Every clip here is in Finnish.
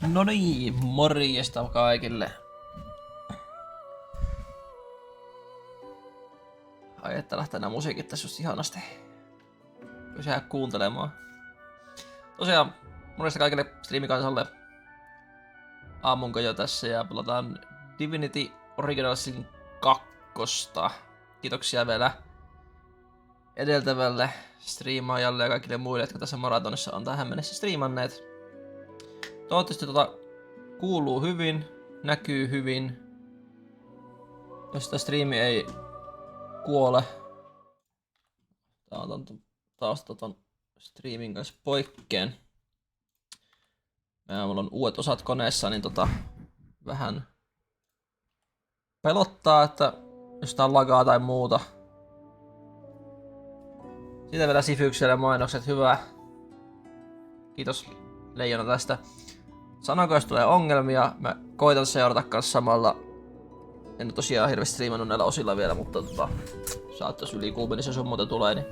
No niin, morjesta kaikille. Ai että lähtee nää musiikit tässä just ihanasti. Voisi jäädä kuuntelemaan. Tosiaan, morjesta kaikille striimikansalle. Aamunko jo tässä ja pelataan Divinity Originalsin 2. Kiitoksia vielä edeltävälle striimaajalle ja kaikille muille, jotka tässä maratonissa on tähän mennessä striimanneet. Toivottavasti kuuluu hyvin, näkyy hyvin. Jos tämä striimi ei kuole. Tää on taustat ton striimin kanssa poikkeen. Mulla on uudet osat koneessa, niin vähän pelottaa, että jos tää lagaa tai muuta. Siitä vielä Sifykselle mainokset, hyvä. Kiitos Leijona tästä. Sanoko, jos tulee ongelmia, mä koitan seurata kanssa samalla. En ole tosiaan hirveästi striimannut näillä osilla vielä, mutta saattais ylikuumenis sun muuta tulee, niin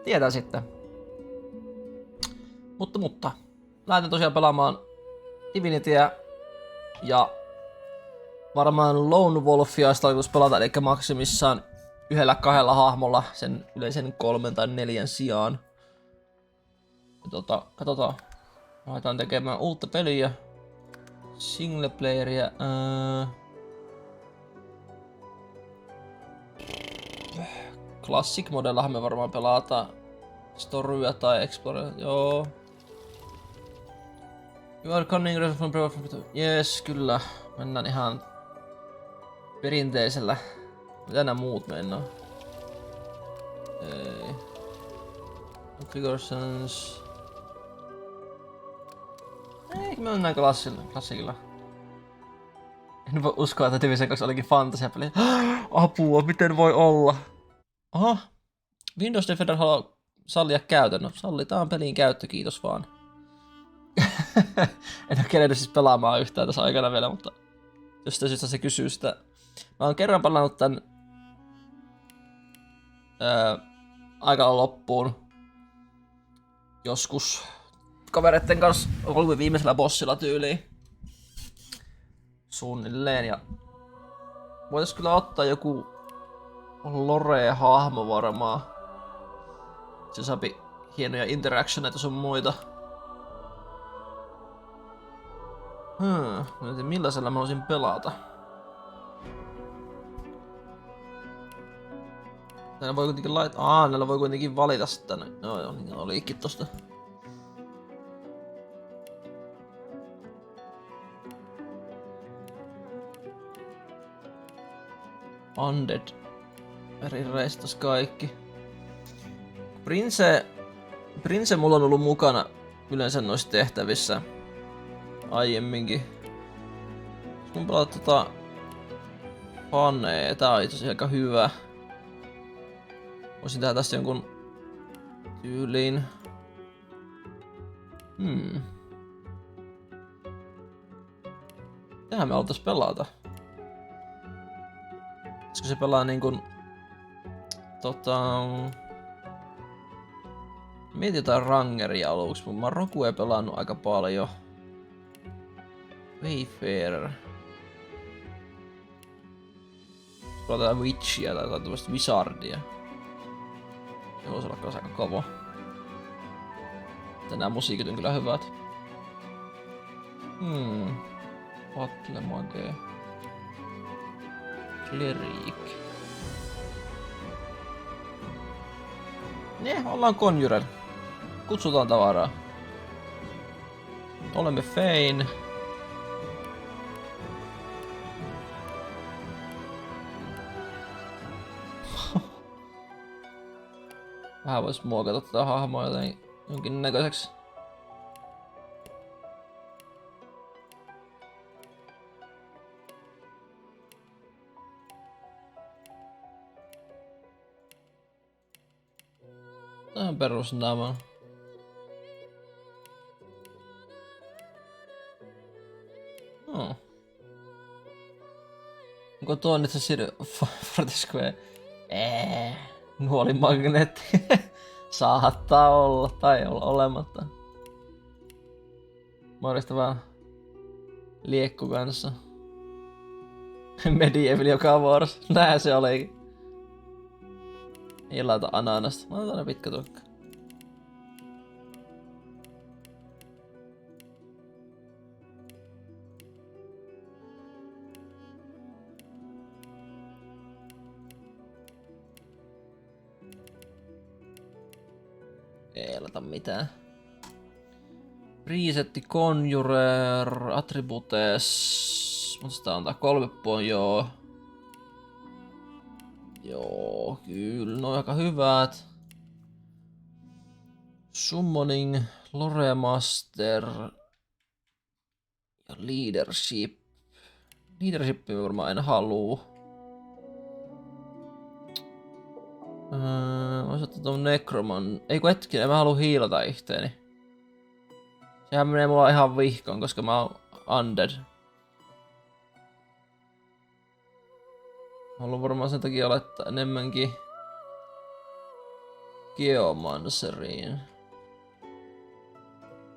tietää sitten. Mutta. Lähdetään tosiaan pelaamaan Divinityä ja varmaan Lone Wolfia olisi tarkoitus pelata, eli maksimissaan 1-2 hahmolla sen yleisen 3 tai 4 sijaan. Ja katsotaan. Lähdetään tekemään uutta peliä. Singleplayeria. Classic modellahan me varmaan pelataan. Storyä tai Explorer. Joo. You are cunning from yes, kyllä. Mennään ihan perinteisellä. Mitä nää muut mennään? Ei. Configurations. Ei, me mennään klassikilla. En voi uskoa, että Division 2 olikin fantasiapeli. Apua, miten voi olla? Aha. Windows Defender haluaa sallia käytön. No, sallitaan pelin käyttö, kiitos vaan. En ole kerennyt siis pelaamaan yhtään tässä aikana vielä, mutta jos syystä se kysyy sitä. Mä oon kerran pelannut tän aika loppuun. Joskus kavereitten kanssa oli viimeisellä bossilla tyyliin. Suunnilleen ja voitais kyllä ottaa joku Lore-hahmo varmaan. Se saapi hienoja interactioneita sun muita. Mä en tiedä millaisella mä voisin pelata. Näillä voi kuitenkin näillä voi kuitenkin valita sitä. No niin olikin tosta. Undead. Eri reistas kaikki. Prince mulla on ollut mukana yleensä noissa tehtävissä. Aiemminkin. Mun pelata Fanee, tää on itse asiassa aika hyvä. Voisin tehdä tästä jonkun tyyliin. Tähän me oltais pelata. Koska se pelaa niinkun mietin jotain rangeria aluksi, mutta mä oon Rokuea pelannut aika paljon. Wayfarer. Pelataan Witchia tai jotain tämmöstä Wizardia. Se voisi olla kans aika kova. Tänään musiikit on kyllä hyvät. Battle Mage. Cleric. Ollaan Conjurer. Kutsutaan tavaraa. Olemme Fein. Vähän vois muokata tätä hahmoa jonkin näköiseksi. Tähän perusnaamaan. Onko tuo nyt se Fortesque? Nuolimagneetti. Saattaa olla tai olla olematta. Morjesta vaan. liekku kanssa. Medieval joka vuorossa. Nää se olikin. Ei laita ananasta. Mä otan aina pitkä tukka. Ei laita mitään. Resetti, Conjurer, Attributes. Mutta sitä antaa 3 points, joo. Joo, kyllä, no aika hyvät. Summoning, Lore Master ja Leadership. Leadership varmaan en haluu. Voisi ottaa tuon Necroman. Ei kun hetkinen, mä haluun hiilata itteeni. Sehän menee mulla ihan vihkoon, koska mä oon undead. Mä haluan varmaan sen takia laittaa enemmänkin Geomanceriin.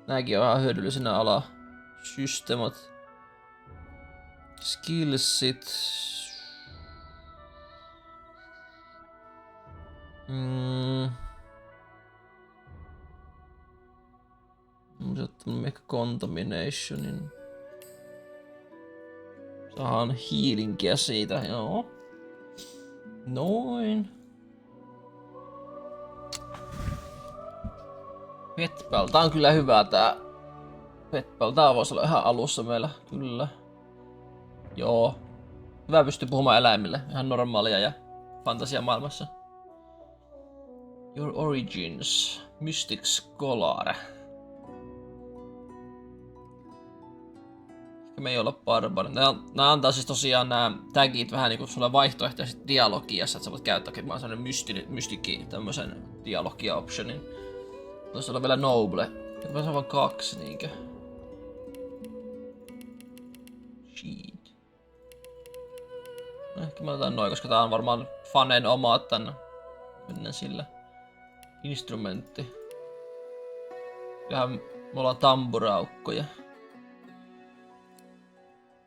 Nääkin on ihan hyödyllisenä ala. Systeemat. Skillsit. Mä otan ehkä Contaminationin. Saadaan healingia siitä, joo. Noin. Petpal, tää on kyllä hyvä tää. Petpal, tää voisi olla ihan alussa meillä, kyllä. Joo. Hyvä pystyy puhumaan eläimille, ihan normaalia ja fantasiamaailmassa. Your Origins, Mystic Scholar. Me ei olla barbari. Nää antaa siis tosiaan nää tagit vähän niinku sulle vaihtoehtoiset dialogiassa, että sä voit käyttää, että mä oon sellainen mystiki tämmösen dialogia-optionin. Voisi olla vielä noble. Mä saan vaan 2 niinkö. Sheet. No, ehkä mä otan noin, koska tää on varmaan fanen omat tänne. Mennään sillä. Instrumentti. Kyllähän me ollaan tamburaukkoja.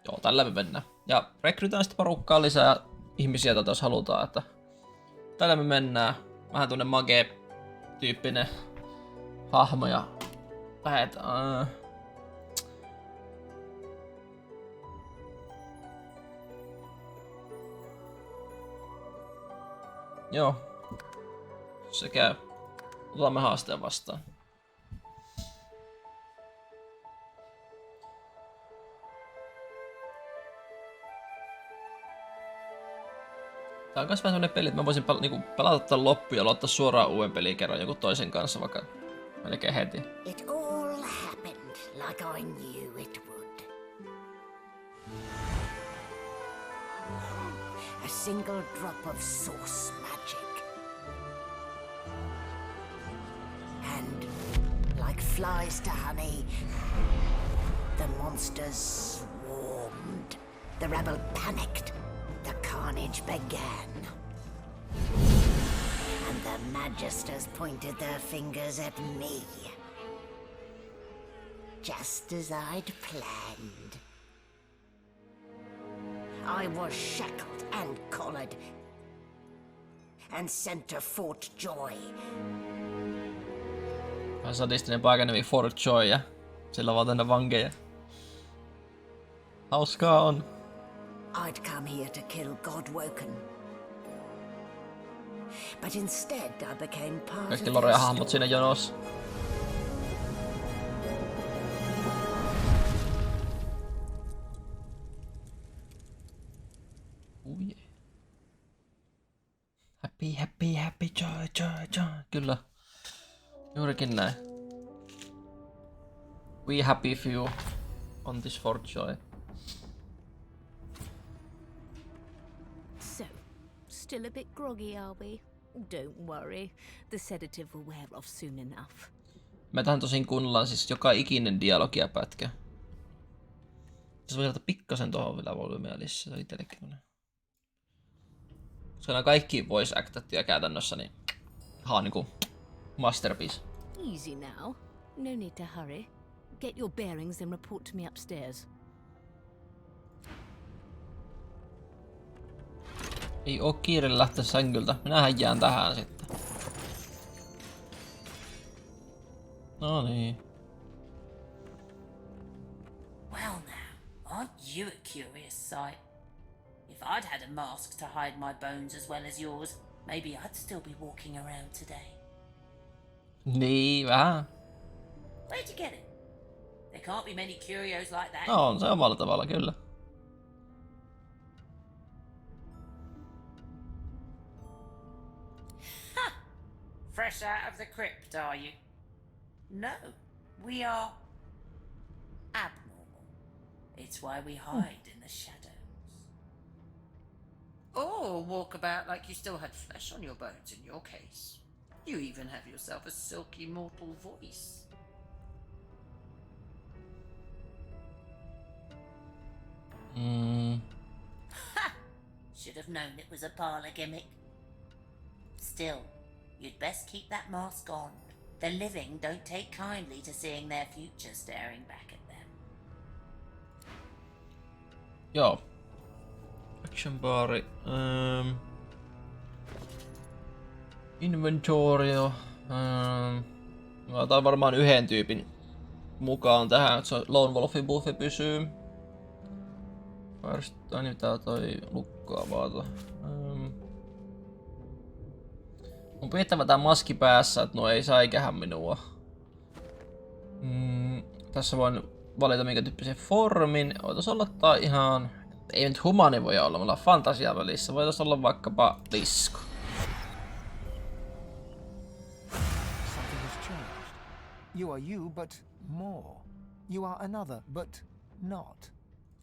Joo, tällä me mennään. Ja rekrytään sitten porukkaa lisää ihmisiä, jos halutaan, että tällä me mennään. Vähän tunne mage-tyyppinen hahmo ja lähetään. Joo. Se käy. Otamme haasteen vastaan. Tää on kans vähän semmonen peli, että mä voisin niinku pelata tän loppuun ja aloittaa suoraan uuden pelin kerran joku toisen kanssa vaikka melkein heti. It all happened like I knew it would. A single drop of source magic. And like flies to honey, the monsters swarmed. The rebel panicked. The carnage began. And the magisters pointed their fingers at me. Just as I'd planned. I was shackled and collared. And sent to Fort Joy. Vähän sadistinen paikan nimi Fort Joy ja sillä on vaan tänne vankeja. Hauskaa on. I'd come here to kill Godwoken. But instead I became part Kaikki of Lorea their hahmot siinä jonossa. Oh yeah. Happy, happy, happy, joy, joy, joy. Kyllä. Juurikin näin. We happy few on this Fort Joy. So, still a bit groggy, are we? Don't worry, the sedative will wear off soon enough. Me tähän tosin kuunnellaan siis joka ikinen dialogia pätkä. Se voi laittaa pikkasen tohon vielä volyymia lisää, se on itsellekin. Koska nämä kaikki voice actattuja käytännössä, niin ihan niinku masterpiece. Easy now. No need to hurry. Get your bearings and report to me upstairs. Ei oo kiire lähteä sängyltä. Minähän jään tähän sitten. No niin. Well now, aren't you a curious sight? If I'd had a mask to hide my bones as well as yours, maybe I'd still be walking around today. Niin, vähän. Where'd you get it? There can't be many curios like that. No on se omalla tavalla kyllä. Fresh out of the crypt, are you? No, we are abnormal. It's why we hide in the shadows. Or walk about like you still had flesh on your bones in your case. You even have yourself a silky mortal voice. Ha! Should have known it was a parlor gimmick. Still, you'd best keep that mask on. The living don't take kindly to seeing their future staring back at them. Joo. Action bari. Inventorio. Mä otan varmaan yhden tyypin mukaan tähän, että se Lone Wolfin buffi pysyy. First, niin tää toi lukkoa vaata. On pidettävä tää maski päässä, että no ei säikähän minua. Tässä voin valita minkä tyyppisen formin. Voitais olla tää ihan... Ei nyt humani voi olla, me ollaan fantasia välissä. Voitais olla vaikkapa lisko. Something has changed. You are you, but more. You are another, but not.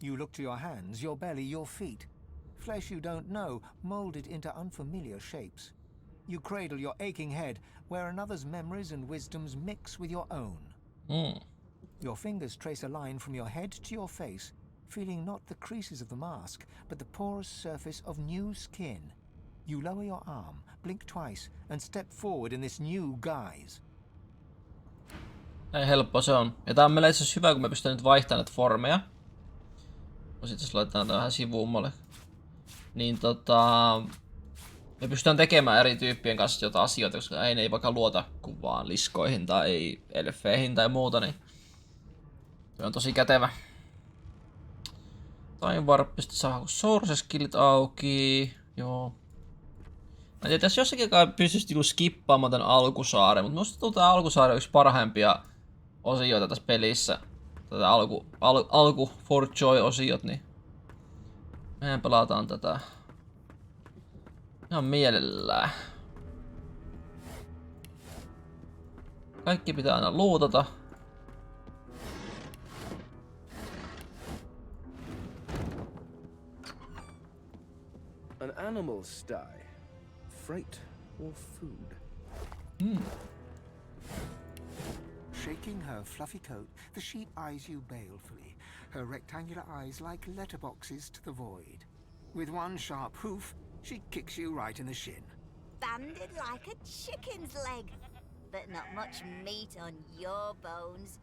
You look to your hands, your belly, your feet. Flesh you don't know, molded into unfamiliar shapes. You cradle your aching head, where another's memories and wisdoms mix with your own. Your fingers trace a line from your head to your face, feeling not the creases of the mask, but the porous surface of new skin. You lower your arm, blink twice, and step forward in this new guise. Näin helppo se on. Ja tää on meillä itse asiassa hyvä, kun me pystytään nyt vaihtamaan näitä formeja. Sitten jos laitetaan tää vähän sivuummalle. Niin me pystytään tekemään eri tyyppien kanssa jotain asioita, koska ne ei vaikka luota kuvaan liskoihin tai ei elfeihin tai muuta, niin se on tosi kätevä. Time Warpista saa source skillit auki. Joo. Mä tiedän, tässä jossakin kai pystyisi skippaamaan tän alkusaaren, mutta musta tuntuu tää alkusaari on yksi parhaimpia osioita tässä pelissä. Tätä alku For Joy-osiot, niin mehän pelataan tätä ihan mielellään. Kaikki pitää aina lootata. An animal sty. Freight or food? Shaking her fluffy coat, the sheep eyes you balefully, her rectangular eyes like letterboxes to the void. With one sharp hoof, she kicks you right in the shin. Banded like a chicken's leg, but not much meat on your bones.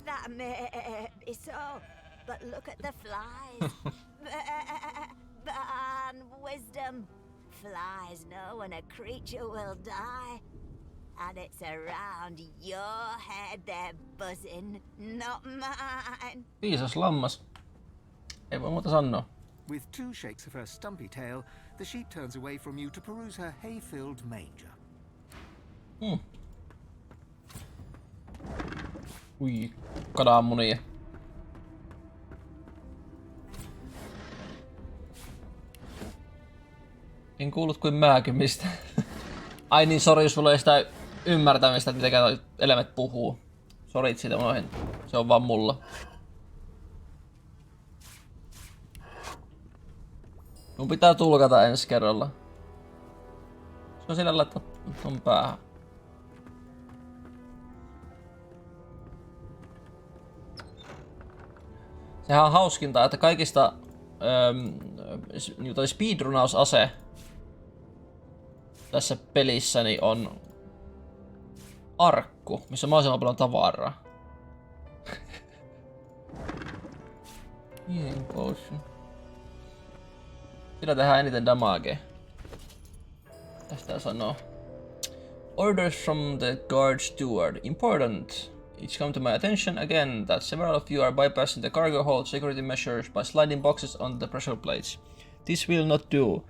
That may be so, but look at the flies. Ban wisdom. Flies know when a creature will die. And it's around your head they're buzzing, not mine. Viisas lammas. Ei voi muuta sanoa. With two shakes of her stumpy tail, the sheep turns away from you to peruse her hay-filled manger. Ui, kananmunia. En kuullut kuin määkymistä. Ai niin, sori, jos mulla ei sitä ymmärtämistä, että miten noi eläimet puhuu. Sorit siitä noihin. Se on vaan mulla. Mun pitää tulkata ensi kerralla. Se on sillä laittaa ton päähän. Sehän on hauskinta, että kaikista toi speedrunausase tässä pelissä niin on arkku, missä on mahdollisimman paljon tavaraa. Healing potion. Sillä tehdään eniten damagea. Tästä sanoo. Orders from the guard steward. Important. It's come to my attention again that several of you are bypassing the cargo hold security measures by sliding boxes on the pressure plates. This will not do.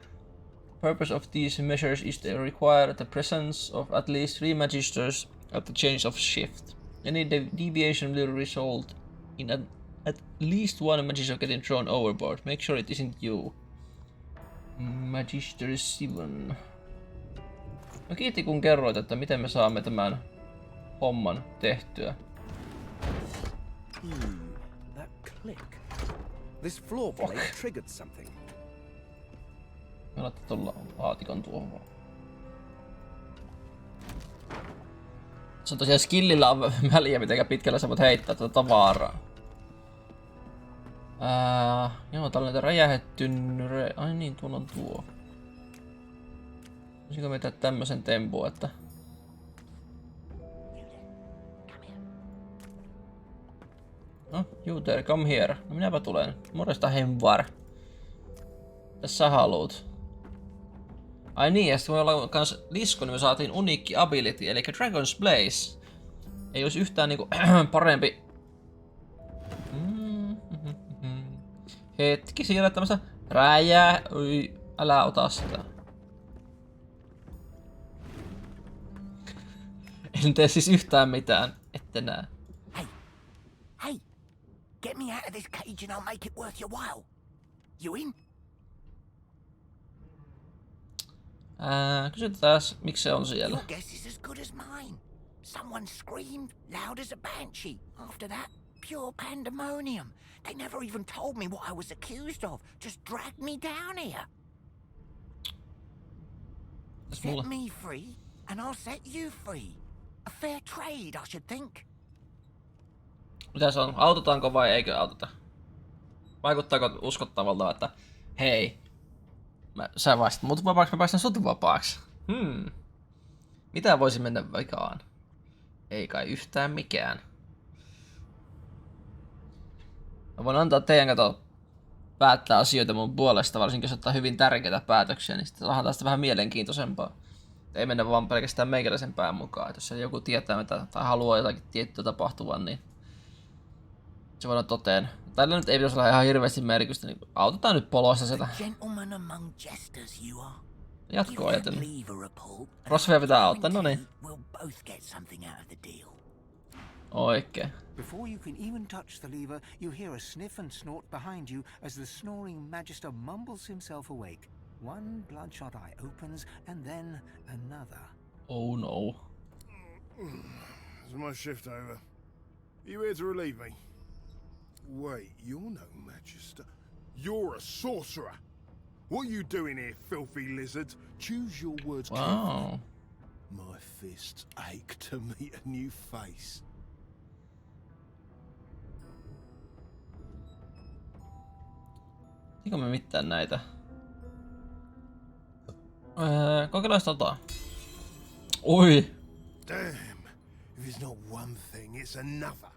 Purpose of these measures is to require the presence of at least 3 magisters at the change of shift. Any deviation will result in at least 1 magister getting thrown overboard. Make sure it isn't you. Magister 7. No kiitti kun kerroit, että miten me saamme tämän homman tehtyä. That click. This floor plate triggered something. Me laittaa tuolla laatikon tuohon. Se on tosiaan skillillä on väliä, mitenkä pitkällä sä voit heittää tätä tavaraa. Joo, tällainen räjähetty... Ai niin, tuolla on tuo. Voisinko me tehdä tämmösen tempun, että... No, you there, come here. No minäpä tulen. Morjesta Hemvar. Tässä sä haluut. Ai niin, ja sitten me ollaan kans lisko, niin me saatiin uniikki ability, eli Dragon's Blaze. Ei olisi yhtään niinku parempi... Hetki, siellä tämmöstä räjää... Oi, älä ota sitä. En tee siis yhtään mitään, ette näe. Hey, get me out of this cage and I'll make it worth your while. You in? Kysytään, miksi se on siellä. Your guess is as good as mine. Someone screamed loud as a banshee. After that, pure pandemonium. They never even told me what I was accused of. Just dragged me down here. Set me free, and I'll set you free. A fair trade, I should think. Mitä se on? Autetaanko vai eikö auteta? Vaikuttaako uskottavalta, että hei, sä päästät mut vapaaksi, mä päästän sut vapaaksi. Mitä voisi mennä vikaan? Ei kai yhtään mikään. Mä voin antaa teidän kato päättää asioita mun puolesta, varsinkin jos ottaa hyvin tärkeitä päätöksiä, niin sitten saadaan tästä vähän mielenkiintoisempaa. Ei mennä vaan pelkästään meikäläisen pään mukaan. Et jos joku tietää mitä, tai haluaa jotakin tiettyä tapahtuvan, niin se voidaan toteen. Tällä nyt ei pitäisi olla ihan hirveästi merkitystä, niin autetaan nyt poloissa sitä. Jatkoa ajatellen. Rosvea pitää auttaa, no niin. Oikein. Before you can even touch the lever, you hear a sniff and snort behind you as the snoring magister mumbles himself awake. One bloodshot eye opens, and then another. Oh no. Is my shift over? Are you here to relieve me? Wait, you're no magister. You're a sorcerer. What are you doing here, filthy lizard? Choose your words carefully. My fists ache to meet a new face. Eikö me mitään näitä? Kokeillaan tota. Oi! Damn. If it's not one thing, it's another.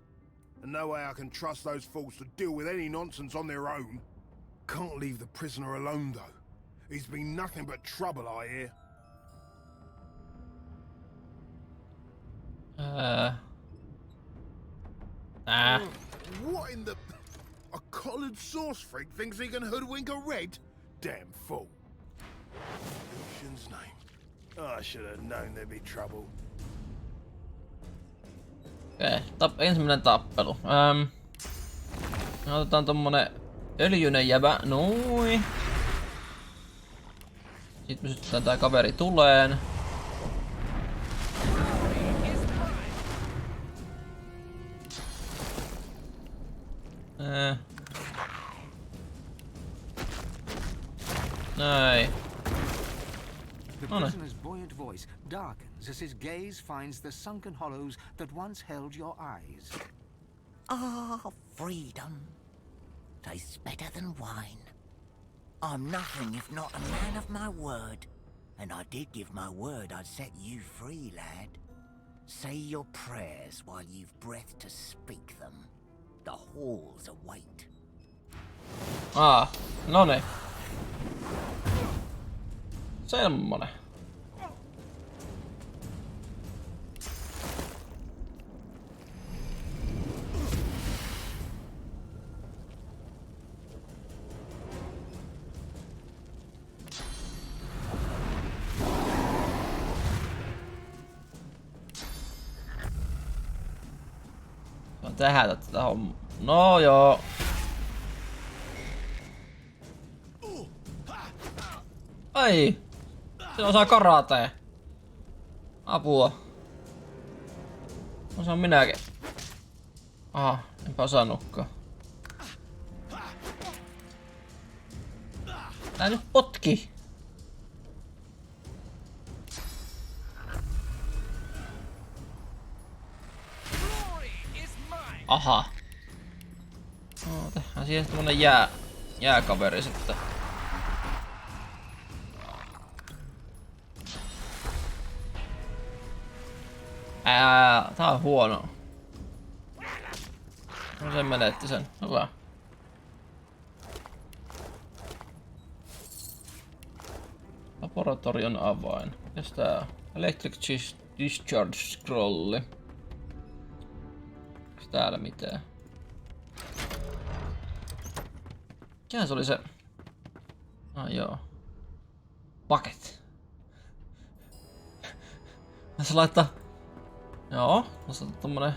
And no way I can trust those fools to deal with any nonsense on their own. Can't leave the prisoner alone, though. He's been nothing but trouble, I hear. What in the... A collared sauce freak thinks he can hoodwink a red? Damn fool. Lucian's name. I should have known there'd be trouble. Okei, ensimmäinen tappelu. Otetaan tommonen öljyinen jäbä. Noin. Sitten me sytytään tää kaveri tuleen. Näin. The prisoner's buoyant voice darkens as his gaze finds the sunken hollows that once held your eyes. Ah, freedom. Tastes better than wine. I'm nothing if not a man of my word. And I did give my word I'd set you free, lad. Say your prayers while you've breath to speak them. The halls await. Noniin. Semmonen. Tehdä tätä hommaa. No joo. Ai! Se osaa karatea. Apua. Osaan minäkin. Aha, enpä osannutkaan. Tää nyt potki. Aha. No, tehdään siihen semmonen jääkaveri sitten. Tää on huono. No se menetti sen. Hyvä. Laboratorion avain. Mitäs tää on? Electric discharge scrolli. Onks täällä mitään? Mikähän se oli se? Joo. Bucket. Se laittaa... Joo, nostaa tommonen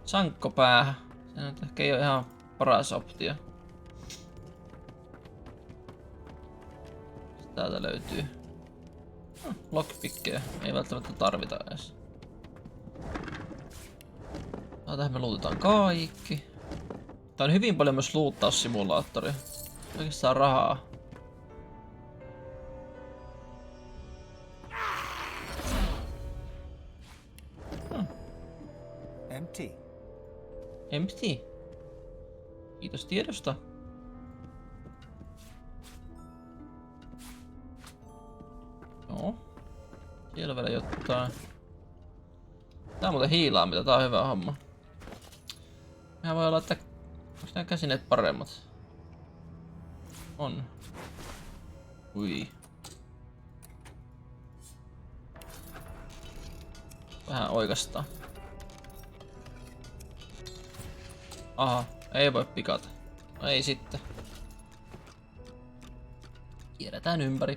sankko päähän. Se nyt ehkä ei oo ihan paras optio. Täältä löytyy. Lockpickkejä. Ei välttämättä tarvita edes. Tähän me luutetaan kaikki. Tää on hyvin paljon myös luuttaussimulaattori. Oikeastaan rahaa. Empty. Empty. Kiitos tiedosta. Joo. Siellä on vielä jotain. Tää on muuten hiilaa, mitä tää on hyvä homma. Mehän voi laittaa... Onks nää käsineet paremmat? On. Ui. Vähän oikastaa. Aha, ei voi pikata. No ei sitten. Kierretään ympäri.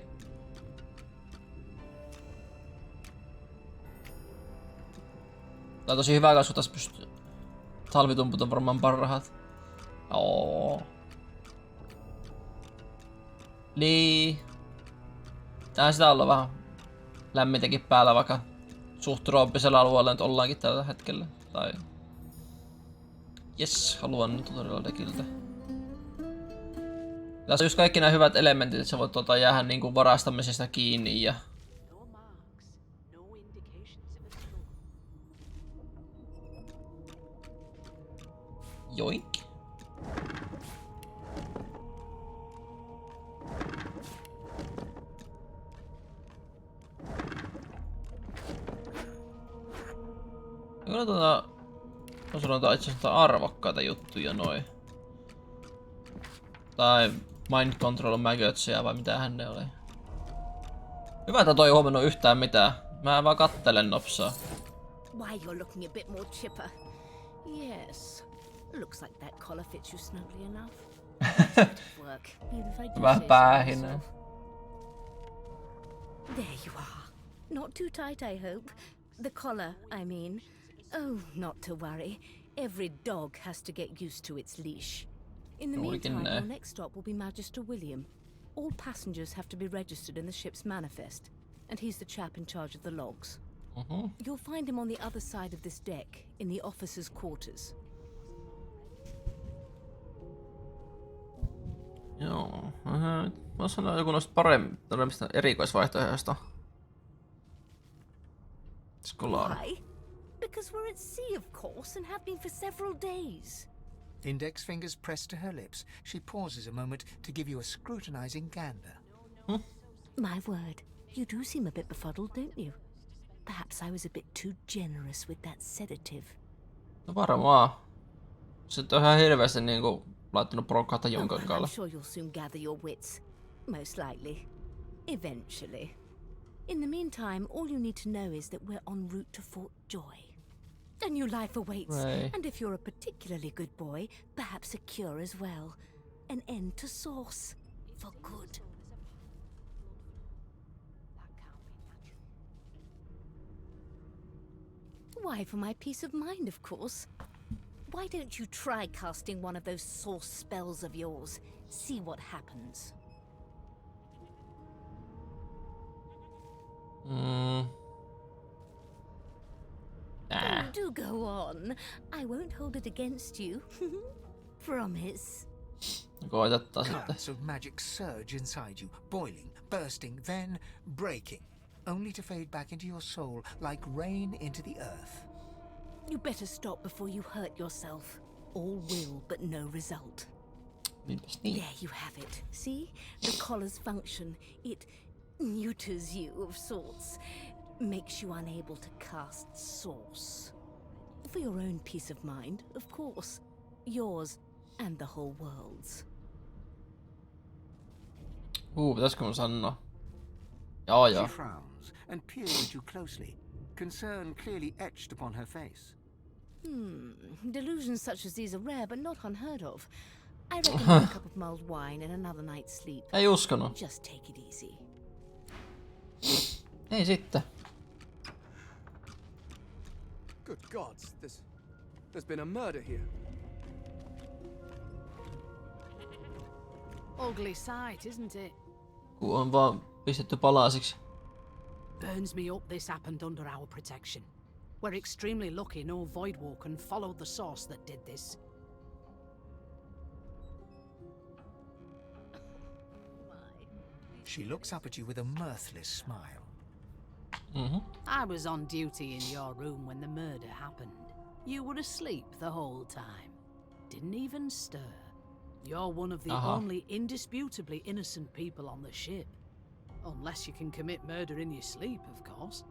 Tää on tosi hyvä, koska tässä pystyy... Talvitumput on varmaan parhaat. Oo. Niin. Tää sitä olla vähän lämmintäkin päällä, vaikka suht trooppisella alueella nyt ollaankin tällä hetkellä. Tai... Jes, haluan tutorial deckiltä. Tässä on just kaikki nämä hyvät elementit, että sä voit jäädä niinku varastamisesta kiinni ja... Joink. Kyllä on sanotaan itse asiassa arvokkaita juttuja noin. Tai mind control magotsia vai mitähän ne oli. Hyvä, että toi ei huomannut yhtään mitään. Mä vaan kattelen nopsaa. Why, you're looking a bit more chipper. Yes. Looks like that collar fits you snugly enough. Work. Even if I do Vähän say so päähinä. myself. There you are. Not too tight, I hope. The collar, I mean. Oh, not to worry. Every dog has to get used to its leash. In the meantime, your next stop will be Magister William. All passengers have to be registered in the ship's manifest, and he's the chap in charge of the logs. You'll find him on the other side of this deck, in the officers' quarters. Joo. Mä sanoin joku noista paremmista erikoisvaihtoehdoista. Scholar. Why? Because we're at sea, of course, and have been for several days. Index fingers pressed to her lips, she pauses a moment to give you a scrutinizing gander. My word, you do seem a bit befuddled, don't you? Perhaps I was a bit too generous with that sedative. No varmaan. Sitten on ihan hirveästi niinku laittanut porukkaa Junkan I'm kalle. sure you'll soon gather your wits. Most likely. Eventually. In the meantime, all you need to know is that we're en route to Fort Joy. A new life awaits. Right. And if you're a particularly good boy, perhaps a cure as well. An end to Source. For good. Why, for my peace of mind, of course. Why don't you try casting one of those Source spells of yours? See what happens. Oh, do go on. I won't hold it against you. Promise. Koitettaa sitten. Currents of magic surge inside you, boiling, bursting, then breaking, only to fade back into your soul like rain into the earth. You better stop before you hurt yourself. All will, but no result. Mitäs niin? There you have it. See? The collar's function. It neuters you of sorts. Makes you unable to cast Source. For your own peace of mind, of course. Yours and the whole world's. Pitäisikö mun sanoa? Joo. She frowns and peers at you closely, concern clearly etched upon her face. Delusions such as these are rare, but not unheard of. I recommend a cup of mulled wine and another night's sleep. Ei uskonut. Just take it easy. Ei sitten. Good gods, there's been a murder here. Ugly sight, isn't it? Kun on vaan pistetty palasiksi. Burns me up this happened under our protection. We're extremely lucky no Voidwalker followed the source that did this. She looks up at you with a mirthless smile. I was on duty in your room when the murder happened. You were asleep the whole time. Didn't even stir. You're one of the only indisputably innocent people on the ship. Unless you can commit murder in your sleep, of course.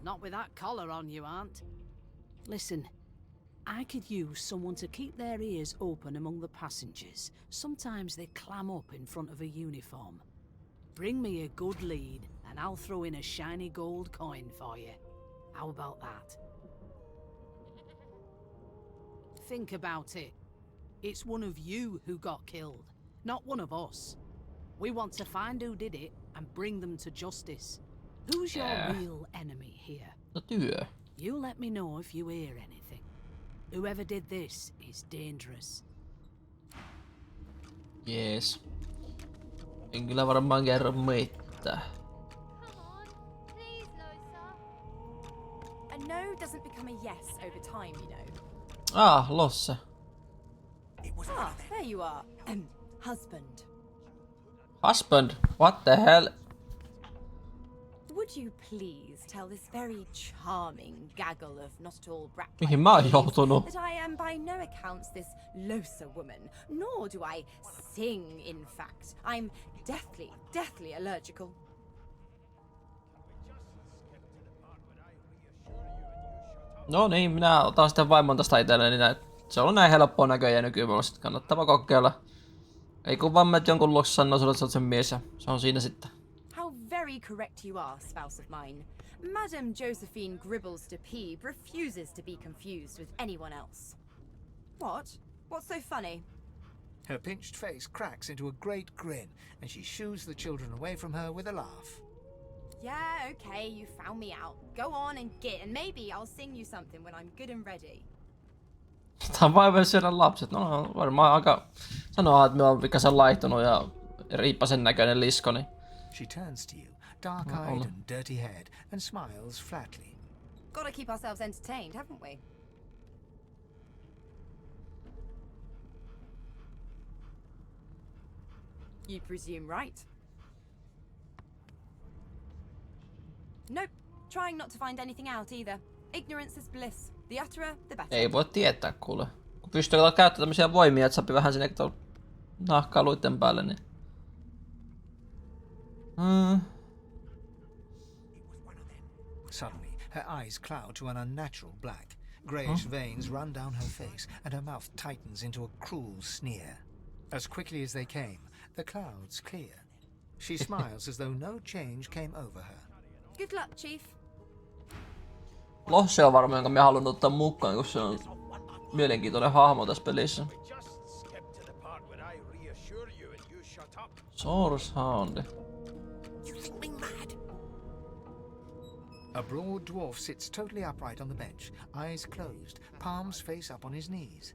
Not with that collar on you, Aunt. Listen, I could use someone to keep their ears open among the passengers. Sometimes they clam up in front of a uniform. Bring me a good lead, and I'll throw in a shiny gold coin for you. How about that? Think about it. It's one of you who got killed, not one of us. We want to find who did it and bring them to justice. Who's your real enemy here? No työ. You let me know if you hear anything. Whoever did this is dangerous. Jees. En kyllä varmaan kerro mitään. A no doesn't become a yes over time, you know. Losse. There you are. Husband. Husband? What the hell? Would you please tell this very charming gaggle of not at all brat Mihin mä oon joutunut? that I am by no accounts this Losa woman, nor do I sing, in fact. I'm deathly allergical. No niin, minä otan sitten vaimon tästä itselleni. Se on näin helppoa näköjään nykyään, sitten kannattaa kokeilla. Ei kun vaan menet jonkun luokse sanoo sulle, että sä oot sen mies ja se on siinä sitten. How very correct you are, spouse of mine. Madame Josephine Gribbles de Peeb refuses to be confused with anyone else. What? What's so funny? Her pinched face cracks into a great grin, and she shoos the children away from her with a laugh. Yeah, okay, you found me out. Go on and get, and maybe I'll sing you something when I'm good and ready. Tää on vain syödä lapset. No varmaan aika sanoa, että me on vikasen laihtunut ja riippasen näköinen liskoni. She turns to you, dark-eyed and dirty-haired, and smiles flatly. Gotta keep ourselves entertained, haven't we? You presume right. Nope. Trying not to find anything out either. Ignorance is bliss. The utterer, the better. Ei voi tietää, kuule. Kun pystyy käyttämään tämmöisiä voimia, että sopii vähän sinne nahkaa luitten päälle, niin... Suddenly, her eyes cloud to an unnatural black. Greyish veins run down her face, and her mouth tightens into a cruel sneer. As quickly as they came, the clouds clear. She smiles as though no change came over her. Good luck, Chief. Lohse on varmaan, jonka mä haluan ottaa mukaan, kun se on mielenkiintoinen hahmo tässä pelissä. Sourcehound. You think me mad? A broad dwarf sits totally upright on the bench, eyes closed, palms face up on his knees.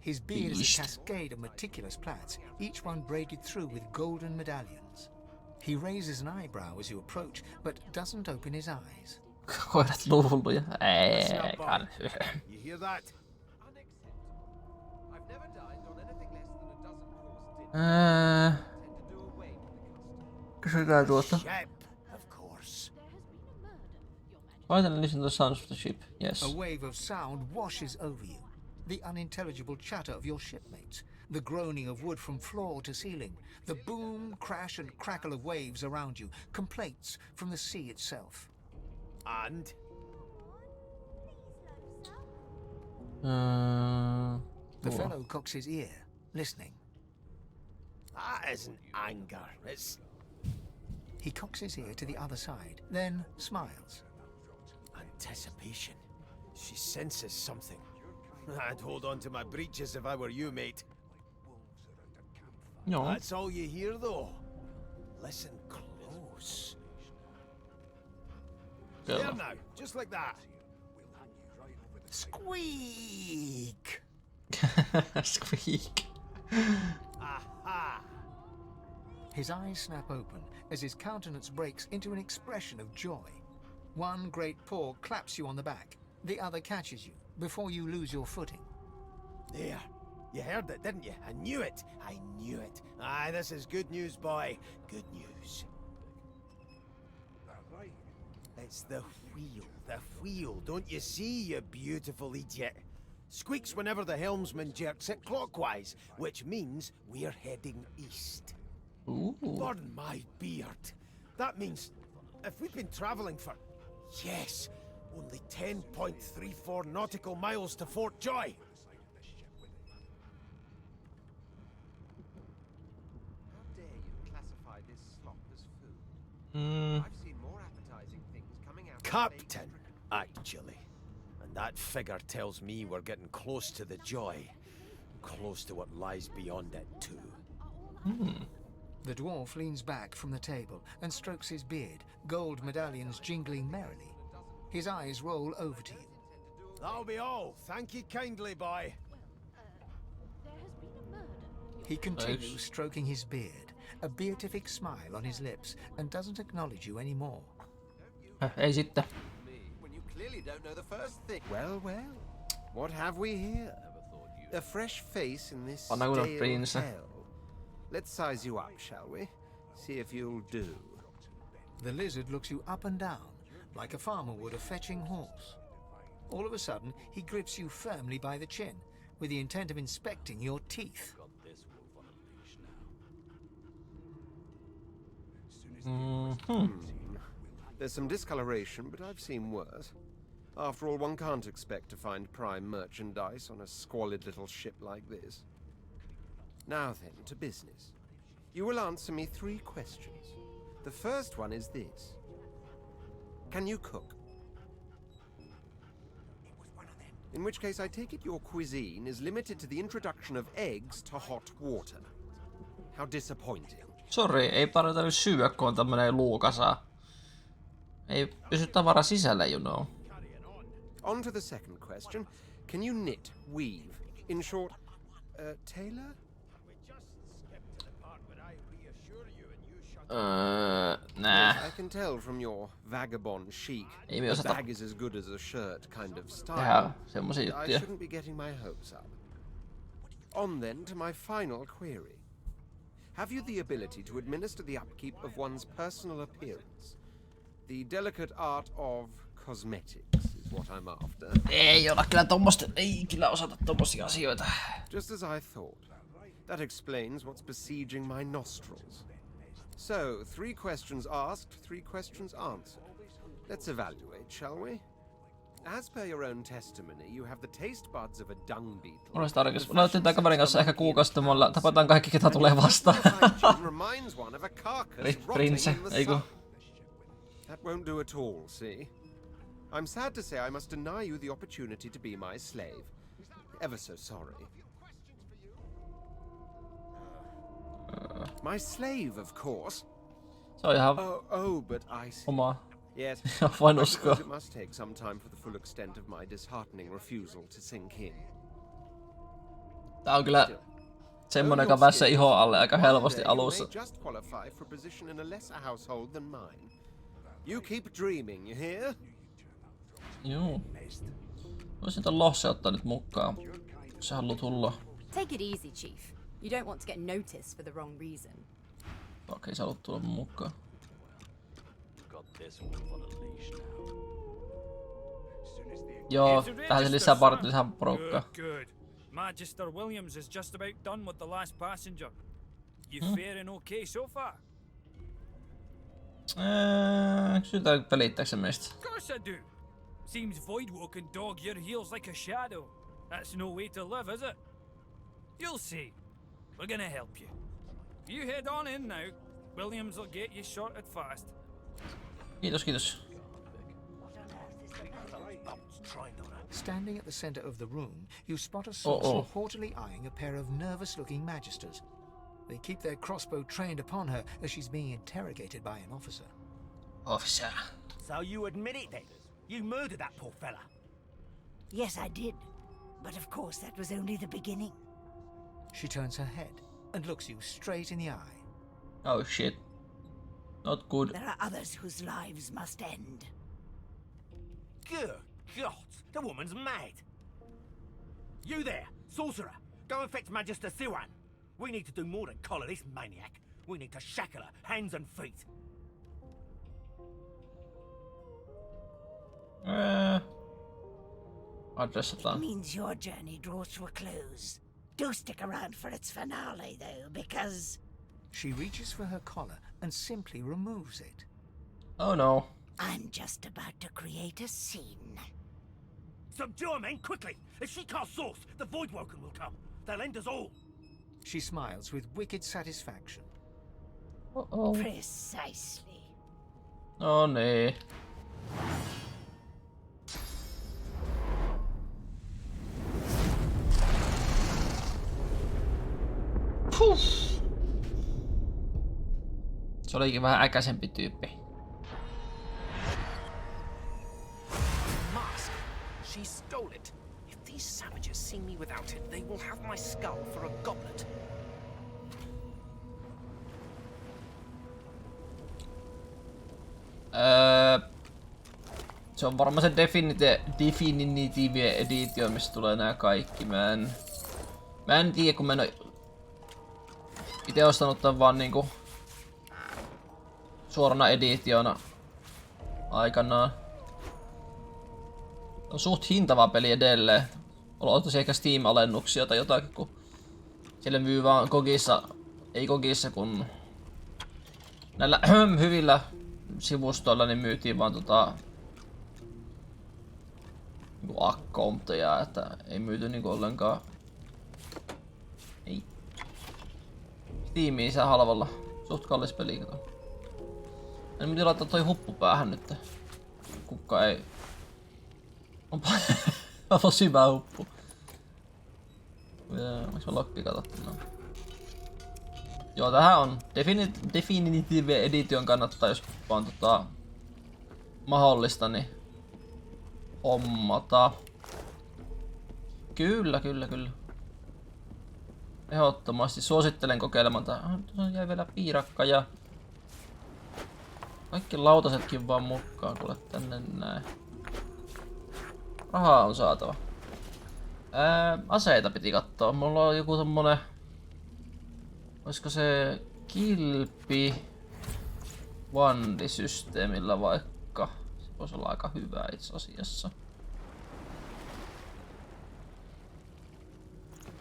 His beard is a cascade of meticulous plaits, each one braided through with golden medallions. He raises an eyebrow as you approach, but doesn't open his eyes. Koirat luulluja. You hear that? Kysykää tuosta. Shep, of course. Finally listen to the sounds of the ship. Yes. A wave of sound washes over you. The unintelligible chatter of your shipmates, the groaning of wood from floor to ceiling, the boom, crash and crackle of waves around you, complaints from the sea itself. And? The fellow cocks his ear, listening. That isn't anger, it's He cocks his ear to the other side, then smiles. anticipation. She senses something. I'd hold on to my breeches if I were you, mate. No. That's all you hear, though. Listen close. There now, just like that. Squeak! Squeak. Aha! His eyes snap open as his countenance breaks into an expression of joy. One great paw claps you on the back, the other catches you before you lose your footing. There. You heard it, didn't you? I knew it. I knew it. Aye, this is good news, boy. Good news. It's the wheel. The wheel. Don't you see, you beautiful idiot? Squeaks whenever the helmsman jerks it clockwise, which means we're heading east. Ooh. Burn my beard. That means if we've been traveling for, yes, only 10.34 nautical miles to Fort Joy. I've seen more appetizing things coming out. Captain, actually. And that figure tells me we're getting close to the Joy. Close to what lies beyond it, too. The dwarf leans back from the table and strokes his beard, gold medallions jingling merrily. His eyes roll over to you. That'll be all. Thank you kindly, boy. He continues stroking his beard, a beatific smile on his lips, and doesn't acknowledge you anymore. Ei sitten. When you clearly don't know the first thing. Well, well. What have we here? A fresh face in this Anna kun on stale prince. hell. Let's size you up, shall we? See if you'll do. The lizard looks you up and down, like a farmer would a fetching horse. All of a sudden, he grips you firmly by the chin, with the intent of inspecting your teeth. There's some discoloration, but I've seen worse. After all, one can't expect to find prime merchandise on a squalid little ship like this. Now then, to business. You will answer me 3 questions. The first one is this. Can you cook? In which case, I take it your cuisine is limited to the introduction of eggs to hot water. How disappointing. Sori, ei tarvitse syödä, kun on tämmönen luukasa. Ei pysy tavara sisällä, you know. On to the second question. Can you knit, weave? In short, tailor? Nah. Yes, I can tell from your vagabond chic. Ei me A osata bag is as good as a shirt kind of style. tehdä semmosia I juttuja. shouldn't be getting my hopes up. On then to my final query. Have you the ability to administer the upkeep of one's personal appearance? The delicate art of cosmetics is what I'm after. Ei olla kyllä tommosta, ei kyllä osata tommosia asioita. Just as I thought. That explains what's besieging my nostrils. So, 3 questions asked, 3 questions answered. Let's evaluate, shall we? As per your own testimony, you have the taste buds of a dung beetle. Mulla olisi tarkoitus. Laitettiin tää kaverin kanssa ehkä kuukausittamolla. Tapataan kaikki, ketä tulee vastaan. Reminds one of a carcass Prince, rotting in the eiku. sun. That won't do at all, see? I'm sad to say I must deny you the opportunity to be my slave. Ever so sorry. My slave, of course. Se on ihan but I see. omaa. Yes, Voin I uskoa. suppose it must take some time for the full extent of my disheartening refusal to sink in. Tää on kyllä semmonen, joka pääsee ihon alle aika helposti You alussa. may just qualify for a position in a lesser household than mine. You keep dreaming, you hear? Juu. Voisin tän Losse ottaa nyt mukaan, jos sä haluut tulla. Take it easy, Chief. You don't want to get noticed for the wrong reason. Okei, sä haluut tulla mukaan. Joo, tähän se lisää parti, lisää porukkaa. Good. Magister Williams is just about done with the last passenger. You faring okay so far? Kysytään pelittääkö se meistä? Of course I do. Seems Voidwalk can dog your heels like a shadow. That's no way to live, is it? You'll see. We're gonna help you. You head on in now. Williams will get you sorted fast. Kiitos, kiitos. Standing at the center of the room, you spot a sorcerer haughtily eyeing a pair of nervous-looking magisters. They keep their crossbow trained upon her as she's being interrogated by an officer. Officer. So you admit it then? You murdered that poor fella? Yes, I did. But of course, that was only the beginning. She turns her head and looks you straight in the eye. Oh shit. Not good. There are others whose lives must end. Good God, the woman's mad. You there, sorcerer, go and fetch Magister Siwan. We need to do more than collar this maniac. We need to shackle her, hands and feet. It means your journey draws to a close. Do stick around for its finale, though, because... She reaches for her collar and simply removes it. Oh no. I'm just about to create a scene. Subdue her, men, quickly! If she casts source, the Voidwoken will come. They'll end us all. She smiles with wicked satisfaction. Uh-oh. Precisely. No niin. Puh. Se olikin vähän äkäisempi tyyppi. Mask. She stole it. If these savages see me without it, they will have my skull for a goblet. Se on varmaan se Definitive Edition, missä tulee nää kaikki. Mä en tiedä, kun mä en oo ite ostanut tän vaan niinku suorana editiona aikanaan. On suht hintava peli edelleen. Odottaisin ehkä Steam-alennuksia tai jotakin, kun siellä myy vaan ei Gogissa, kun näillä hyvillä sivustoilla niin myytiin vaan niinku accountteja, että ei myyty niinku ollenkaan. Ei. Steamiin saa halvalla. Suht kallis peli, kato. En piti laittaa toi huppu päähän nyt. Kukka ei. Onpa tosi hyvä huppu. Onks mä lokki katsottuna? Joo, tähän on Definitive Edition kannattaa, jos vaan mahdollista, niin hommata. Kyllä. Ehdottomasti suosittelen kokeilemaan tää. Tuossa jäi vielä piirakka ja kaikki lautasetkin vaan mukaan, kuule tänne näin. Rahaa on saatava. Aseita piti katsoa. Mulla on joku semmonen... Olisiko se kilpi vandisysteemillä vaikka? Se voisi olla aika hyvä itse asiassa.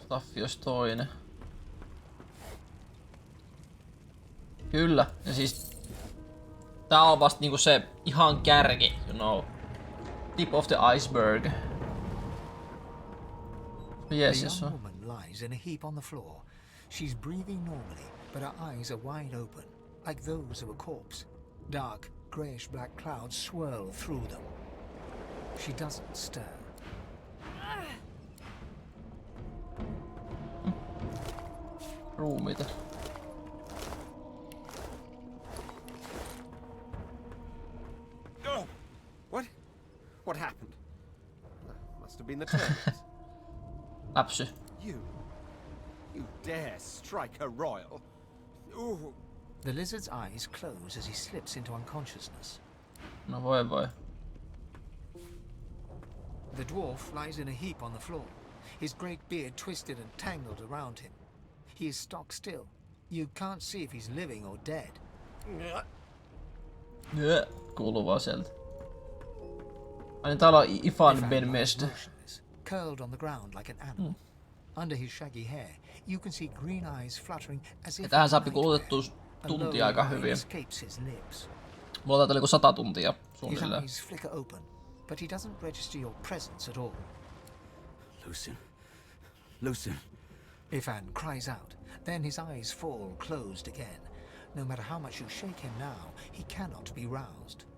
Staffi olisi toinen. Kyllä, ja siis Tää on vasta niinku se ihan kärki, you know. Tip of the iceberg. Yes, A yes. young woman lies in a heap on the floor. She's breathing normally, but her eyes are wide open, like those of a corpse. Dark, greyish-black clouds swirl through them. She doesn't stir. Ruumiita. What happened? Must have been the termites. Läpsy. You dare strike a royal? Ooh. The lizard's eyes close as he slips into unconsciousness. No voi. The dwarf lies in a heap on the floor, his great beard twisted and tangled around him. He is stock still. You can't see if he's living or dead. Kuuluu vaan sieltä. Ai niin täällä on Ifan Ben Mesd. Curled on the ground like an animal. Under his shaggy hair, you can see green eyes fluttering as if tähän saapi kulutettua tuntia aika hyvin. Mulla taitaa 100 tuntia suunnilleen. His eyes flicker open, but he doesn't register your presence at all. Lucen. Ifan cries out. Then his eyes fall closed again. No matter how much you shake him now, he cannot be roused.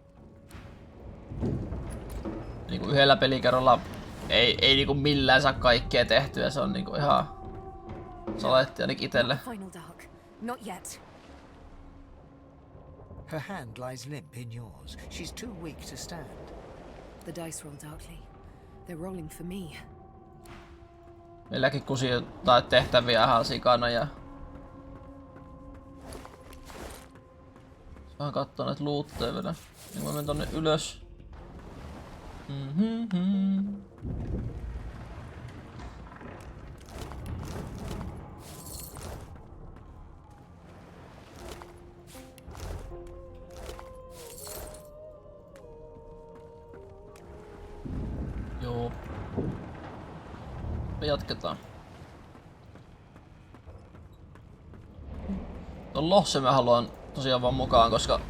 Niinku yhdellä pelikerralla ei niinku millään saa kaikkea tehtyä, se on niinku ihan saletti ainakin itelle. Final dark. Not yet. Her hand lies limp in yours. She's too weak to stand. The dice rolled outly. They're rolling for me. Meilläkin kusi jotain tehtäviä ihan sikana ja... Vähän kattoo näitä lootteja vielä. Niin mä menen tonne ylös. Joo. Me jatketaan. Ton lohse mä haluan tosiaan vaan mukaan, koska...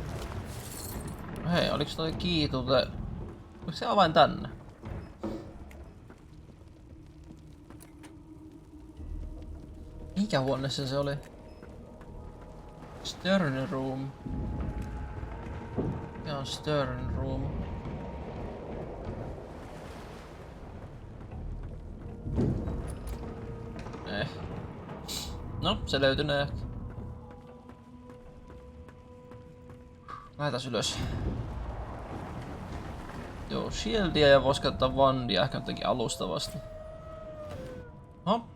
Hei, oliks toi kiitute... Oliko se avain tänne? Mikä huoneessa se oli? Stern room. Mikä on Stern room? No, se löytynee ehkä. Lähdetään ylös. Joo, shieldia ja vois käyttää wandia ehkä jotenkin alustavasti. Oho.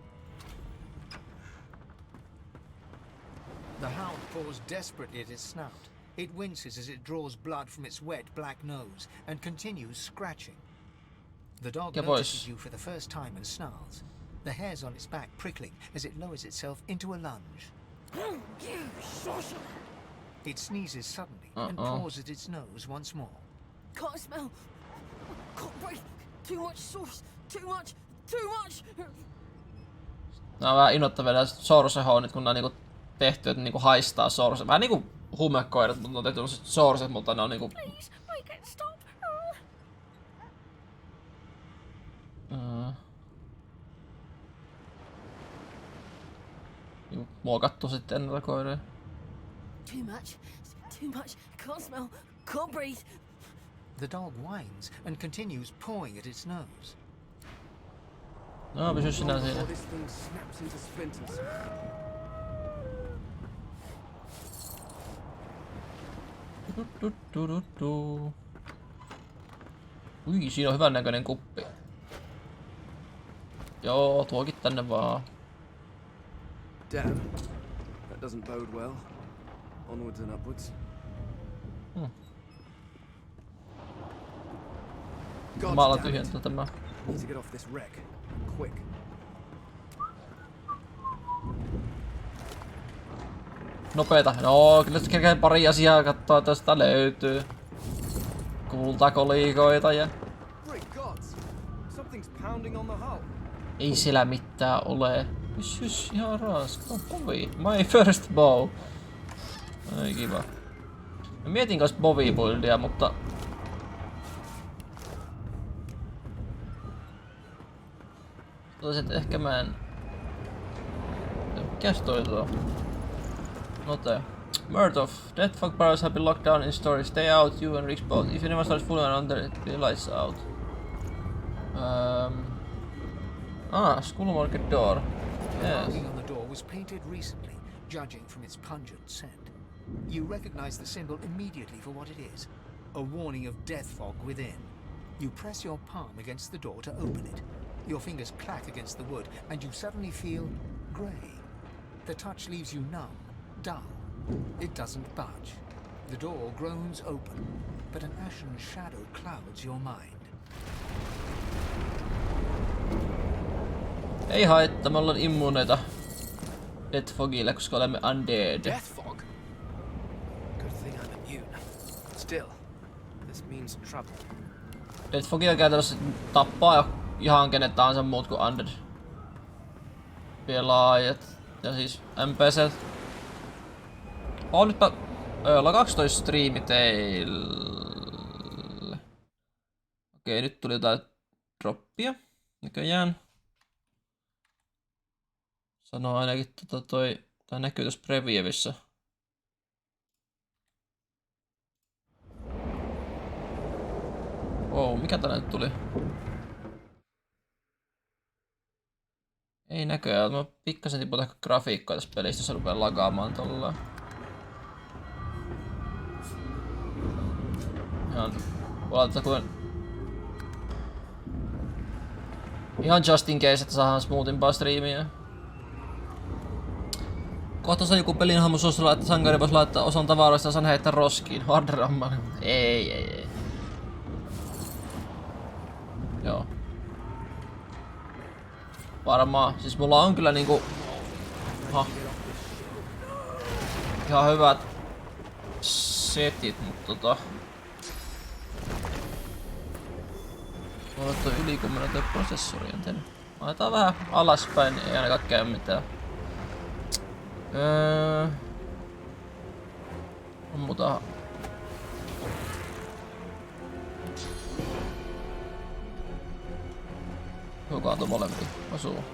The hound paws desperately at its snout. It winces as it draws blood from its wet black nose and continues scratching. The dog notices you for the first time and snarls, the hairs on its back prickling as it lowers itself into a lunge. It sneezes suddenly and paws at its nose once more. Can't smell. Can't breathe. Too much sauce. Too much. Nää on vähän innoittavia nää sorsehoonit, kun nää on niinku tehty, että niinku haistaa sorse. Vähän niinku huumekoirat, mutta ne on tehty sellaiset sorset, mutta ne on niinku... Please, make it stop. Niinku muokattu sitten näitä koiria. Too much. Can't smell. Can't breathe. The dog whines and continues pawing at its nose. No, pysy sinä siinä. Ui, siinä on hyvän näköinen kuppi. Joo, tuokin tänne vaan. Damn. That doesn't bode well. Onwards and upwards. Maalla tyhjentää tämä. Need to get off this wreck. Quick. Nopeeta. No, kyllä kerkeen pari asiaa katsoa, että tästä löytyy. Kultakolikoita ja... Ei siellä mitään ole. Sys, ihan raaska. Ovi. My first bow. Ai kiva. Mä mietin kanssa Bovi-buildia, mutta... Toiset ehkä mä en... Mikäs toi tuo? Note. Murdoch. Death fog barrels have been locked down in storage. Stay out, you and Rick's boat. If anyone starts fooling around there, it will lights out. School market door. The Yes. marking on the door was painted recently, judging from its pungent scent. You recognize the symbol immediately for what it is. A warning of death fog within. You press your palm against the door to open it. Your fingers clack against the wood, and you suddenly feel grey. The touch leaves you numb, dull. It doesn't budge. The door groans open, but an ashen shadow clouds your mind. Ei haittaa, me ollaan immuuneita Death Fogille, koska olemme undead. Death fog? Good thing I'm immune. Still, this means trouble. Death Fogilla käytännössä tappaa ihan kenet tahansa muut kuin undead pelaajat. Ja siis NPCt. On nyt ollaan 12 striimi teille. Okei, nyt tuli jotain droppia näköjään. Sanoo ainakin tai näkyy tuossa previewissä. Wow, mikä tänne nyt tuli? Ei näköjään, mä pikkasen tipun ehkä grafiikkaa tässä pelistä, jos se rupeaa lagaamaan tollaan. Ihan ihan just in case, että saadaan smoothimpaa striimiä. Kohta se joku pelin hahmo suositella, että sankari voisi laittaa osan tavaroista ja saan heittää roskiin. Harderamma. Ei. Joo. Varmaan. Siis mulla on kyllä niinku... ihan hyvät setit, mutta mulla on toi ylikummenen toi prosessori on tehnyt. Laitetaan vähän alaspäin, ei ainakaan käy mitään. Ammutaan. Joka tuo molempi osuu.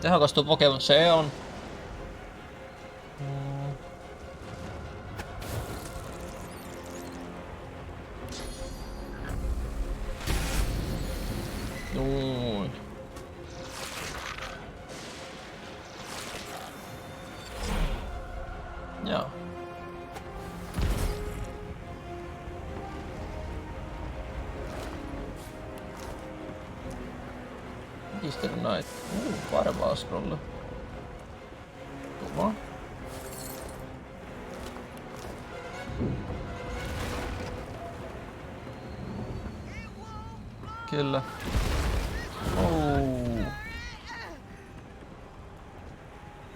Tehokas tuo Pokemon se on. Noin. Joo. Easter Night. Varvaa scrolla. Kova. Kyllä.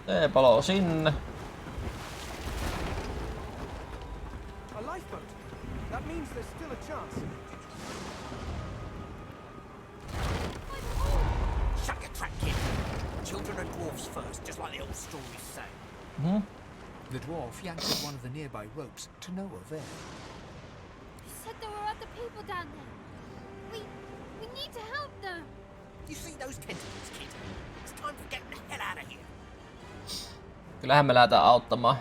T-palo sinne. A lifeboat. That means there's still a chance. Shut your trap, kid. Children and dwarfs first, just like the old stories say. The dwarf yanked at one of the nearby ropes to no avail. You said there were other people down there. We need to help them. You see those tentacles, kid? It's time for getting the hell out of here. Kyllähän me lähdetään auttamaan.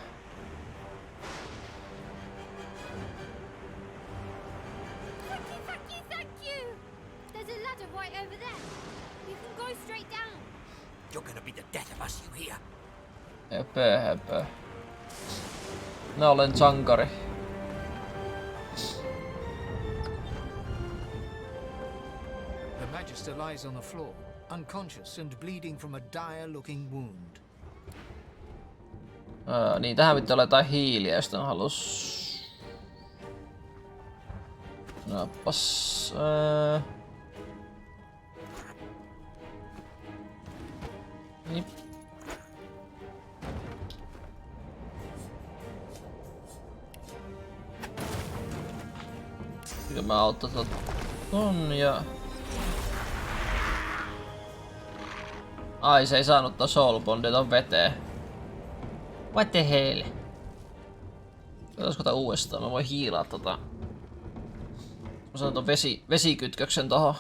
Thank you! There's a ladder right over there. You can go straight down. You're gonna be the death of us, you hear? Höpö. Mä olen sankari. The Magister lies on the floor, unconscious and bleeding from a dire-looking wound. Niin, tähän pitää olla jotain hiiliä, jos tän halus. Nappas. Niin. Kyllä mä auttaa ton ja... Ai, se ei saanut ottaa Soul Bondia ton veteen. What the hell? Olisiko tää uudestaan? Mä voin hiilaa tota... Mä sanon ton vesikytköksen tohon.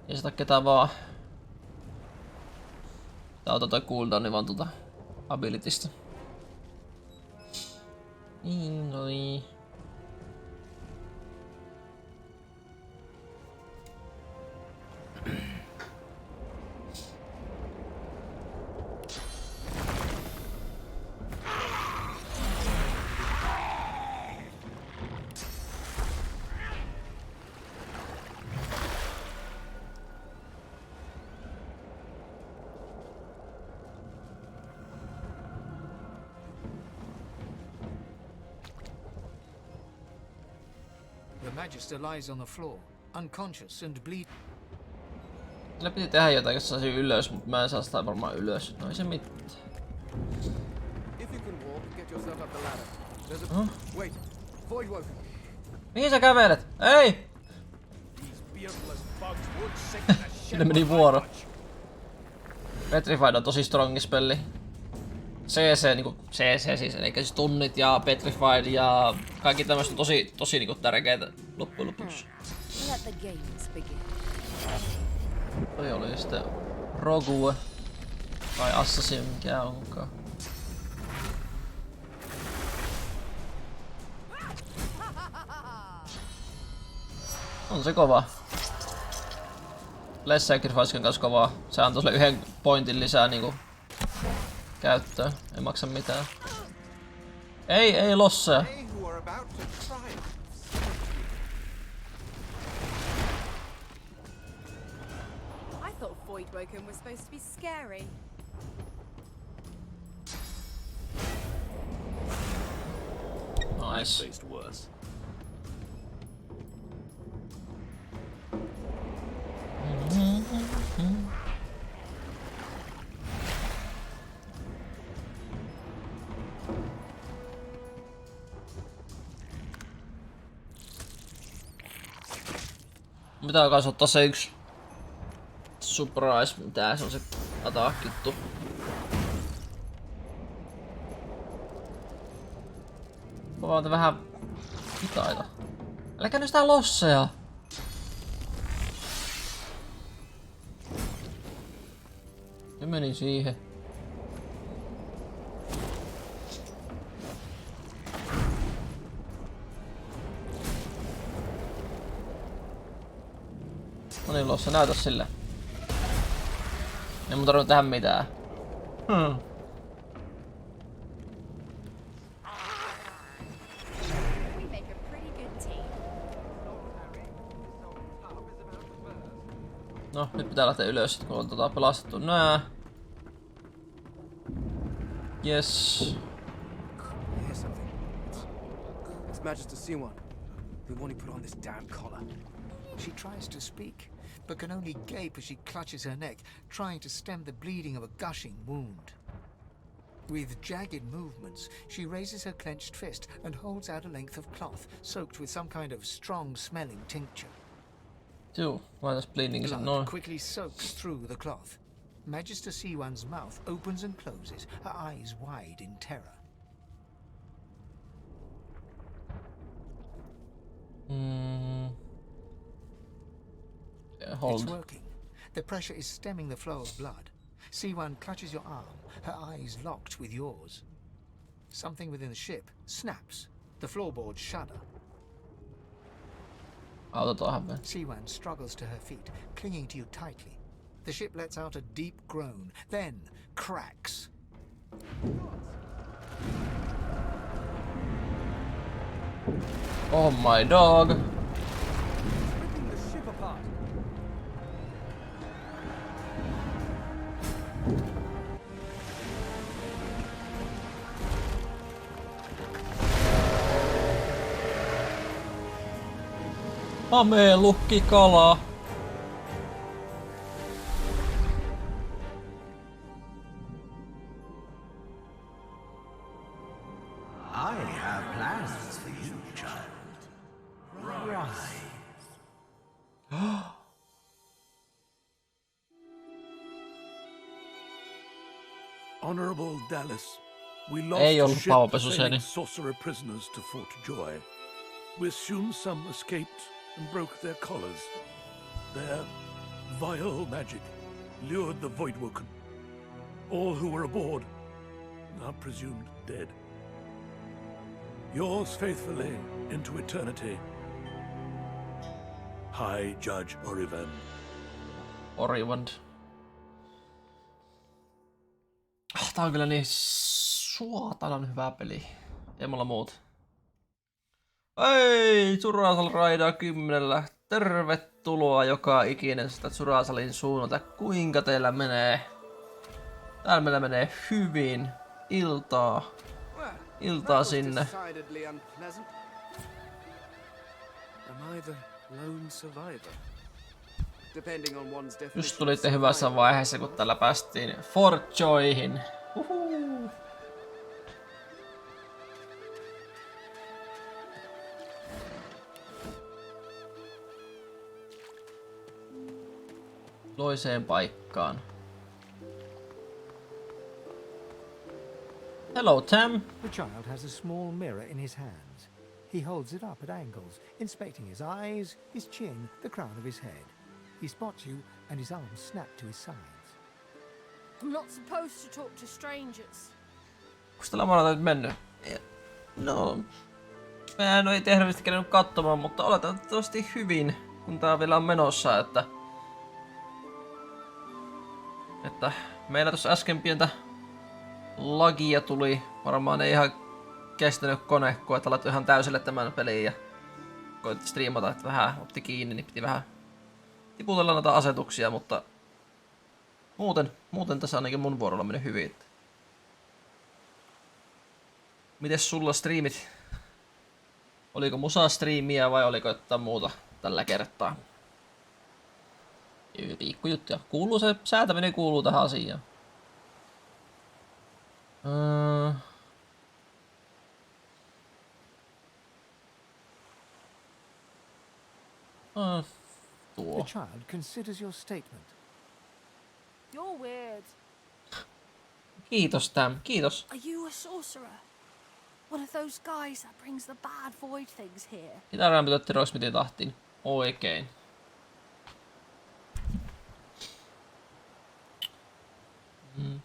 Ei sitä ketään vaan. Tää on toi cooldowni vaan tota abilitystä. Niin, no niin. The Magister lies on the floor, unconscious and bleeding. Sillä piti tehdä jotain, jos saisi ylös, mutta mä en saa sitä varmaan ylös. No ei se mitään. Mihin sä kävelet? Ei! Sinne meni vuoro. Petrified on tosi strongi spelli. CC niinku CC siis, eli siis tunnit ja Petrified ja kaikki tämmöistä tosi niinku tärkeitä loppujen lopuksi. Toi oli sitten Rogue tai Assassin, mikä onkaan. On se kova. Less Sacrifice on kans kovaa. Se antoi sille 1 pointin lisää niinku käyttöön. Ei maksa mitään. Ei losseja. I thought Voidwoken was supposed to be scary. Nice. Pitää kans ottaa se yksi surprise, mitä se on se attack-juttu. Mä vaan vähän hitaita. Älkää nyt sitä losseja! Se meni siihen. No niin, Lossa, näytä sille. Ei mun tarvinnut tehdä mitään. No, nyt pitää lähteä ylös, kun on pelastettu nää. Yes. It's Magister C1. The one who put on this damn collar. She tries to speak, but can only gape as she clutches her neck, trying to stem the bleeding of a gushing wound. With jagged movements, she raises her clenched fist and holds out a length of cloth, soaked with some kind of strong-smelling tincture. Why does bleeding is Blood quickly soaks through the cloth. Magister C1's mouth opens and closes, her eyes wide in terror. Yeah, hold. It's working. The pressure is stemming the flow of blood. C1 clutches your arm, her eyes locked with yours. Something within the ship snaps. The floorboards shudder. C1 struggles to her feet, clinging to you tightly. The ship lets out a deep groan, then cracks. Oh my dog! Ripping the ship apart. Amelukki kala. I have plans for you, child. Right. Honorable Dallas, we lost Ei a ollut ship palopesuseni. sailing sorcerer prisoners to Fort Joy. We assume some escaped and broke their collars. Their vile magic lured the Voidwoken. All who were aboard are presumed dead. Yours faithfully into eternity, High Judge Orivan. Orivand. Tää on kyllä niin suotanan hyvä peli. Ei mulla muuta. Ei, Surasal raidaa 10. Tervetuloa joka ikinen sitä Surasalin suunnalta. Kuinka teillä menee? Täällä meillä menee hyvin. Iltaa sinne. Just tulitte hyvässä vaiheessa, kun täällä päästiin Fort Joyhin. Uhuhu. Toiseen paikkaan. Hello, Tam. The child has a small mirror in his hands. He holds it up at angles, inspecting his eyes, his chin, the crown of his head. He spots you, and his arms snap to his sides. I'm not supposed to talk to strangers. Onko tällä maanantaina nyt mennyt? No, mä en ole itse hirveästi käynyt katsomaan, mutta oletan toivottavasti hyvin, kun tää vielä on menossa, että meillä tuossa äsken pientä lagia tuli. Varmaan ei ihan kestänyt kone, kun et laittoi ihan täysille tämän pelin ja koitti striimata, että vähän otti kiinni, niin piti vähän tiputella näitä asetuksia, mutta muuten tässä ainakin mun vuorolla meni hyvin. Mites sulla striimit? Oliko musa-striimiä vai oliko jotain muuta tällä kertaa? Pikkujuttuja. Kuuluu se säätäminen kuuluu tähän asiaan. The child considers your statement. You're weird. Kiitos, Tam. Kiitos. Are you a sorcerer? One of those guys that brings the bad void things here? Mitä rämpytätti Rocksmithin tahtiin? Oikein.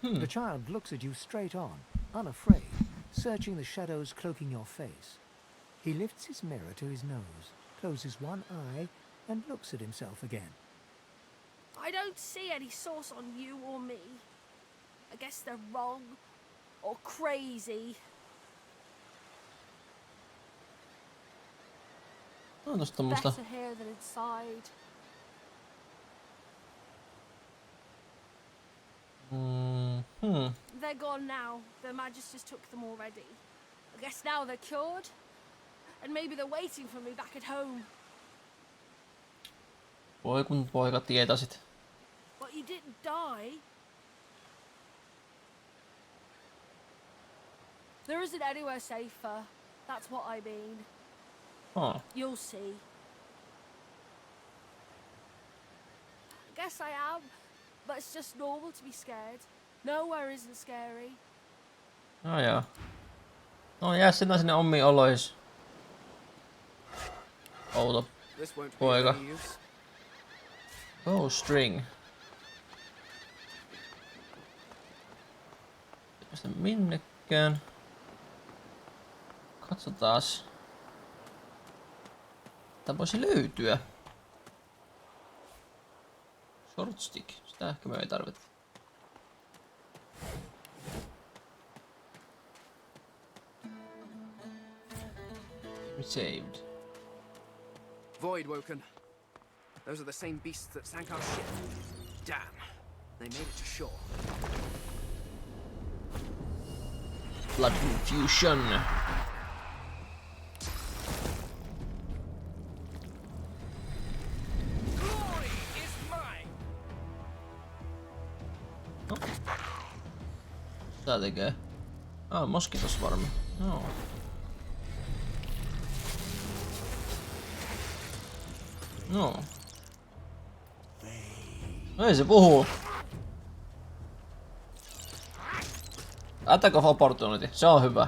The child looks at you straight on, unafraid, searching the shadows cloaking your face. He lifts his mirror to his nose, closes one eye, and looks at himself again. I don't see any source on you or me. I guess they're wrong or crazy. Better here than inside. They're gone now. The Magisters took them already. I guess now they're cured. And maybe they're waiting for me back at home. Voi kun poika tietäisit. But you didn't die. There isn't anywhere safer. That's what I mean. Huh. You'll see. I guess I am, but it's just normal to be scared. Nowhere isn't scary. No joo. No jää sinne omiin oloihin. Outo poika. Oh, string. Ei päästä minnekään. Katsotaas. Tää voisi löytyä. Short stick. Sitä ehkä me ei tarvita. Saved. Voidwoken. Those are the same beasts that sank our ship. Damn. They made it to shore. Blood infusion. Glory is mine. No. Tää tekee. Moskitos varmaan. No. No. Ei se puhuu. Attack of opportunity, se on hyvä.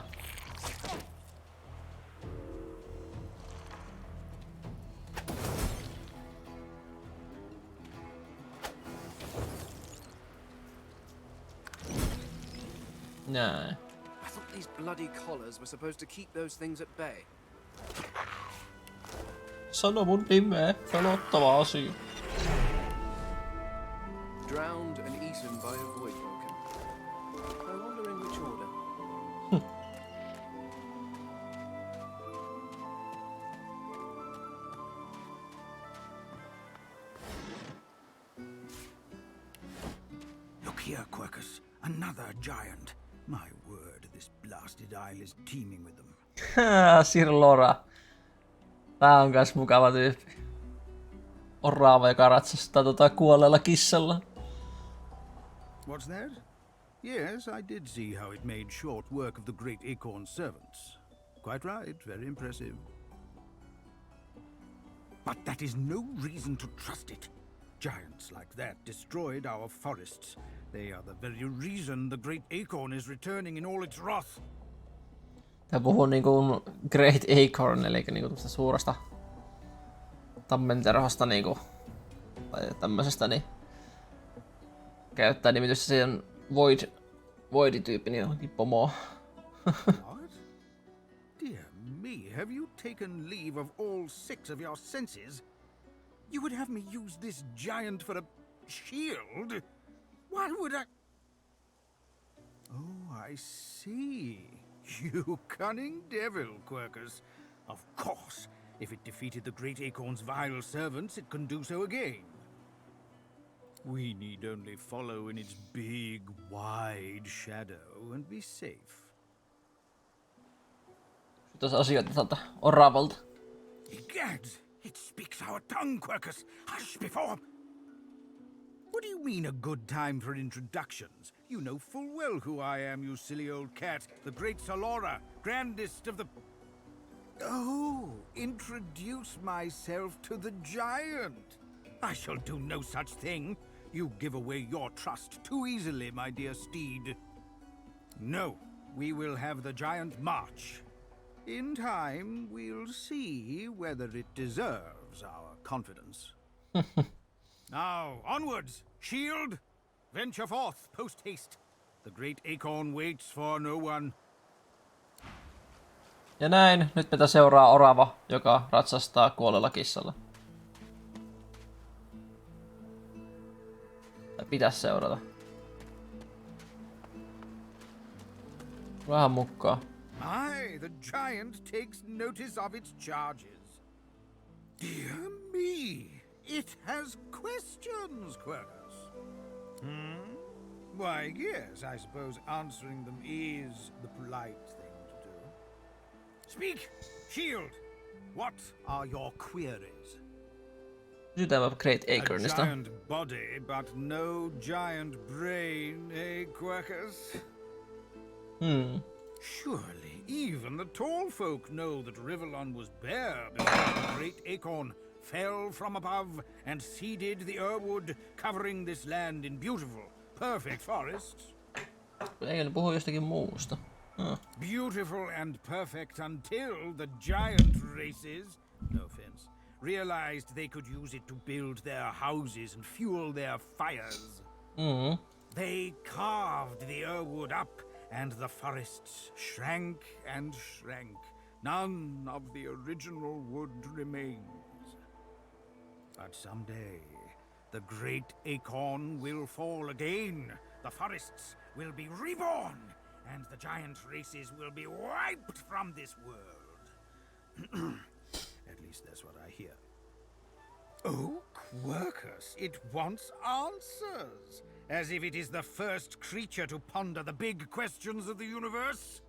Näin. I thought these bloody collars were supposed to keep those things at bay. Sano mun nimeä, pelottava asia. Drowned and eaten by a voidwalker. I wonder in which order. Look here, Quercus. Another giant. My word, this blasted isle is teeming with them. Sir Lora. Tää on kans mukava tyyppi. Oraava, joka ratsastaa kuolleella kissalla. What's that? Yes, I did see how it made short work of the great acorn's servants. Quite right, very impressive. But that is no reason to trust it. Giants like that destroyed our forests. They are the very reason the great acorn is returning in all its wrath. Tää puhuu niinku Great Acorn, eli niinku tästä suuresta tammenterhosta niinku, tai tämmöisestä, niin käyttää nimitystä siihen Void-tyyppi johonkin pomoon. What? Dear me, have you taken leave of all 6 of your senses? You would have me use this giant for a shield? Why would I... Oh, I see. You cunning devil, Quercus. Of course, if it defeated the great acorn's vile servants, it can do so again. We need only follow in its big, wide shadow and be safe. Tässä asioita tältä oravalta. Egad! It speaks our tongue, Quercus! Hush before... What do you mean a good time for introductions? You know full well who I am, you silly old cat. The great Salora, grandest of the... Oh, introduce myself to the giant. I shall do no such thing. You give away your trust too easily, my dear steed. No, we will have the giant march. In time, we'll see whether it deserves our confidence. Now, onwards! Shield! Venture forth, post-haste. The great acorn waits for no one. Ja näin, nyt meitä seuraa orava, joka ratsastaa kuolleella kissalla. Tai pitäisi seurata. Vähän mukaan. Aye, the giant takes notice of its charges. Dear me! It has questions, Quercus. Why, yes, I suppose answering them is the polite thing to do. Speak, Shield! What are your queries? Kysytään Great Acornista. A giant body, but no giant brain, eh, Quercus? Surely, even the tall folk know that Rivellon was bare before the great acorn fell from above and seeded the Earwood, covering this land in beautiful, perfect forests. Eikö ne puhu jostakin muusta? Beautiful and perfect until the giant races, no offense, realized they could use it to build their houses and fuel their fires. They carved the Earwood up, and the forests shrank and shrank. None of the original wood remains. But someday, the great acorn will fall again. The forests will be reborn, and the giant races will be wiped from this world. At least that's what I hear. Oh, Quercus, it wants answers. As if it is the first creature to ponder the big questions of the universe.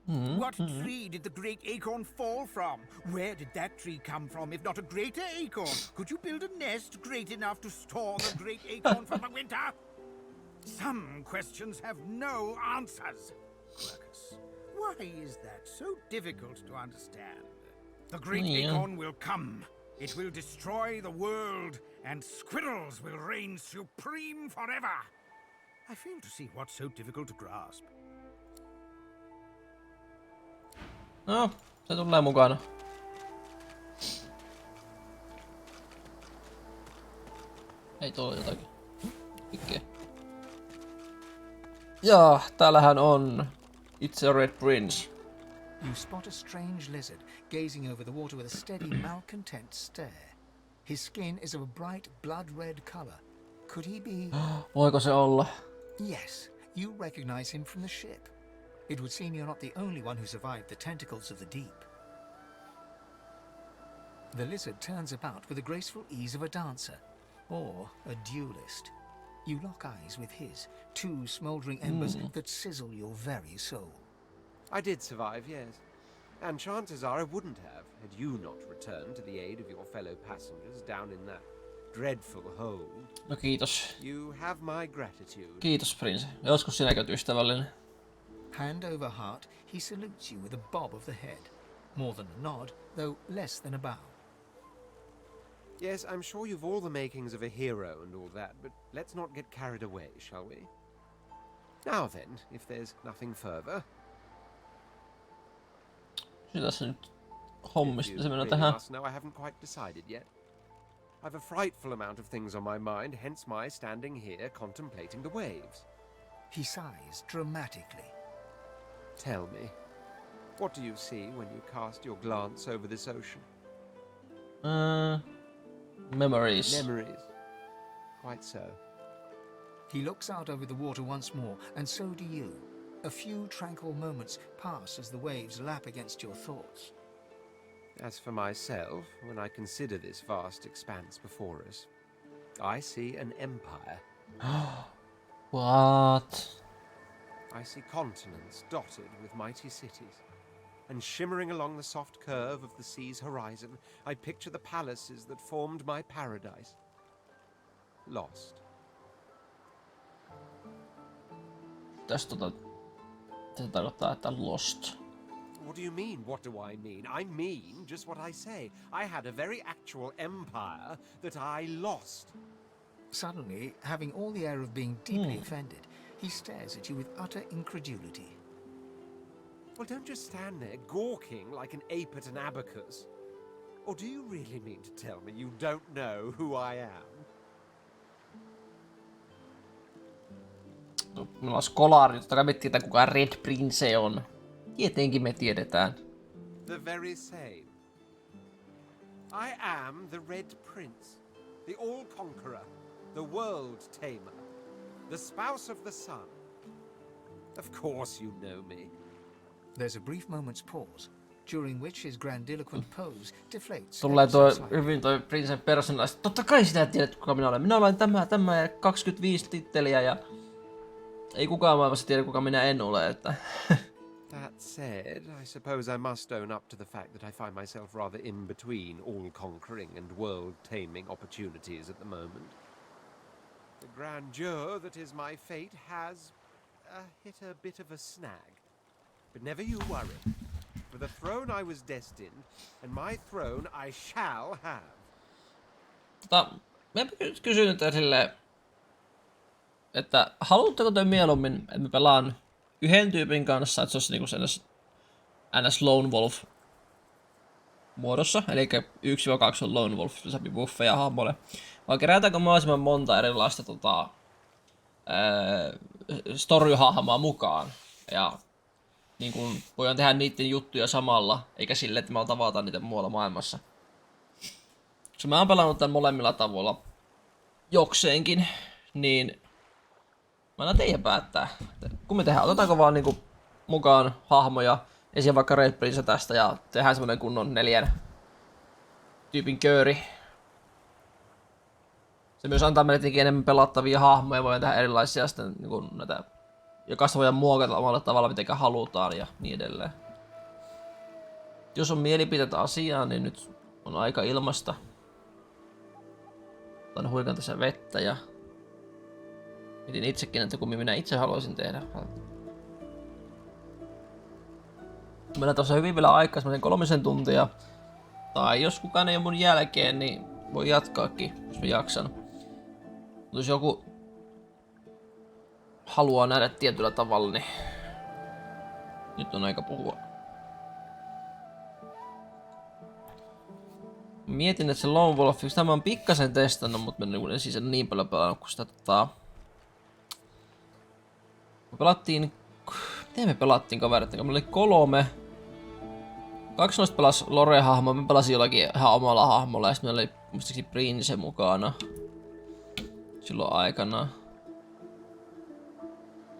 What tree did the great acorn fall from? Where did that tree come from, if not a greater acorn? Could you build a nest great enough to store the great acorn from the winter? Some questions have no answers. Quercus, why is that so difficult to understand? The great acorn will come. It will destroy the world, and squirrels will reign supreme forever. I fail to see what's so difficult to grasp. No, se tulee mukana. Ei tuolla jotakin. Pikkiä. Jaa, täällähän on It's a Red Prince. You spot a strange lizard gazing over the water with a steady, malcontent stare. His skin is of a bright, blood-red color. Could he be... Voiko se olla? Yes, you recognize him from the ship. It would seem you're not the only one who survived the tentacles of the deep. The lizard turns about with the graceful ease of a dancer, or a duelist. You lock eyes with his, two smouldering embers that sizzle your very soul. I did survive, yes. And chances are I wouldn't have, had you not returned to the aid of your fellow passengers down in that dreadful hole. No kiitos. You have my gratitude. Kiitos, Prince. Joskus sinäkin olet ystävällinen. Hand over heart, he salutes you with a bob of the head. More than a nod, though less than a bow. Yes, I'm sure you've all the makings of a hero and all that, but let's not get carried away, shall we? Now then, if there's nothing further... Tässä nyt hommista se mennään really tähän. must know, I haven't quite decided yet. I've a frightful amount of things on my mind, hence my standing here contemplating the waves. He sighs dramatically. Tell me, what do you see when you cast your glance over this ocean? Memories. Memories. Quite so. He looks out over the water once more, and so do you. A few tranquil moments pass as the waves lap against your thoughts. As for myself, when I consider this vast expanse before us, I see an empire. What? I see continents dotted with mighty cities, and shimmering along the soft curve of the sea's horizon, I picture the palaces that formed my paradise. Lost. Tästä se tarkoittaa, että lost. What do you mean, what do I mean? I mean just what I say. I had a very actual empire that I lost. Suddenly, having all the air of being deeply offended, he stares at you with utter incredulity. Well, don't just stand there gawking like an ape at an abacus. Or do you really mean to tell me you don't know who I am? No, minulla on skolaari, totta kai me tietää kuka Red Prince on. Tietenkin me tiedetään. The very same. I am the Red Prince, the All-Conqueror, the World Tamer, the Spouse of the Sun. Of course you know me. There's a brief moment's pause, during which his grandiloquent pose deflates. Tulee hyvin toi Princen persona. Totta kai sinä tiedät kuka minä olen. Minä olen tämä ja 25 titteliä ja ei kukaan maailmassa tiedä kuka minä en ole, että... That said, I suppose I must own up to the fact that I find myself rather in between all-conquering and world-taming opportunities at the moment. The grandeur that is my fate has hit a bit of a snag. But never you worry. For the throne I was destined, and my throne I shall have. Mä kysyn nyt silleen, että haluatteko te mieluummin, että mä pelaan yhden tyypin kanssa, että se olisi niinku ns. Lone Wolf muodossa, eli 1-2 on Lone Wolf, se sopii buffeja hahmolle, vai kerätäänkö mahdollisimman monta erilaista story-hahmoa mukaan, ja niin kun voidaan tehdä niiden juttuja samalla, eikä silleen, että me tavataan niitä muualla maailmassa. Koska mä oon pelannut tän molemmilla tavoilla jokseenkin, niin mä annan teidän päättää. Kun me tehdään, otetaanko vaan niinku mukaan hahmoja, esim. Vaikka Red Prince tästä ja tehdään semmonen kunnon 4 tyypin kööri. Se myös antaa meille tietenkin enemmän pelattavia hahmoja, voidaan tehdä erilaisia sitten niinku näitä. Jokaista voidaan muokata omalla tavalla mitenkä halutaan ja niin edelleen. Jos on mielipiteitä asiaan, niin nyt on aika ilmasta. Otan huikan tässä vettä ja mietin itsekin, että kummin minä itse haluaisin tehdä. Meillä on tuossa hyvin vielä aikaa, semmoinen 3 tuntia. Tai jos kukaan ei ole mun jälkeen, niin voi jatkaakin, jos mä jaksan. Mutta jos joku haluaa nähdä tietyllä tavalla, niin nyt on aika puhua. Mietin, että se Lone Wolf, sitä mä oon pikkasen testannut, mutta mä en siis niin paljon pelannut, kun sitä me pelattiin... Miten me pelattiin kaverit? Meillä oli 3. 2 noista pelas Lore-hahmoa, mä pelasin jollakin ihan omalla hahmolla ja sitten meillä oli muistaakseni Prince mukana. Silloin aikana.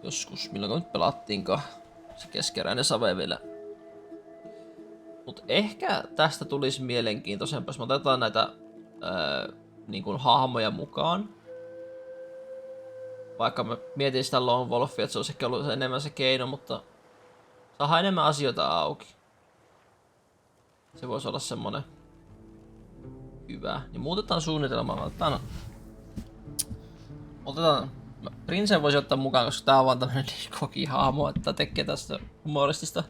Joskus, milloin me nyt pelattiinkaan. Se keskeräinen save vielä. Mut ehkä tästä tulisi mielenkiintoisempaa, jos me otetaan näitä niin kuin hahmoja mukaan. Vaikka mä mietin sitä Lone Wolfia, että se olisi ehkä ollut enemmän se keino, mutta saadaan enemmän asioita auki. Se voisi olla semmonen hyvä. Niin muutetaan suunnitelmaa. Otetaan... Princen voisi ottaa mukaan, koska tää on vaan tämmönen koki-hahmo, että tekee tästä humoristista.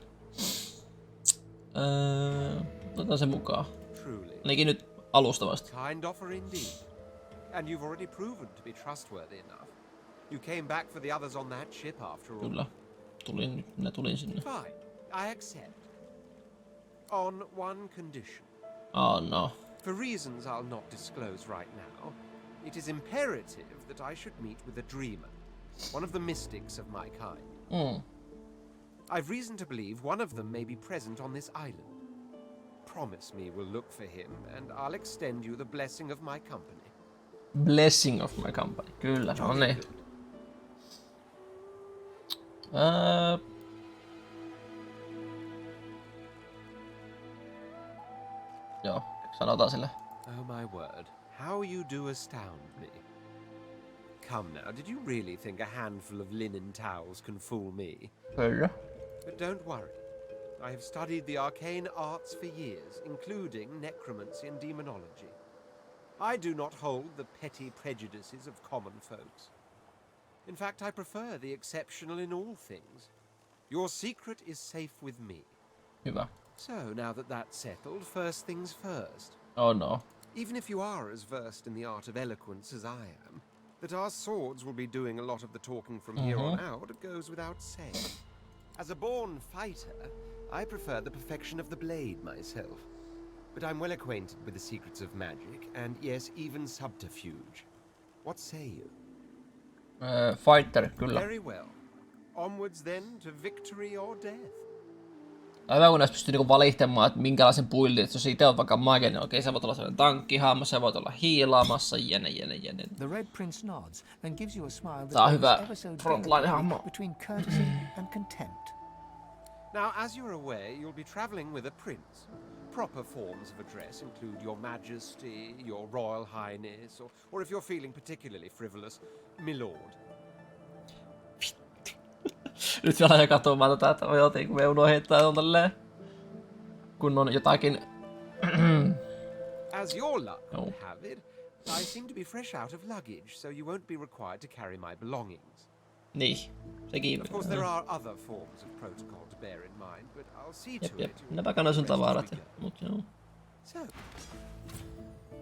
Otetaan se mukaan. Ainakin nyt alustavasti. Kind offer indeed. And you've already proven to be trustworthy enough. You came back for the others on that ship after all. Kyllä. Minä tulin sinne. Fine. I accept. On one condition. Oh no. For reasons I'll not disclose right now, it is imperative that I should meet with a dreamer, one of the mystics of my kind. I've reason to believe one of them may be present on this island. Promise me we'll look for him, and I'll extend you the blessing of my company. Blessing of my company. Kyllä, no niin. Joo, sanotaan sille. Oh my word, how you do astound me. Come now, did you really think a handful of linen towels can fool me? Kyllä. But don't worry. I have studied the arcane arts for years, including necromancy and demonology. I do not hold the petty prejudices of common folks. In fact, I prefer the exceptional in all things. Your secret is safe with me. Hyvä. So, now that that's settled, first things first. Oh no. Even if you are as versed in the art of eloquence as I am, that our swords will be doing a lot of the talking from here on out goes without saying. As a born fighter, I prefer the perfection of the blade myself. But I'm well acquainted with the secrets of magic, and yes, even subterfuge. What say you? Fighter, kyllä. Very well. Onwards then to victory or death. Hyvä, kun näistä pystyy niinku valittamaan, että minkälaisen puildin, että jos itse on vaikka magia, niin okei, sä voit olla sellainen tankkihahmo, sä voit olla hiilaamassa, jene. The Red Prince nods and gives you a smile Tää on that hyvä ever so frontline-hahmo. between courtesy and contempt. Now, as you're aware, you'll be traveling with a prince. Proper forms of address include your majesty, your royal highness, or if you're feeling particularly frivolous, milord. Nyt mä lähden katsomaan tätä, että ojotin, kun me unohdin heittää tolleen. Kun on jotakin... As your luck would have it, I seem to be fresh out of luggage, so you won't be required to carry my belongings. Niin, sekin. Of course, there are other forms of protocol to bear in mind, but I'll see to it. Minäpä kannan sun tavarat, mut joo. So.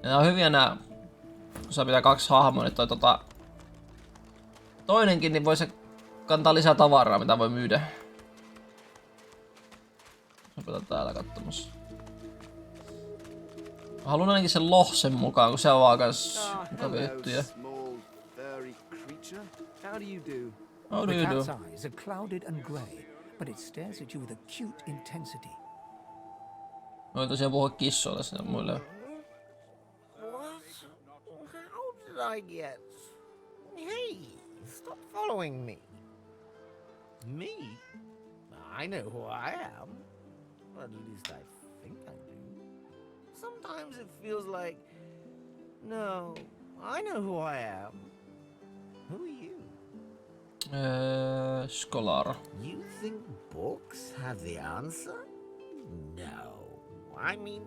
Nää on hyviä nää, kun saa pitää 2 hahmoa, niin toi toinenkin, niin voi se kantaa lisää tavaraa, mitä voi myydä. Opetan täällä katsomassa. Mä haluan ainakin sen lohsen mukaan, kun se on vaan kans mukavia juttuja. How do you do? How do The you do? cat's eyes are clouded and grey, but it stares at you with acute intensity. Noin tosiaan puhua kissoa tässä muille. What? How did I get? Hey, stop following me. Me? I know who I am. At least I think I do. Sometimes it feels like... No, I know who I am. Who are you? Scholar. You think books have the answer? No. I mean,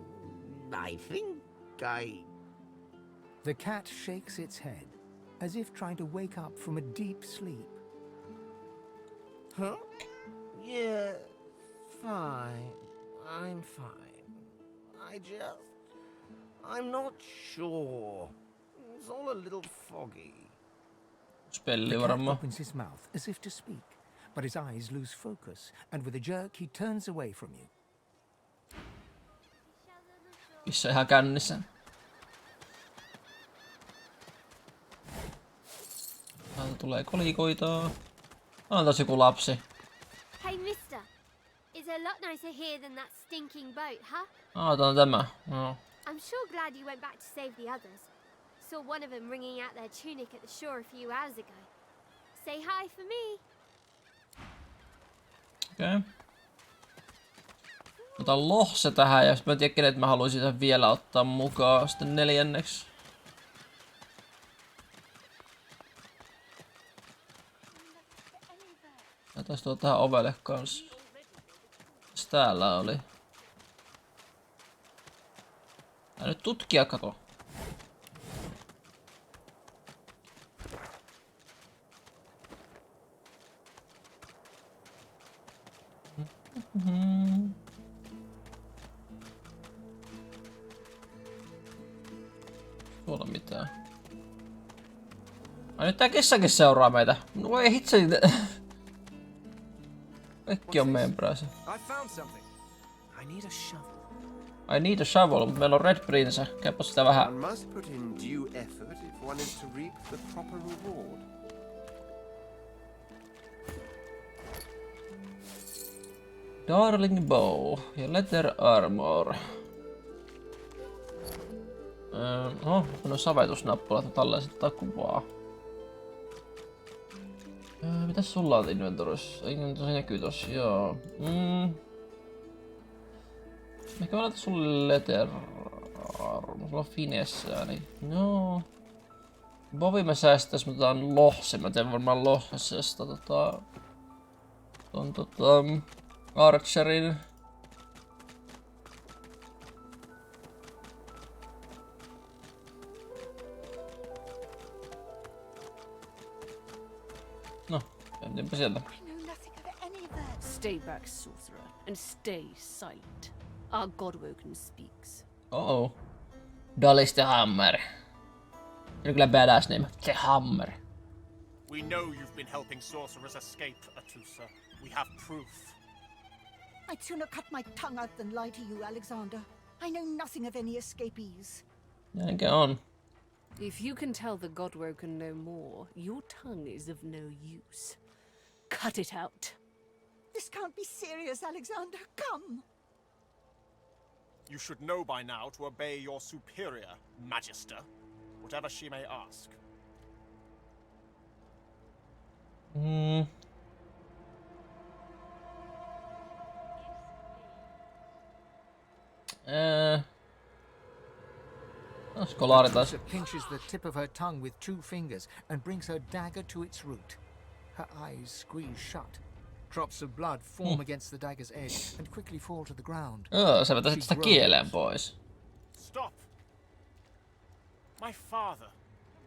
I think I... The cat shakes its head, as if trying to wake up from a deep sleep. Huh? Yeah, fine. I'm fine. I'm not sure. It's all a little foggy. Spelli The cat varmaan. opens his mouth as if to speak, but his eyes lose focus, and with a jerk he turns away from you. Missä ihan kännissä. Täältä tulee kolikoita. On tosi joku lapsi. Hey, mister. It's a lot nicer here than that stinking boat, huh? Tää on tämä. No. I'm sure glad you went back to save the others. Saw one of them wringing out their tunic at the shore a few hours ago. Say hi for me. Okei. Okay. Otan lohse tähän ja mä en tiedä kenet mä haluaisin sen vielä ottaa mukaan sitten 4. Laitais tuo tähän ovelle kans. Mitäs täällä oli? Tää nyt tutkia kato. Tuolla mitään. Ai nyt tää kissakin seuraa meitä. No voi hitse. Kaikki on meidän perässä. I need a shovel, mutta meillä on Red Prince. Käypä sitä vähän. One must put in due effort if one is to reap the proper reward. Darling bow ja leather armor. No savetusnappulat, mä tallensin tätä kuvaa. Mitäs sulla on inventorissa? Inventorissa näkyy tossa, joo. Ehkä mä laitan sulle leather armor, sulla on finessää, niin no. Bovi mä säästäis, mä otetaan lohse, mä teen varmaan lohsesta Archerin. No, enpä sieltä. Stay back, sorcerer, and stay silent. Our Godwoken speaks. Oh. Dallis the Hammer. Se on kyllä badass name. The Hammer. We know you've been helping sorcerers escape, Atusa. We have proof. I'd sooner cut my tongue out than lie to you, Alexander. I know nothing of any escapees. Näinkö on? If you can tell the Godwoken no more, your tongue is of no use. Cut it out. This can't be serious, Alexander. Come. You should know by now to obey your superior, Magister, whatever she may ask. Medusa pinches the tip of her tongue with 2 fingers and brings her dagger to its root. Her eyes squeeze shut. Drops of blood form against the dagger's edge and quickly fall to the ground. Sä vetäisit sitä kieleen pois. Stop! My father,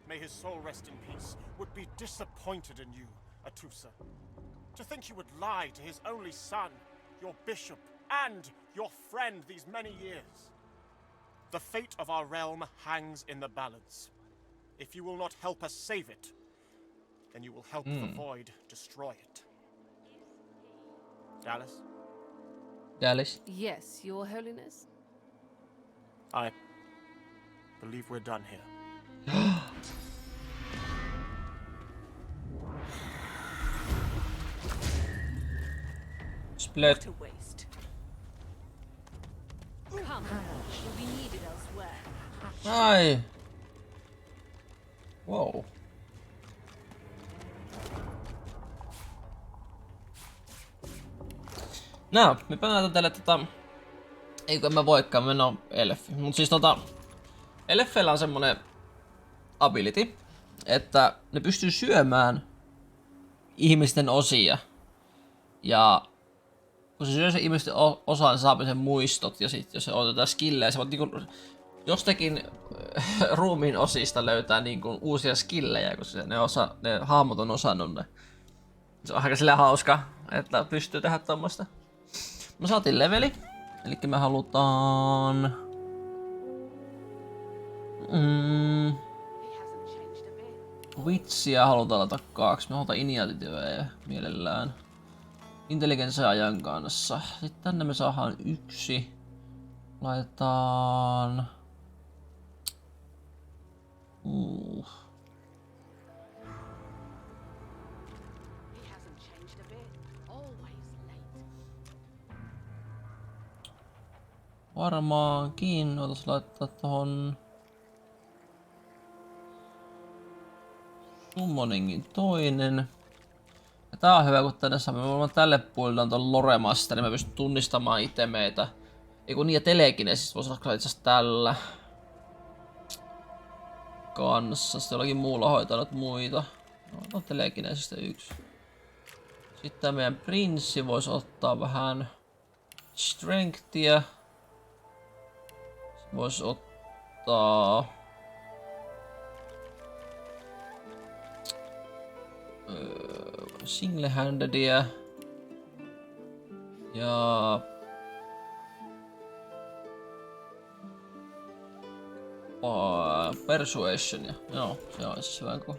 may his soul rest in peace, would be disappointed in you, Atusa. To think you would lie to his only son, your bishop, and your friend these many years. The fate of our realm hangs in the balance. If you will not help us save it, then you will help the void destroy it. Dallas? Dallas? Yes, Your Holiness? I believe we're done here. Split. What a waste. Come, you'll be needed elsewhere. Ai. Wow. No, me pelataan tälle eikö mä voikaan, mennä on elfi. Mut siis elfeillä on semmonen ability, että ne pystyy syömään ihmisten osia. Ja kun se syö sen ihmisten osan, se saa sen muistot. Ja sit jos se otetaan skillejä, se voit niinku jostakin ruumiin osista löytää niinku uusia skillejä, kun ne hahmot on osannut ne. Se on aika sillä hauska, että pystyy tehdä tommoista. Me saatiin leveli, eli me halutaan... Witchiä halutaan laittaa 2, me halutaan initiatiivejä mielellään. Intelligenssia ajan kanssa. Sitten tänne me saadaan 1. Laitetaan... Varmaankin. Otas laittaa tohon... Summoningin toinen. Ja tää on hyvä, kun tänne saamme tälle puolelle on ton Loremasta, niin mä pystyn tunnistamaan itemeitä. Eiku niin, ja telekinesis voisi olla itse asiassa tällä. Kanssa. Sitten jollakin muulla hoitanut muita. No telekinesistä yksi. Sitten meidän prinssi voisi ottaa vähän strengthia. Voisi ottaa... single-handedia. Ja... persuasionia. Joo, se on siis hyvä kuin.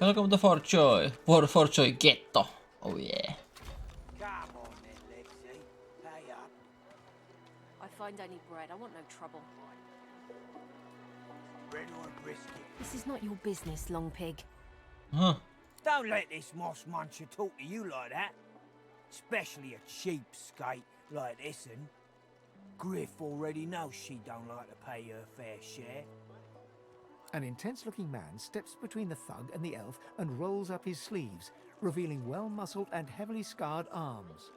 Welcome to For Joy. For Joy Ghetto. Oh yeah. Come on then, Lexi. Pay up. I find any bread. I want no trouble. Bread or a brisket? This is not your business, Long Pig. Huh. Don't let this moss muncher talk to you like that. Especially a cheapskate like this one. Griff already knows she don't like to pay her fair share. An intense-looking man steps between the thug and the elf and rolls up his sleeves, revealing well-muscled and heavily scarred arms.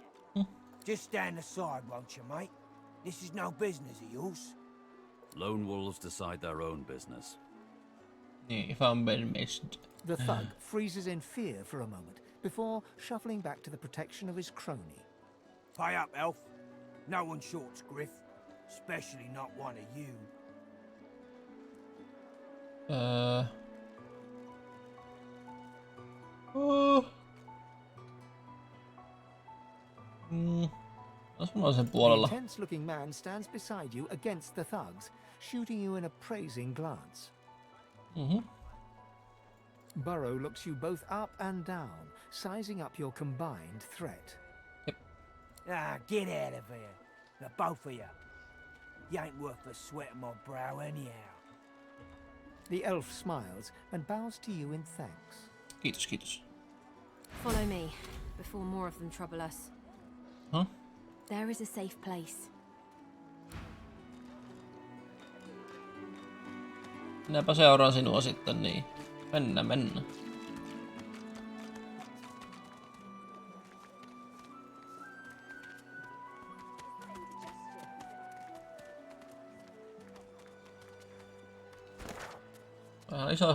Just stand aside, won't you, mate? This is no business of yours. Lone wolves decide their own business. If I'm being missed. The thug freezes in fear for a moment before shuffling back to the protection of his crony. Pay up, elf. No one shorts Griff, especially not one of you. The intense-looking man stands beside you against the thugs, shooting you an appraising glance. Burrow looks you both up and down, sizing up your combined threat. Ah, get out of here. The both of you. You ain't worth the sweat of my brow anyhow. The elf smiles and bows to you in thanks. Kiitos, kiitos. Follow me, before more of them trouble us. Huh? There is a safe place. Minäpä seuraan sinua sitten, niin. Mennä.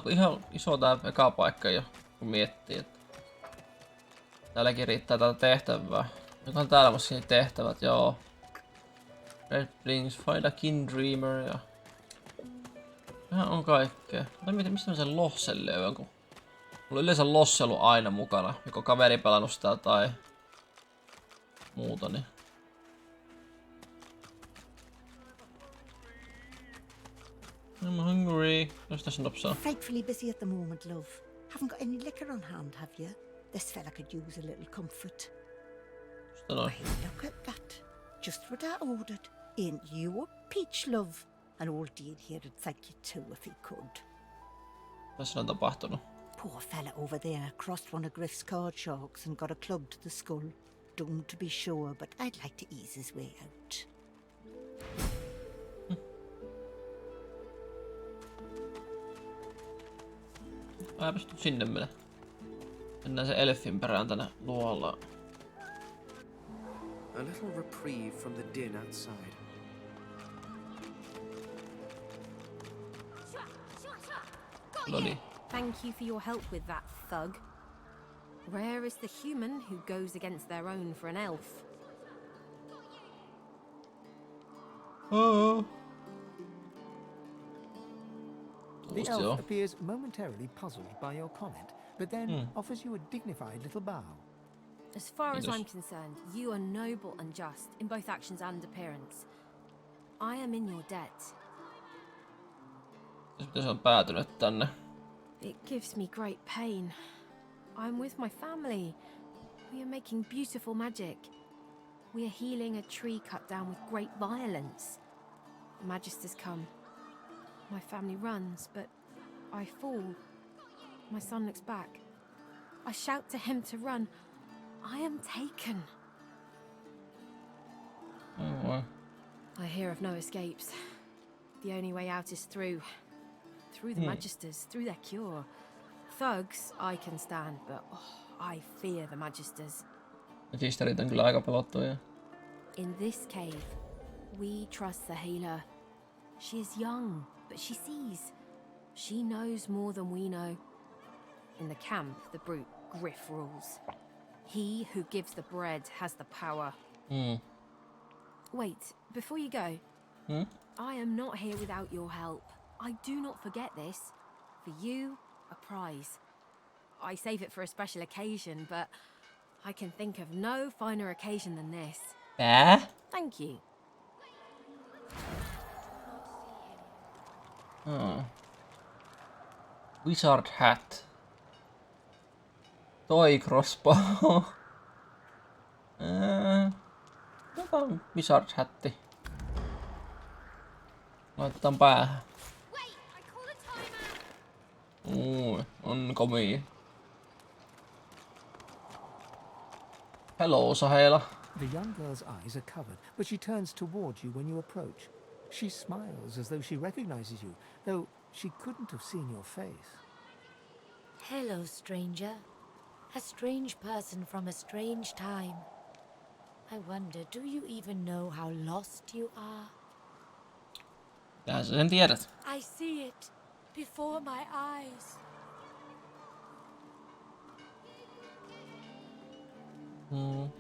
Ihan iso tää eka paikka jo, kun miettii, että täälläkin riittää tätä tehtävää. Onkohan täällä vasta tehtävät, joo. Red Brings, Find a Kin Dreamer ja... Vähän on kaikkea. Mistä mä sen Lossen löydän, kun... Mulla on yleensä Losse ollut aina mukana, joko kaveri pelannut sitä tai... muuta, niin... I'm hungry. Where's the synopsis? Frightfully busy at the moment, love. Haven't got any liquor on hand, have you? This fella could use a little comfort. Why, look at that. Just what I ordered. Ain't you a peach, love? An old Dean here'd thank you too if he could. Tässä on tapahtunut. Poor fella over there crossed one of Griff's card sharks and got a club to the skull. Doomed to be sure, but I'd like to ease his way out. Mä pystyn sinne mennä. Mennään se elfin perään tänne luolaan. A little reprieve from the din outside. Loli. Thank you for your help with that, thug. Rare is the human who goes against their own for an elf. Oh. The elf appears momentarily puzzled by your comment, but then offers you a dignified little bow. As far as I'm concerned, you are noble and just in both actions and appearance. I am in your debt. Miten se on päätynyt tänne? It gives me great pain. I'm with my family, We are making beautiful magic. We are healing a tree cut down with great violence. The Magisters come. My family runs, but I fall. My son looks back. I shout to him to run. I am taken. Oh. I hear of no escapes. The only way out is through the Magisters, through their cure. Thugs I can stand, but I fear the Magisters. Magisterit on kyllä aika pelottavia. In this cave, we trust the healer. She is young, but she sees. She knows more than we know. In the camp, the brute Griff rules. He who gives the bread has the power. Wait, before you go, I am not here without your help. I do not forget this. For you, a prize. I save it for a special occasion, but I can think of no finer occasion than this. Thank you. Wizard hat. Toy crossbow. Joka on wizard hatti. Laitetaan päähän. On komii. Hello, Sahela. The young girl's eyes are covered, but she turns toward you when you approach. She smiles as though she recognizes you, though she couldn't have seen your face. Hello, stranger. A strange person from a strange time. I wonder, do you even know how lost you are? Tähän sä sen tiedät. I see it before my eyes.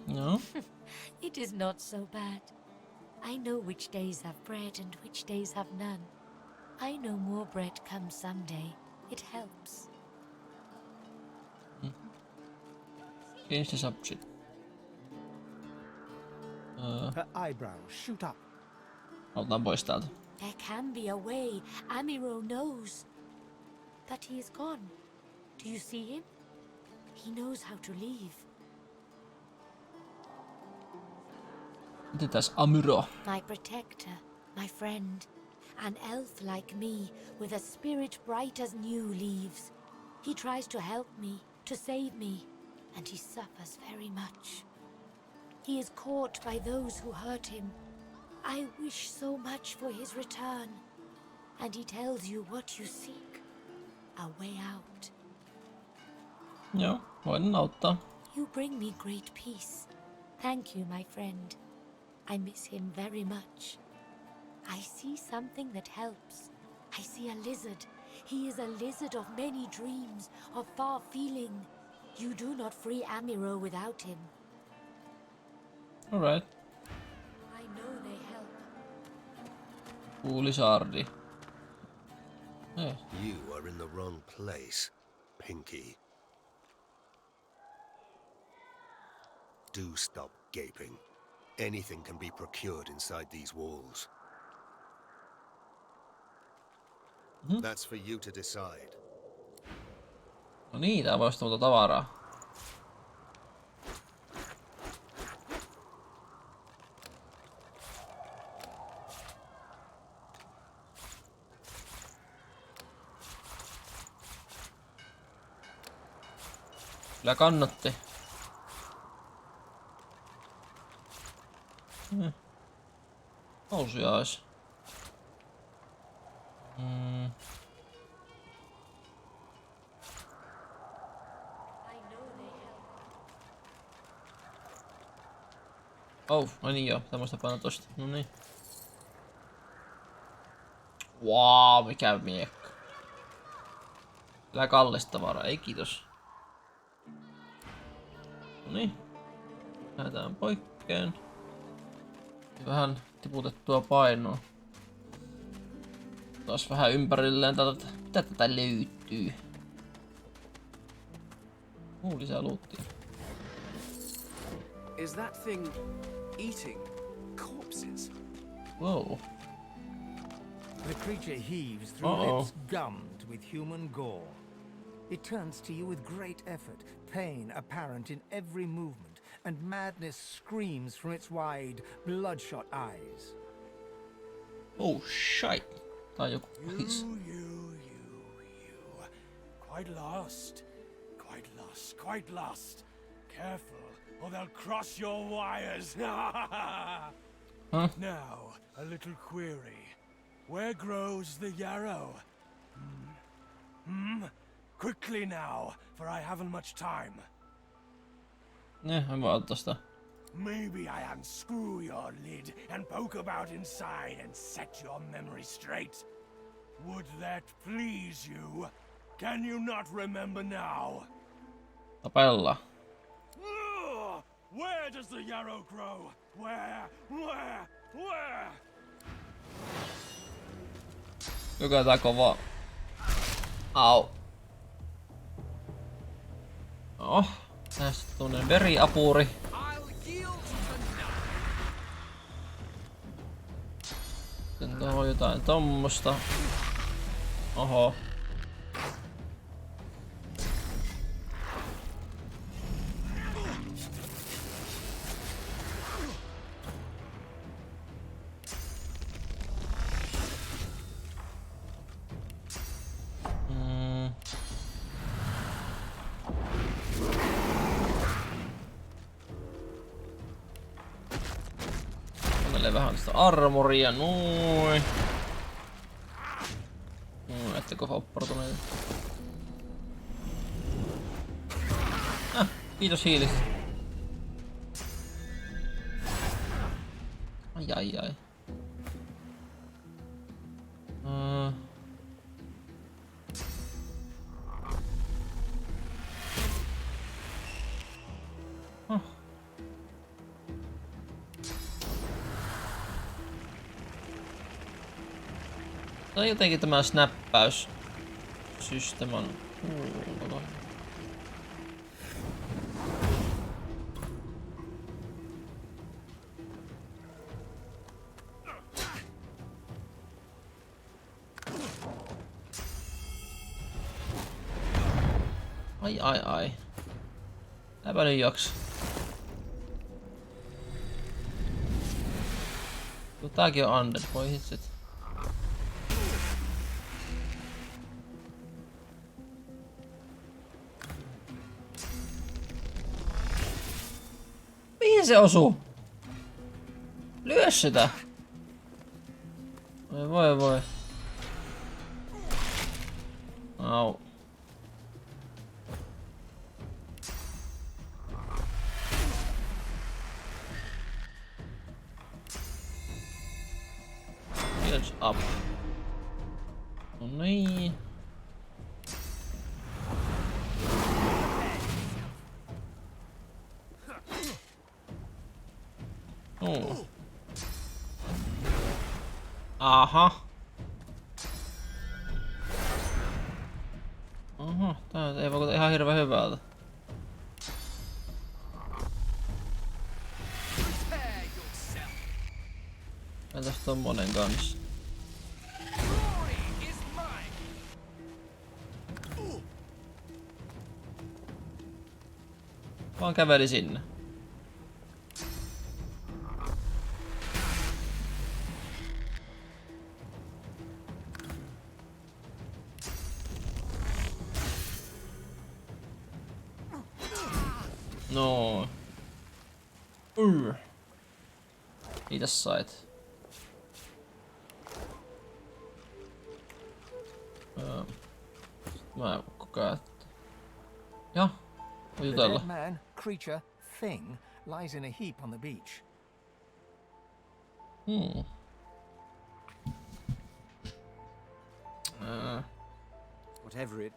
No. It is not so bad. I know which days have bread and which days have none. I know more bread comes someday. It helps. Change the subject. Her eyebrows shoot up. Otetaan pois täältä. There can be a way. Amiro knows. But he is gone. Do you see him? He knows how to leave. Mitäs Amiro? My protector, my friend. An elf like me, with a spirit bright as new leaves. He tries to help me, to save me, and he suffers very much. He is caught by those who hurt him. I wish so much for his return. And he tells you what you seek. A way out. Joo, voin auttaa. You bring me great peace. Thank you, my friend. I miss him very much. I see something that helps. I see a lizard. He is a lizard of many dreams, of far feeling. You do not free Amiro without him. Alright. I know they help. Kuulisardi. Hey. You are in the wrong place, Pinky. Do stop gaping. Anything can be procured inside these walls. That's for you to decide. No niin, tää voisi tuota tavaraa. Kyllä kannatti. Housuja ois. Oh, ai niin joo, tämmöstä painaa tosta. No niin. Wow, mikä miekka. Kyllä kallista tavaraa, ei kiitos. No niin. Lähdetään poikkeen. Vähän tiputettua painoa. Taas vähän ympärilleen tätä. Mitä tätä löytyy? Lisää luuttia. Is that thing eating corpses? Whoa. The creature heaves through lips gummed with human gore. It turns to you with great effort, pain apparent in every movement, and madness screams from its wide, bloodshot eyes. Oh, shite. Tai joku pahis. You. Quite lost. Quite lost. Careful, or they'll cross your wires. Huh? Now, a little query. Where grows the yarrow? Quickly now, for I haven't much time. Mä vaan tosta. Maybe I unscrew your lid and poke about inside and set your memory straight. Would that please you? Can you not remember now? Tapella. Where does the yarrow grow? Where? Joka tää kovaa. Au. Oh. Tästä tunnen veriapuri. Sitten tuohon jotain tommosta. Oho. Vähän sitä armoria, noin. Ettekö opportuneita? Kiitos hiilistä. Ai. Tai jotenkin tämä snappaussysteemi on hulluna. Ai. Läpä nyt jaksa. Tääkin on undead, voi hitsit. Mihin se osuu? Lyö sitä! Voi. Au. Heals up. No niin. Aha. Tää ei vaikuta ihan hirveän hyvältä. Entäs tommonen kans? Vaan käveli sinne. No. Mitäs sait? Mä kokean, että... Ja, voi jutella. The dead man, creature, thing lies in a heap on the beach. Whatever it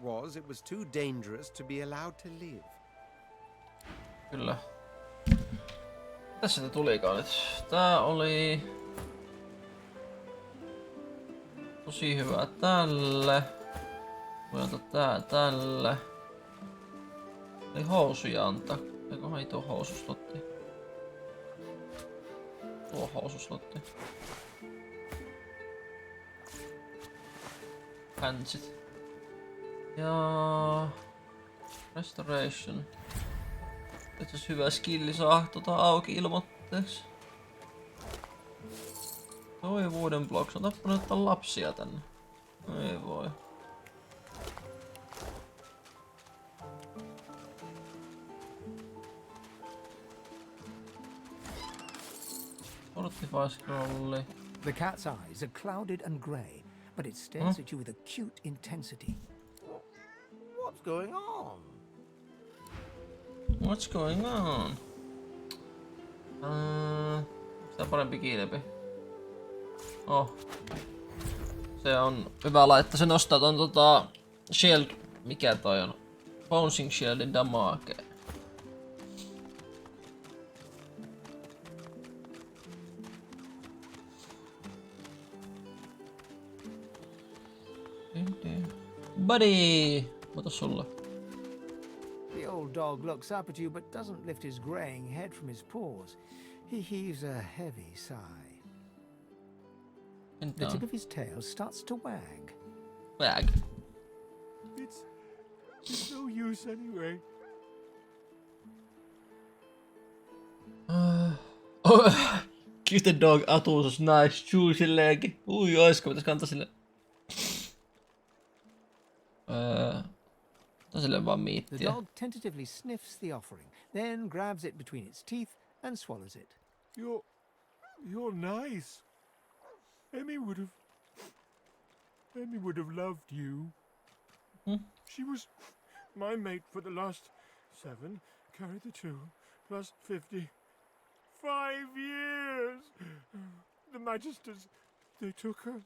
was too dangerous to be allowed to live. Kyllä. Tässä sitä tulikaan nyt. Tää oli... tosi hyvä tälle. Voi antaa tää tälle. Ei housuja antaa. Eiköhän ei tuo housuslotti. Tuo housuslotti. Pantsit. Ja... Restoration. Itse asiassa hyvä skilli saa auki ilmoitteeksi. Toi wooden blocks. On tappanut ottaa lapsia tänne. Ei voi. Fortify scrolli. The cat's eyes are clouded and grey, but it stares at you with acute intensity. What's going on? What's going on? Sitä parempi kilpi. Oh. Se on hyvä laittaa. Se nostaa ton shield. Mikä toi on? Bouncing shieldin damage. Buddy! What sulle? The old dog looks up at you but doesn't lift his greying head from his paws. He heaves a heavy sigh. The tip of his tail starts to wag. Wag? It's no use anyway. Give the dog Atus nice chew silleenkin. Ui, oisko pitäis kantaa sille. Sille vaan The miittiä. dog tentatively sniffs the offering, then grabs it between its teeth and swallows it. You're nice. Emmy would have loved you. She was my mate for the last 7, carry the 2, plus 50. 5 years! The Magisters, they took her.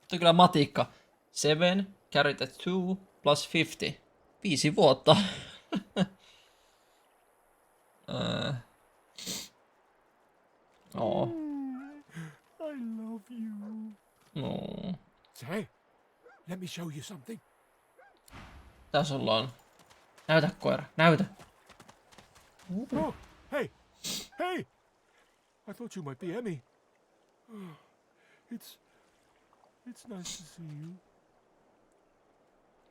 Toi kyllä matikka. 7, carry the 2, plus 50. 5 vuotta. Oh. I love you. No. Say, let me show you something. Tää sulla on. Näytä koira, näytä. Oh, hey! Hey! I thought you might be Emmy. It's nice to see you.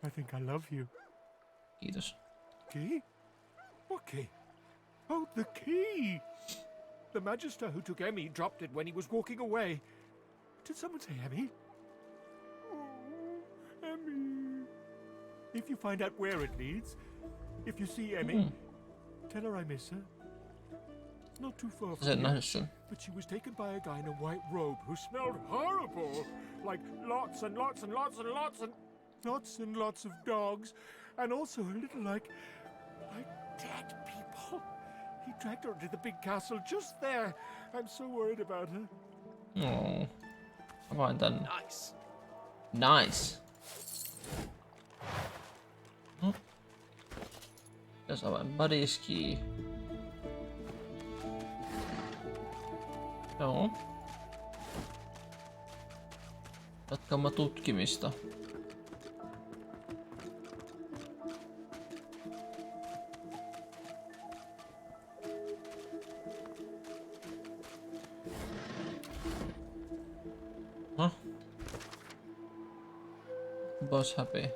I think I love you. Kiitos. Key? What key? Oh, the key! The Magister who took Emmy dropped it when he was walking away. Did someone say Emmy? Oh, Emmy. If you find out where it leads, if you see Emmy, tell her I miss her. Not too far from here, but she was taken by a guy in a white robe who smelled horrible. Like lots and lots and lots and lots and lots and lots of dogs. And also a little like dead people. He dragged her into the big castle just there. I'm so worried about her. Oh. Avain tän. Nice. Nice. Jos avain buddy's key. Joo. Jatkaamme tutkimista. Huh? Boss happy.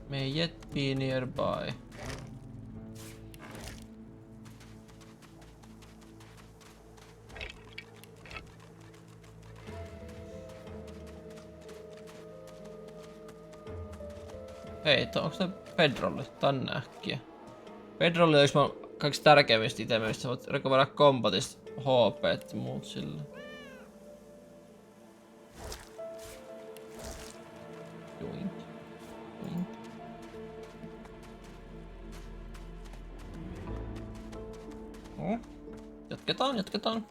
May yet be nearby. Hei, onko tää bedrolli tänne äkkiä? Bedrolli on yksi kaikista tärkeimmistä itemistä. Voit recoveraa kombatista HP ja muut sillä. Joink. Joink. No. Jatketaan.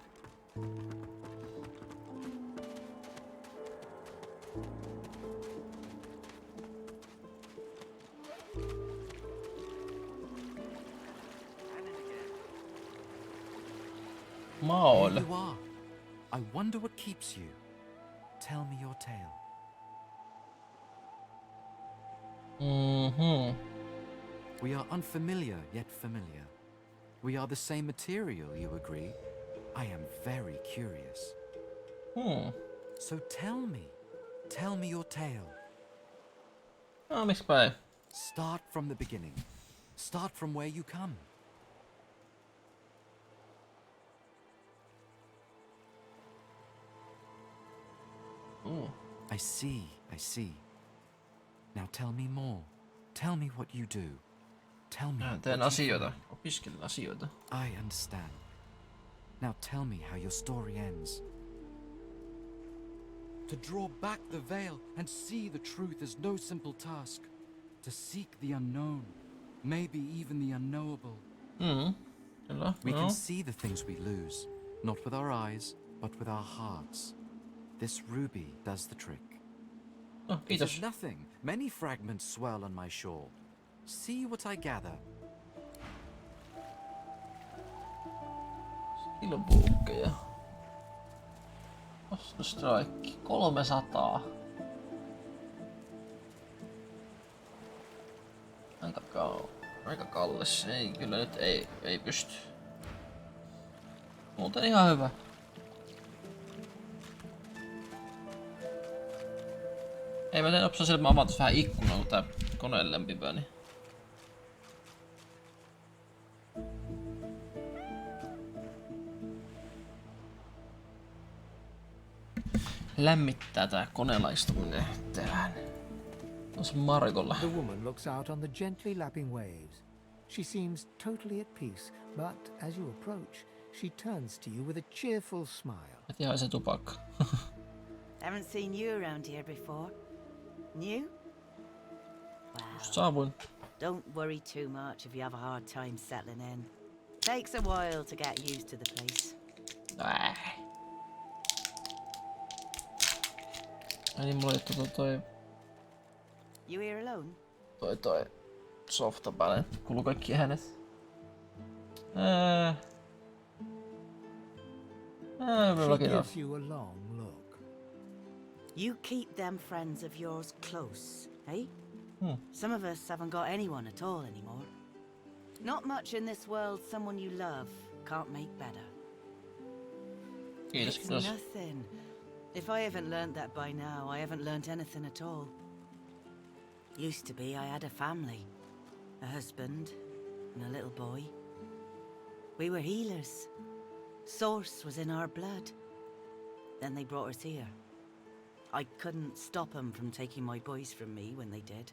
Maul. Here you are. I wonder what keeps you. Tell me your tale. We are unfamiliar yet familiar. We are the same material, you agree? I am very curious. So tell me your tale. Miksipä ei? Start from the beginning. Start from where you come. I see. Now tell me more. Tell me what you do. Tell me. Teen asioita. Opiskelen asioita. I understand. Now tell me how your story ends. To draw back the veil and see the truth is no simple task. To seek the unknown, maybe even the unknowable. Kyllä. We can see the things we lose, not with our eyes, but with our hearts. This ruby does the trick. It is nothing. Many fragments swirl on my shore. See what I gather. Skillbookkeja. Strike 300. Aika kallis. Ei kyllä nyt ei pysty. Muuten ihan hyvä. Ei mä teen opsaa sille, että mä avataan vähän ikkunaa, kun tää kone lämpimää, niin. Lämmittää tää koneella istuminen tähän. Tuossa Marikolla. The woman looks out on the gently lapping waves. She seems totally at peace, but as you approach, she turns to you with a cheerful smile. Et ihan se tupakka. Haven't seen you around here before. New? Saavuin. Don't worry too much if you have a hard time settling in. Takes a while to get used to the place. Niin mulla ei toi... You here alone? Toi softa päälle. Kuuluu kaikki äänet. She gives you a long look. You keep them friends of yours close, eh? Some of us haven't got anyone at all anymore. Not much in this world someone you love can't make better. It's nothing. If I haven't learned that by now, I haven't learned anything at all. Used to be I had a family, a husband, and a little boy. We were healers. Source was in our blood. Then they brought us here. I couldn't stop them from taking my boys from me when they did.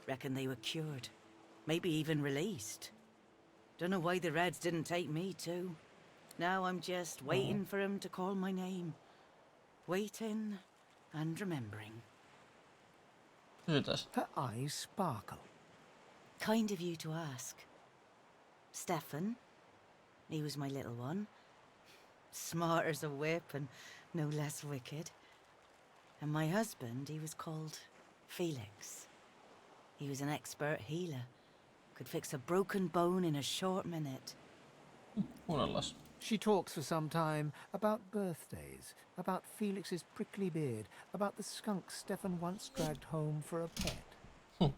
Reckon they were cured. Maybe even released. Don't know why the Reds didn't take me too. Now I'm just waiting for them to call my name. Waiting and remembering. Her eyes sparkle. Kind of you to ask. Stefan, he was my little one. Smart as a whip and no less wicked. And my husband, he was called Felix. He was an expert healer. Could fix a broken bone in a short minute. She talks for some time about birthdays, about Felix's prickly beard, about the skunk Stefan once dragged home for a pet.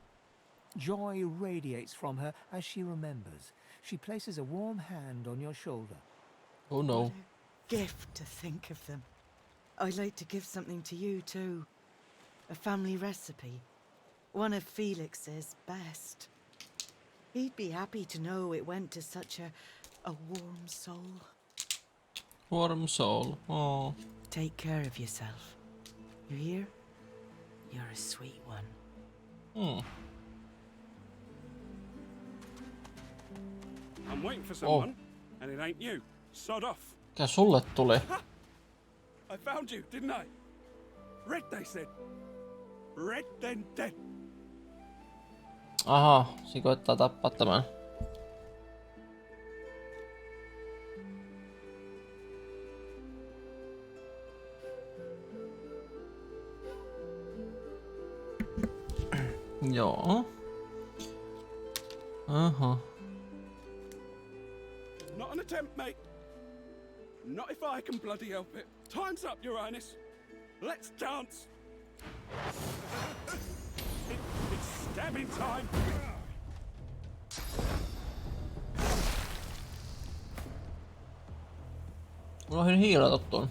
Joy radiates from her as she remembers. She places a warm hand on your shoulder. Oh no. What a gift to think of them. I'd like to give something to you too. A family recipe. One of Felix's best. He'd be happy to know it went to such a warm soul. Warm soul. Oh. Take care of yourself. You hear? You're a sweet one. I'm waiting for someone, and it ain't you. Sod off. Mikä sulle tuli? I found you, didn't I? Red, they said. Red, then dead. Aha, se koittaa tappaa tämän. Joo. Aha. Not an attempt, mate. Not if I can bloody help it. Time's up, Your Highness. Let's dance. It's stabbing time. Unohdin hiilata tuon.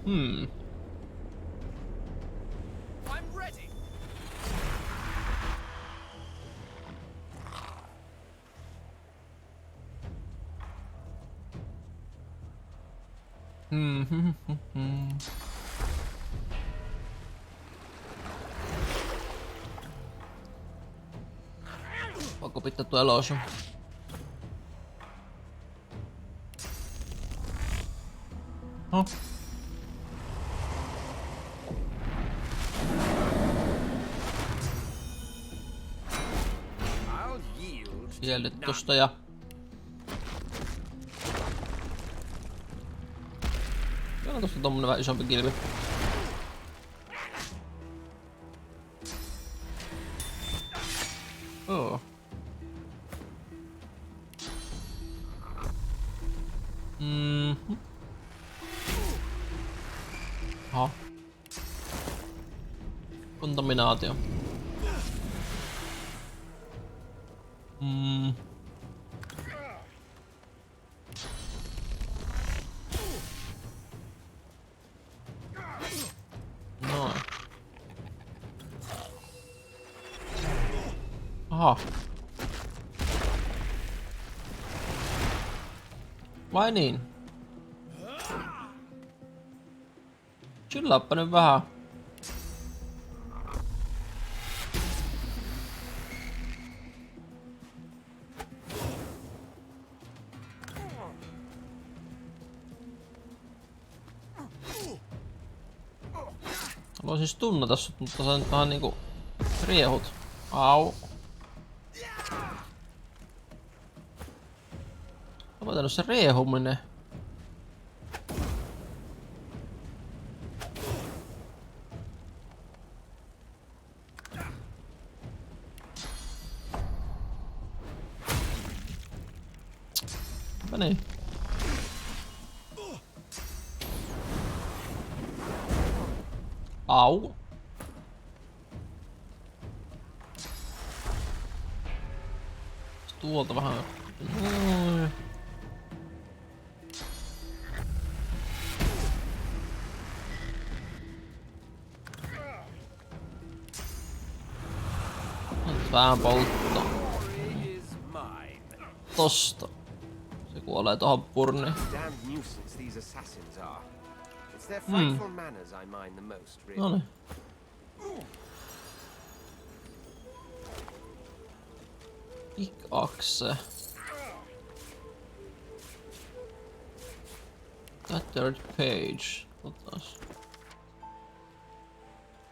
Hmm. I'm ready. Pakko pitää tuo elossa. Huh? Siellyt tosta ja... on tosta tommonen vähän isompi kilpi. Oh. Aha. Kontaminaatio. Noin. Aha. Vai niin? Chillaappa nyt vähän. Haluan siis tunnata sut, mutta sä nyt vähän niinku riehut. Au. Aloitanut se riehuminen. Niin. Au. Tuolta vähän. Vähän polttaa. Tosta. Se kuolee tohon purniin. Noniin. Pickaxe. Tattered page. Otas.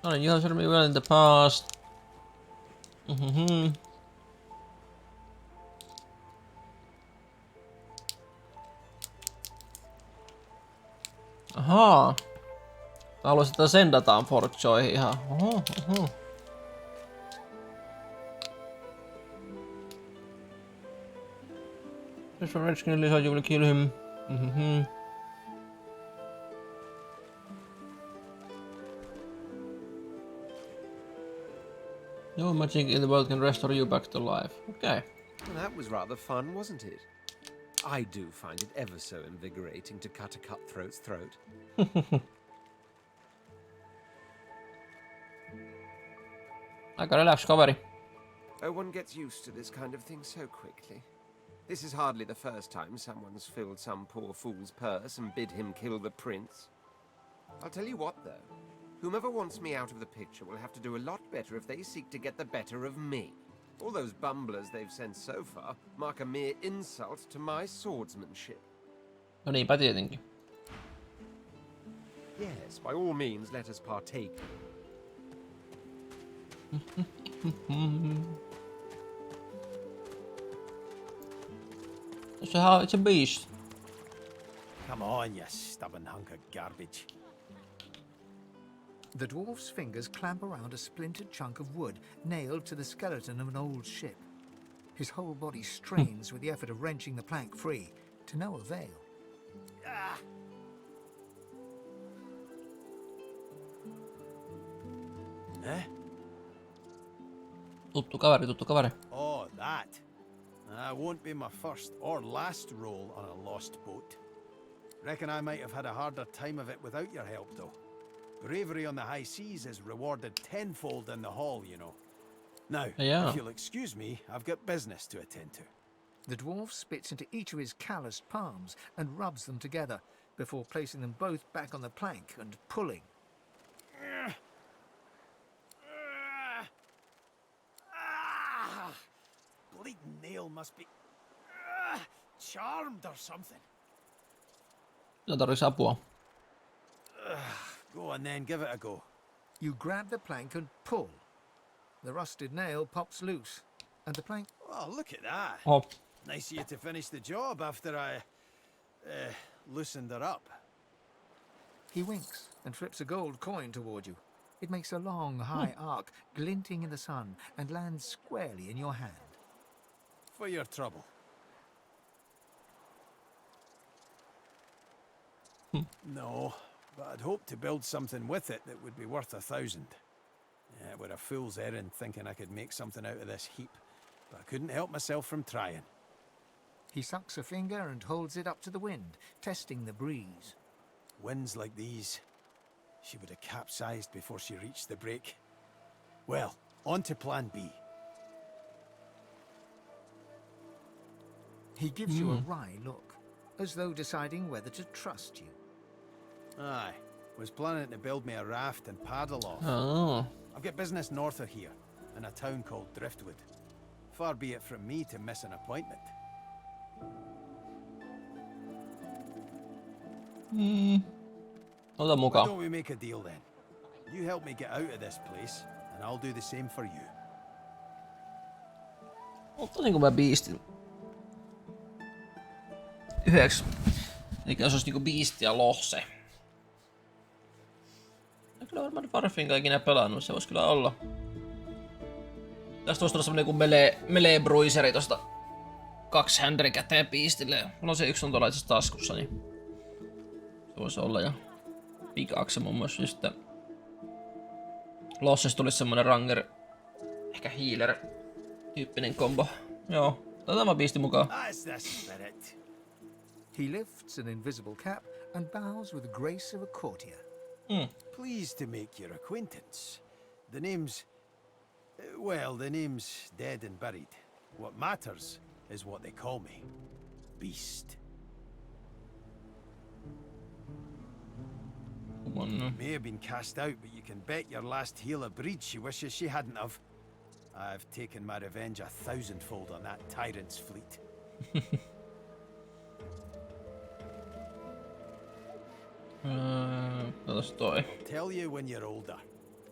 Noniin, you have served me well in the past. Ahaa. Haluaisin, että sendataan Forjoihin ihan. Oho. This one Redskin Lisa, you will kill him. No magic in the world can restore you back to life. Okay. Well, that was rather fun, wasn't it? I do find it ever so invigorating to cut a cutthroat's throat. Aika relax, kaveri. Oh, one gets used to this kind of thing so quickly. This is hardly the first time someone's filled some poor fool's purse and bid him kill the prince. I'll tell you what, though. Whomever wants me out of the picture will have to do a lot better if they seek to get the better of me. All those bumblers they've sent so far mark a mere insult to my swordsmanship. No niinpä tietenkin. Yes, by all means, let us partake. It's a beast. Come on, you stubborn hunk of garbage. The dwarf's fingers clamp around a splintered chunk of wood nailed to the skeleton of an old ship. His whole body strains with the effort of wrenching the plank free, to no avail. Eh? Tuttu kaveri. Oh, that. Won't be my first or last roll on a lost boat. Reckon I might have had a harder time of it without your help, though. Bravery on the high seas is rewarded tenfold in the hall, you know. Now, if you'll excuse me, I've got business to attend to. The dwarf spits into each of his calloused palms and rubs them together before placing them both back on the plank and pulling. Bleeding nail must be charmed or something. Sä tarvitsis apua. Go on then, give it a go. You grab the plank and pull. The rusted nail pops loose, and the plank... Oh, look at that. Oh. Nice of you to finish the job after I loosened her up. He winks and flips a gold coin toward you. It makes a long, high arc, glinting in the sun, and lands squarely in your hand. For your trouble. No, but I'd hoped to build something with it that would be worth 1,000. Yeah, it were a fool's errand thinking I could make something out of this heap, but I couldn't help myself from trying. He sucks a finger and holds it up to the wind, testing the breeze. Winds like these, she would have capsized before she reached the break. Well, on to plan B. He gives you a wry look, as though deciding whether to trust you. Aye, was planning to build me a raft and paddle off. Oh. I've got business north of here, in a town called Driftwood. Far be it from me to miss an appointment. Ota Why mukaan. don't we make a deal then? You help me get out of this place, and I'll do the same for you. Ottaisinko mä biistin? 9. Eli jos olisi niinku biisti ja lohse. En kyllä varmaan Farfinkaan ikinä pelannut, se voisi kyllä olla. Tästä voisi tulla semmonen kuin melee bruiseri tosta 2 händeri käteen biistille. Mulla on se yksi on tuolla itse taskussa, niin se voisi olla. Ja Big Axe muun muassa. Ja sitten Lossessa tulisi semmonen Ranger, ehkä Healer tyyppinen kombo. Joo, otetaan mä biisti mukaan. That's the spirit. He lifts an invisible cap and bows with the grace of a courtier. Pleased to make your acquaintance. The name's... well, the name's dead and buried. What matters is what they call me. Beast. May have been cast out, but you can bet your last heel of breed she wishes she hadn't have. I've taken my revenge 1,000-fold on that tyrant's fleet. Toi. Tell you when you're older.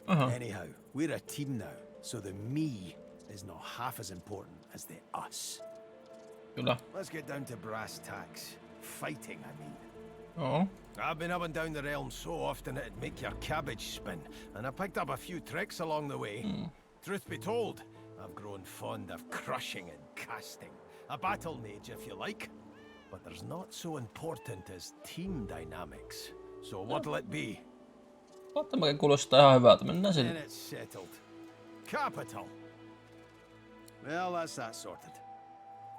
Anyhow, we're a team now, so the me is not half as important as the us. Kyllä. Let's get down to brass tacks. Fighting, I mean. Oh. I've been up and down the realm so often it'd make your cabbage spin, and I picked up a few tricks along the way. Truth be told, I've grown fond of crushing and casting. A battle mage, if you like. But there's not so important as team dynamics. So what'll it be? Tämäkin kuulostaa ihan hyvältä. Mennään Then sinne. it's settled. Capital. Well, that's that sorted.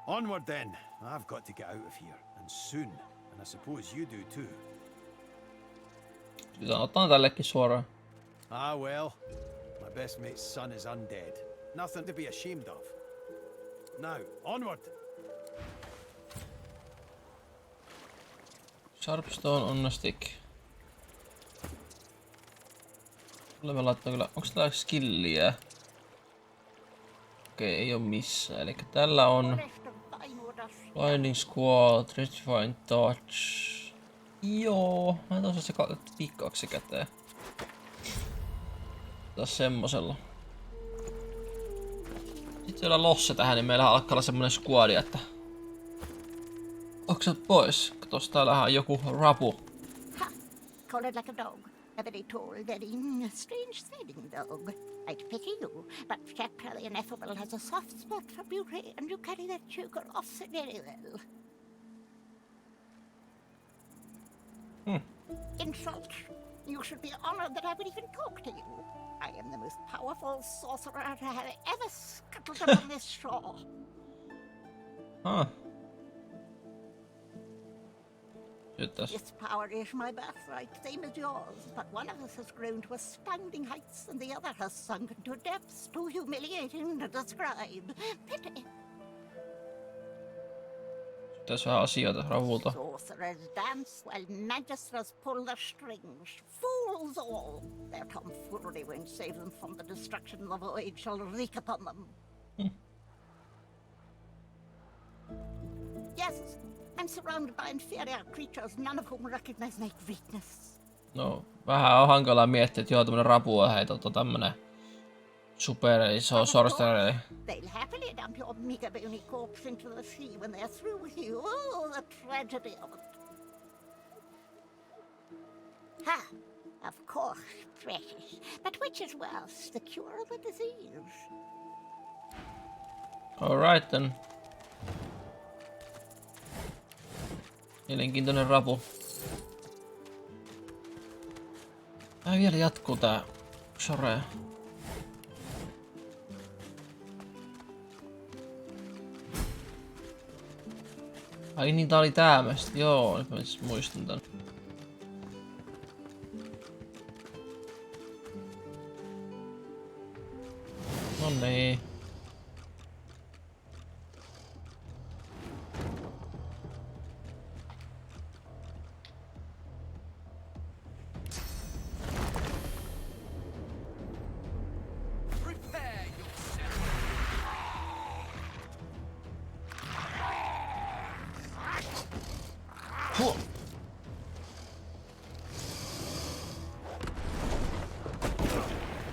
Onward then. I've got to get out of here, and soon. And I suppose you do too. Sanotaan tällekin suoraan. Ah well, my best mate's son is undead. Nothing to be ashamed of. Now, onward! Sharpstone on a stick. Olemme laittaa kyllä. Onks täällä skilliä? Okei, ei oo missään. Eli tällä on Blinding Squad, Refine Touch. Joo, mä en se pikkaksi käteen. Taas semmosella. Sitten vielä losse tähän, niin meillä alkaa olla semmonen squadi, että... Onks sä pois? Katos, täällähän on joku rapu. Call it like a dog. A very tall, very strange-smelling dog. I'd pity you, but Jack Pelly and Ethelwell has a soft spot for beauty, and you carry that choker off very well. In short, you should be honored that I would even talk to you. I am the most powerful sorcerer to have ever scuttled upon this shore. Huh. This power is my birthright, same as yours, but one of us has grown to astounding heights and the other has sunken to depths too humiliating to describe. Pity. Tässä vähän asioita ravulta. Sorcerers dance while magisters pull the strings. Fools all! Their tomfoolery won't save them from the destruction the void shall wreak upon them. Yes, I'm surrounded by inferior creatures, none of whom recognize my greatness. No, vähän on hankalaa miettiä, että joo, tämmönen rapu on tämmönen super iso sorcerer. They'll happily dump your meager bony corpse into the sea when they're through with you. Oh, the tragedy of it. Ha! Of course, precious. But which is worse, the cure or the disease? Alright then. Mielenkiintoinen rapu. Vielä jatkuu tää sore. Ai niin, tää oli täämästä. Joo, nyt mä muistan tän. No niin.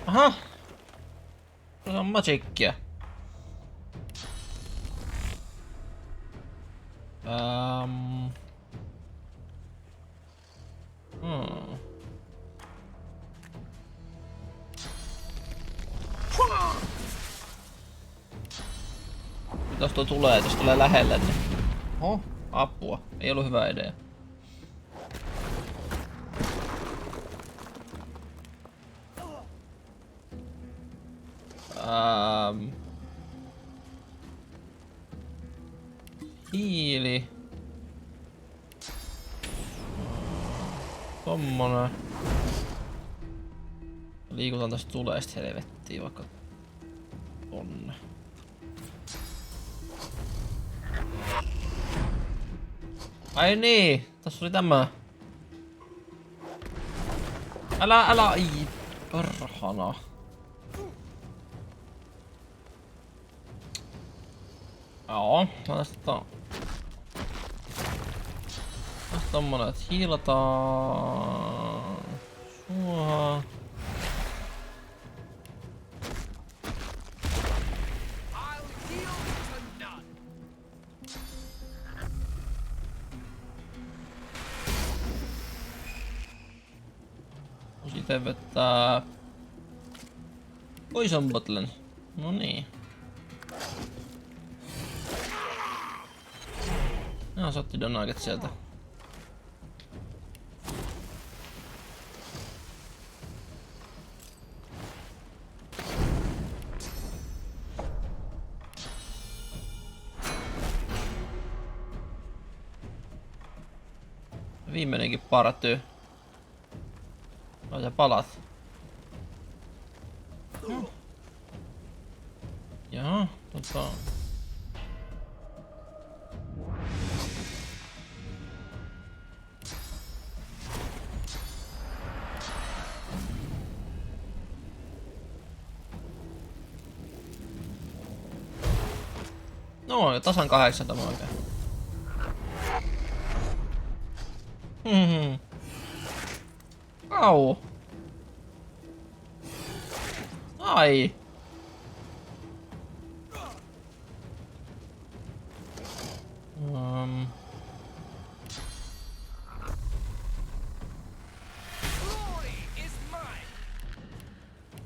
Aha! Se on magicia. Jos tuo tulee, jos tulee lähelle, niin... Oho, apua. Ei ollut hyvä idea. Hiili. Tommonen. Liikutaan tästä tuleesta helvettiin vaikka tonne. Ai niin, tässä oli tämä. Älä, ai, perhana. Joo, tästä tommonen, että hiilataan sua. Sitten vetää Poison Bottlen. No niin. No, se otti donaget sieltä. Viimeinenkin partyy. Laita palat. Jaha, no, tasan 8 tämä oikein. Au. Ai.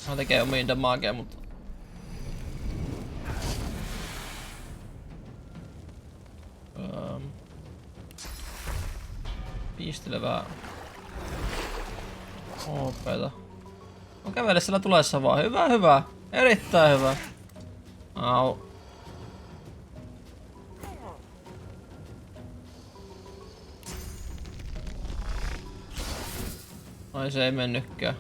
Hän tekee omiin damagea, mutta... Piistelevää OP:ta. On kävele siellä tulessa vaan. Hyvä, hyvä. Erittäin hyvä. Au. Ai se ei mennytkään.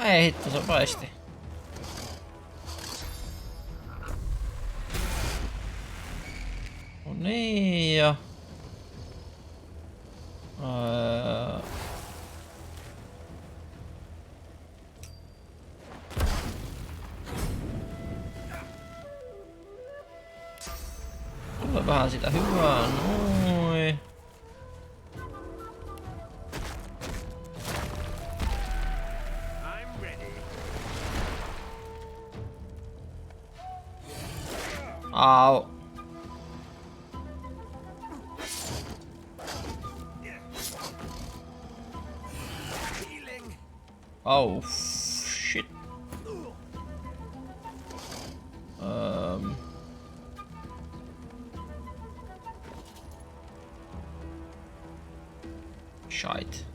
Ei hitto, se paisti. No niin ja... Tulee vähän sitä hyvää, noin. Au. Oh, shit. Shite.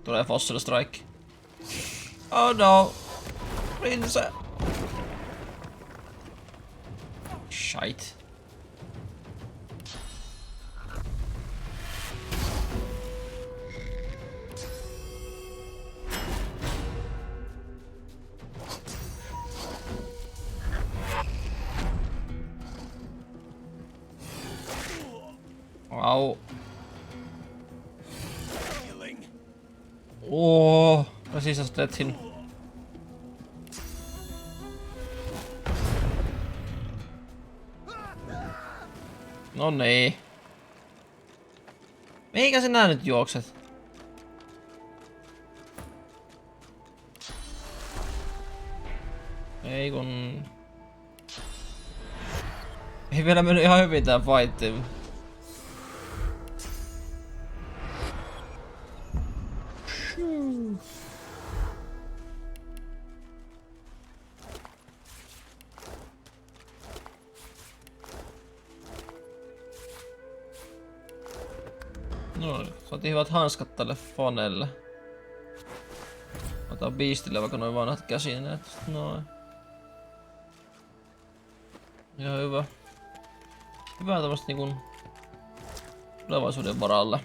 Tulee Fossil Strike. Oh no! Prinsessa! Shite. Au. Oh, resistastethin. No niin. Mihinkä sinä nyt juokset? Ei kun... Ei vielä mennyt ihan hyvin tää fightti. No, saatiin hyvät hanskat tälle fanelle. Otan Beastille vaikka noin vanhat käsineet. Noin. Ihan hyvä. Hyvä tämmöstä niinkun tulevaisuuden varalle.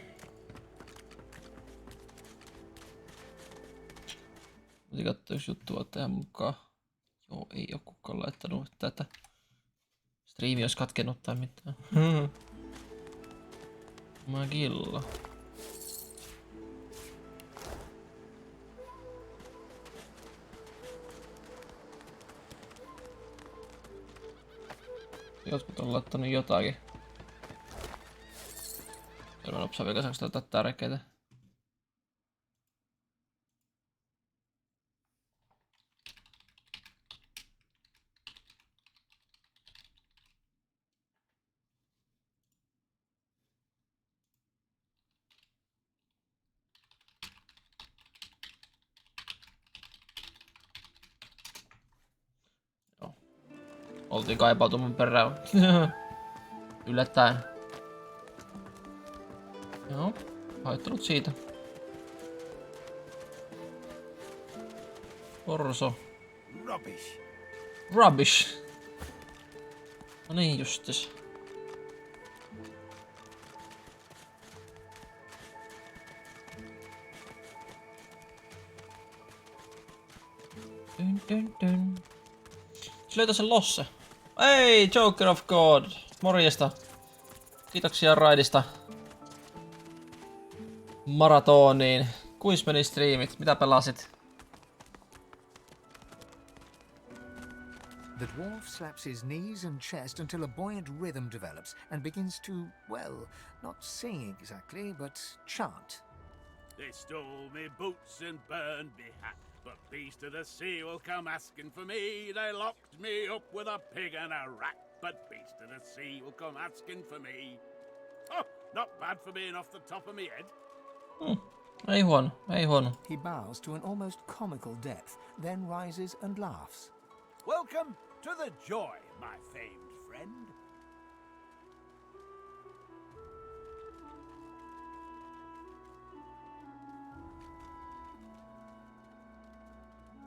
Piti katsoa yksi juttu vaan tähän mukaan. Joo, ei oo kukaan laittanut tätä. Striimi olisi katkennut tai mitään. Magilla. Jotkut on laittanut jotakin. Selvä nopsaa vielä saaks tätä tärkeitä. Oltiin kaipautuman perään. Yllättäen. Joo, haittanut siitä. Orso. Rubbish. Rubbish. No niin justis. Dun. Se löytää sen losse. Ei, Joker of God. Morjesta. Kiitoksia raidista. Maratoniin. Kuis meni striimit? Mitä pelasit? The dwarf slaps his knees and chest until a buoyant rhythm develops and begins to, well, not sing exactly, but chant. They stole me boots and burned me hat. But beast of the sea will come asking for me. They locked me up with a pig and a rat. But beast of the sea will come asking for me. Oh, not bad for being off the top of me head. Ei huono, ei huono. He bows to an almost comical depth, then rises and laughs. Welcome to the joy, my famed friend.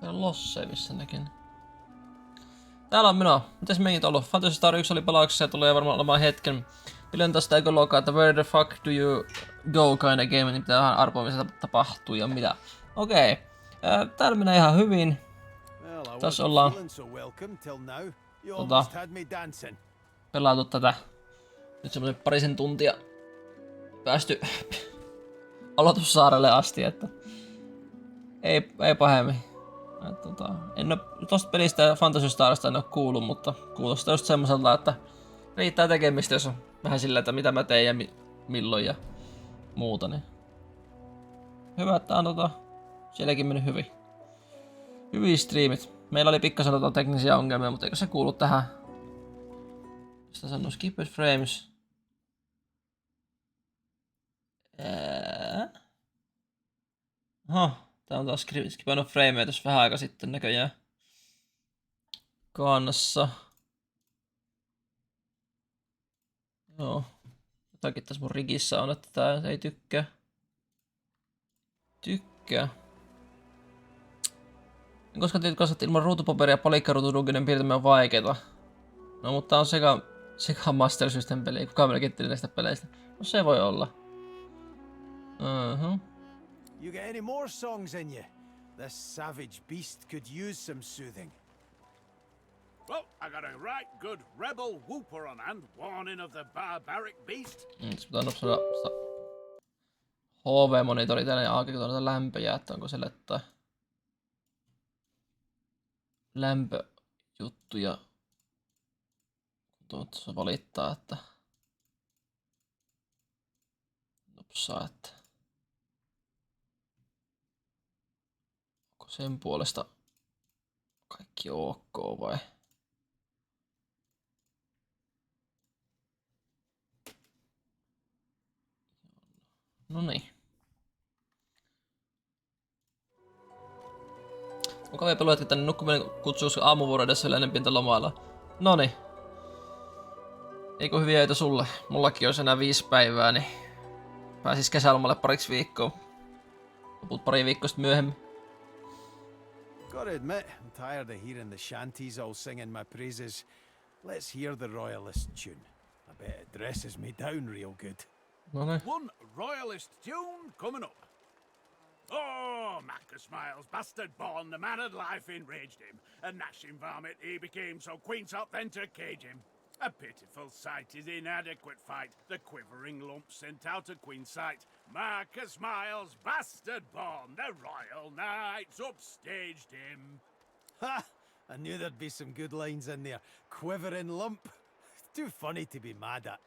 Losse missä näkin. Täällä on minua. Mitäs meitä ollut? Fantasy Star 1 oli palauksessa ja tulee varmaan olemaan hetken. Pilen tästä eikö lokaa, että where the fuck do you go kind of game, niin pitää vähän arpoa mitä tapahtuu ja mitä. Okei. Täällä menee ihan hyvin. Tässä ollaan pelaatu tätä nyt semmoinen parisen tuntia päästy aloitussaarelle asti, että ei pahemmin. En ole tosta pelistä ja Fantasy Starista en ole kuullut, mutta kuulostaa just semmoiselta, että riittää tekemistä, jos on vähän sillä, että mitä mä teen ja milloin ja muuta. Niin. Hyvä, että on sielläkin mennyt hyvin. Hyviä striimit. Meillä oli pikkasen teknisiä ongelmia, mutta eikö se kuulu tähän? Sitä sanoo Skipped Frames. Tää on taas skipannut frameja tässä vähän aika sitten näköjään. Kannassa. Joo. Jotakin tässä mun rigissä on, että tää ei tykkää. En koskaan tiedä, että ilman ruutupaperia ja palikkaruutuduginen piirtäminen on vaikeeta. No mutta tää on seka Master System peli. Kukaan melkein tiedä näistä peleistä. No se voi olla. You get any more songs in you? This savage beast could use some soothing. Well, I got a right good rebel whooper on hand, warning of the barbaric beast. Se pitää nopsata HV-monitori täällä ja aukeaa tuolla lämpöjä, että onko se lettaa lämpöjuttuja. Tuossa valittaa, että nopsaa, että onko sen puolesta kaikki ok vai? No niin. Mukavia peluja tänne nukkuminen kutsuus aamuvuoron edessä ennen pientä lomailla. Noniin. Eikö hyviä öitä sulle? Mullakin olisi enää 5 päivää, niin pääsis kesälomalle pariksi viikkoa. Loput pari viikkoa sitten myöhemmin. Gotta admit, I'm tired of hearing the shanties all singing my praises. Let's hear the royalist tune. I bet it dresses me down real good. One royalist tune coming up. Oh, Macus Miles, bastard born, the man of life enraged him. A gnashing varmint he became, so Queen sought then to cage him. A pitiful sight, his inadequate fight, the quivering lump sent out of Queen's sight. Marcus Miles, bastard born, the royal knights upstaged him. Ha! I knew there'd be some good lines in there. Quivering lump. Too funny to be mad at.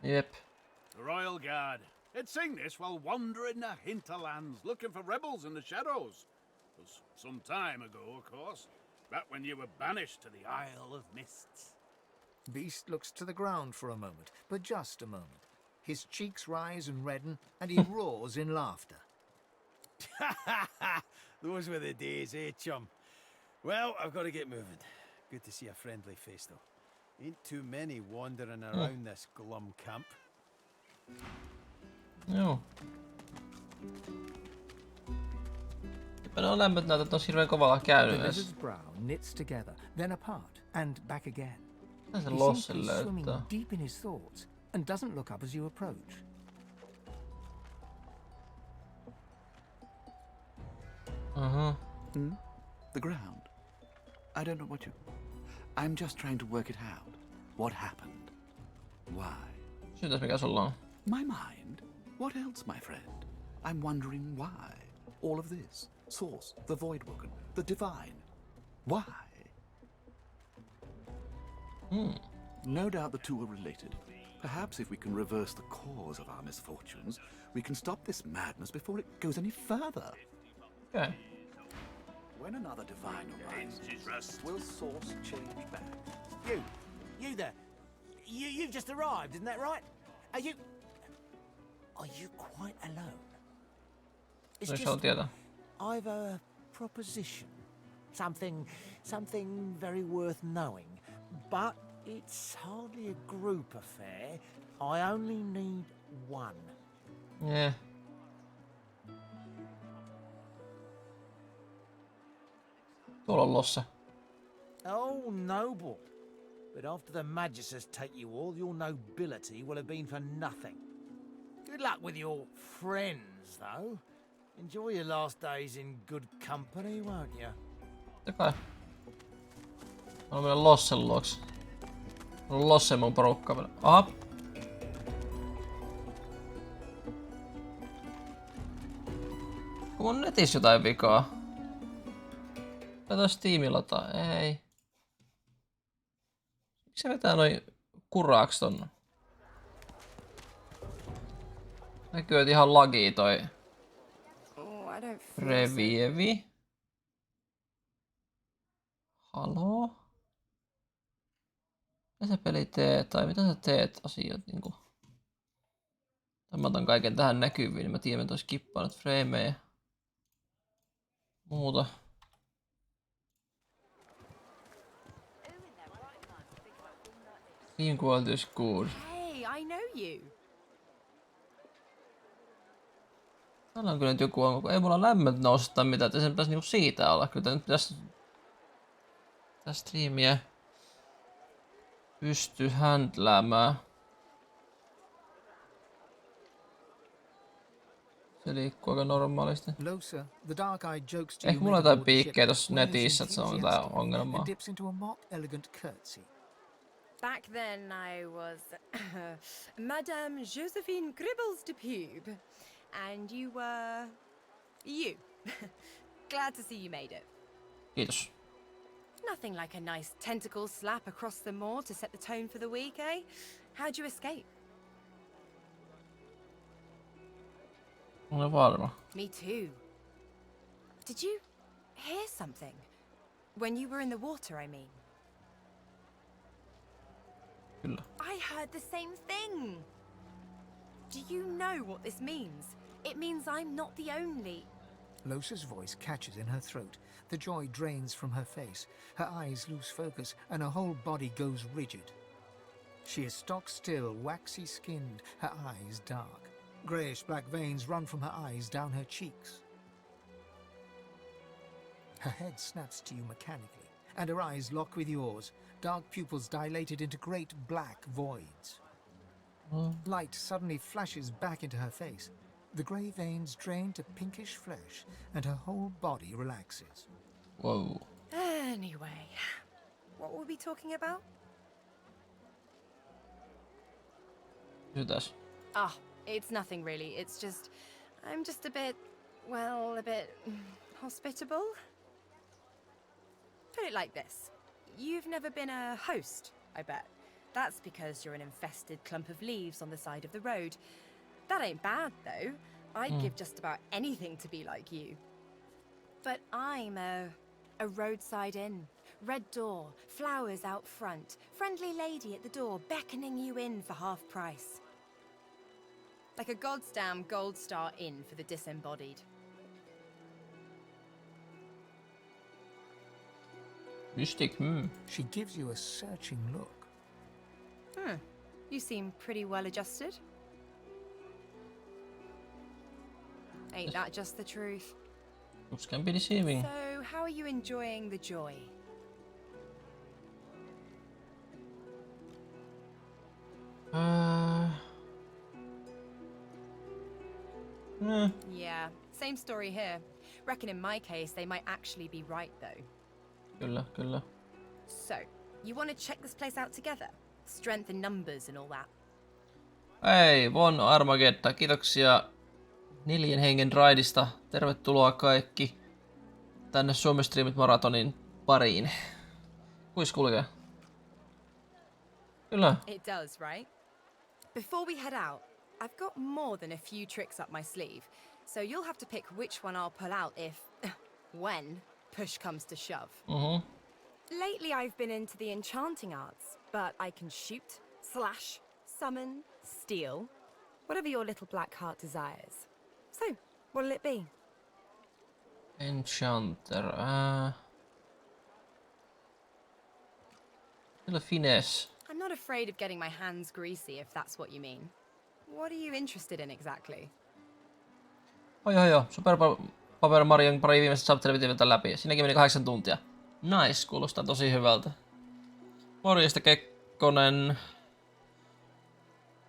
Yep. The Royal Guard. They'd sing this while wandering the hinterlands, looking for rebels in the shadows. It was some time ago, of course. Back when you were banished to the Isle of Mists. Beast looks to the ground for a moment, but just a moment. His cheeks rise and redden, and he roars in laughter. Those were the days, eh, chum? Well, I've got to get moving. Good to see a friendly face, though. Ain't too many wandering around this glum camp. Joo. Eipä ne on lämpöt näytä, että on hirveän kovalla käynyt edes. The brow knits together, then apart, and back again. Mitä se He Losse seems to be swimming löytää? deep in his thoughts, and doesn't look up as you approach. The ground. I don't know what you... I'm just trying to work it out. What happened? Why? Syytäs mikä sulla on? My mind? What else, my friend? I'm wondering why. All of this. Source, the Voidwoken, the Divine. Why? No doubt the two are related. Perhaps if we can reverse the cause of our misfortunes, we can stop this madness before it goes any further. Okay. When another divine arises, will source change back? You there. You've just arrived, isn't that right? Are you quite alone? It's just I've a proposition. Something very worth knowing. But it's hardly a group affair. I only need one. Yeah. Tuolla on Losse. Oh, noble. But after the Magisters take you all, your nobility will have been for nothing. Good luck with your friends, though. Enjoy your last days in good company, won't you? Totta kai. Mä mennä Lossen luoks. Losse mun porukka vielä. Aha. Kun on netissä jotain vikaa. Kato Steamilota. Ei. Miksi se vetää noin kuraaks ton? Näkyy, että ihan lagii toi Revievi. Haloo? Mitä sä peli teet? Tai mitä sä teet asiat niinku? Tai mä otan kaiken tähän näkyviin, niin mä tiedän, että ois kippaanut frameja. Muuta. Team quality is good. Hey, I know you. Täällä on kyllä nyt joku onko. Ei mulla lämmöt nousta tai mitään, että se pitäisi niinku siitä olla. Kyllä nyt pitäisi tätä striimiä pysty händläämään. Se liikkuu aika normaalisti. Ehkä mulla on jotain piikkejä tossa netissä, että se on jotain ongelmaa. Back then I was Madame Josephine Gribbles de Pube, and you were you. Glad to see you made it. Kiitos. Nothing like a nice tentacle slap across the moor to set the tone for the week, eh? How'd you escape? Olen varma. Me too. Did you hear something? When you were in the water, I mean. Kyllä. I heard the same thing. Do you know what this means? It means I'm not the only. Losa's voice catches in her throat. The joy drains from her face. Her eyes lose focus, and her whole body goes rigid. She is stock still, waxy skinned, her eyes dark. Greyish black veins run from her eyes down her cheeks. Her head snaps to you mechanically, and her eyes lock with yours, dark pupils dilated into great black voids. Light suddenly flashes back into her face. The grey veins drain to pinkish flesh, and her whole body relaxes. Whoa. Anyway, what were we talking about? Mitäs? Ah, it's nothing really. It's just, I'm just a bit hospitable. Put it like this. You've never been a host, I bet. That's because you're an infested clump of leaves on the side of the road. That ain't bad, though. I'd give just about anything to be like you. But I'm a roadside inn. Red door, flowers out front, friendly lady at the door beckoning you in for half price. Like a goddamn gold star inn for the disembodied. Mystic, She gives you a searching look. You seem pretty well adjusted. Ain't that just the truth? Looks can be deceiving. So, how are you enjoying the joy? Yeah, same story here. Reckon in my case, they might actually be right, though. Kyllä, kyllä. So, you want to check this place out together? Strength in numbers and all that. Hei, Von Armageddon, kiitoksia 4 hengen raidista. Tervetuloa kaikki tänne Suomen Streamit Maratonin pariin. Kuis kulkee? Kyllä. It does, right? Before we head out, I've got more than a few tricks up my sleeve. So you'll have to pick which one I'll pull out if, when, push comes to shove. Lately I've been into the enchanting arts, but I can shoot, slash, summon, steal, whatever your little black heart desires. So, what'll it be? Enchanter. Little finesse. I'm not afraid of getting my hands greasy, if that's what you mean. What are you interested in exactly? Joo. Super Paper Marion pari viimeistä chapteria piti vetää läpi. Siinäkin meni 8 tuntia. Nice, kuulostaa tosi hyvältä. Morjesta Kekkonen.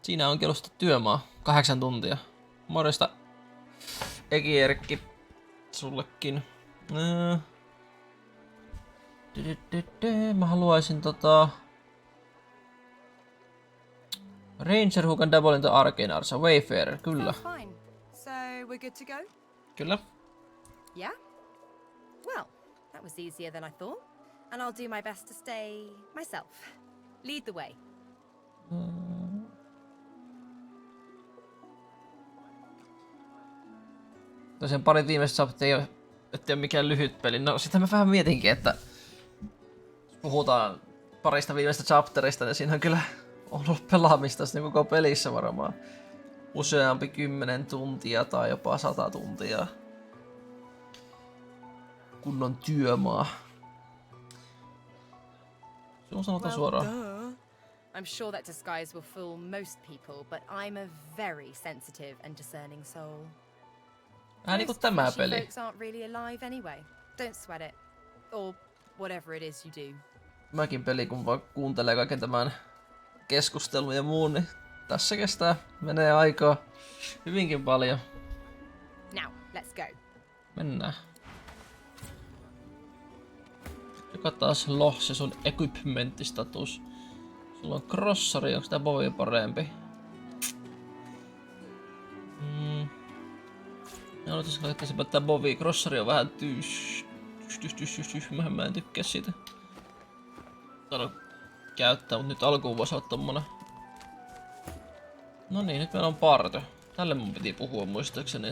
Siinä onkin ollut sitä työmaa. 8 tuntia. Morjesta Eki-Erkki. Sullekin. Mä haluaisin Ranger who can double into Arcane Arts. Wayfarer, kyllä. Fine. So, we're good to go? Kyllä. Yeah? Well, that was easier than I thought. And I'll do my best to stay myself. Lead the way. Tosiaan pari viimeistä chapteria ettei ole mikään lyhyt peli. No sitä mä vähän mietinkin, että jos puhutaan parista viimeistä chapterista, niin siinä on kyllä ollut pelaamista sitten koko pelissä varmaan useampi 10 tuntia tai jopa 100 tuntia. Kunnon työmaa. Se on sanotaan suoraan. I'm sure that disguise will fool most people, but I'm a very sensitive and discerning soul. Niinku tämä peli. Folks aren't really alive anyway. Don't sweat it. Or whatever it is you do. Mäkin peli, kun vaan kuuntelee kaiken tämän keskustelun ja muun, niin tässä menee aikaa hyvinkin paljon. Now, let's go. Mennään. Joka taas se sun equipmenttistatus. Sulla on crossari, onko tää bovi parempi? Ja aloitais laittaisipa tää bovi. Crossari on vähän mä en tykkää siitä. Täällä käyttää, mut nyt alkuun voisi olla tommonen. No niin, nyt meillä on parto. Tälle mun piti puhua muistaakseni.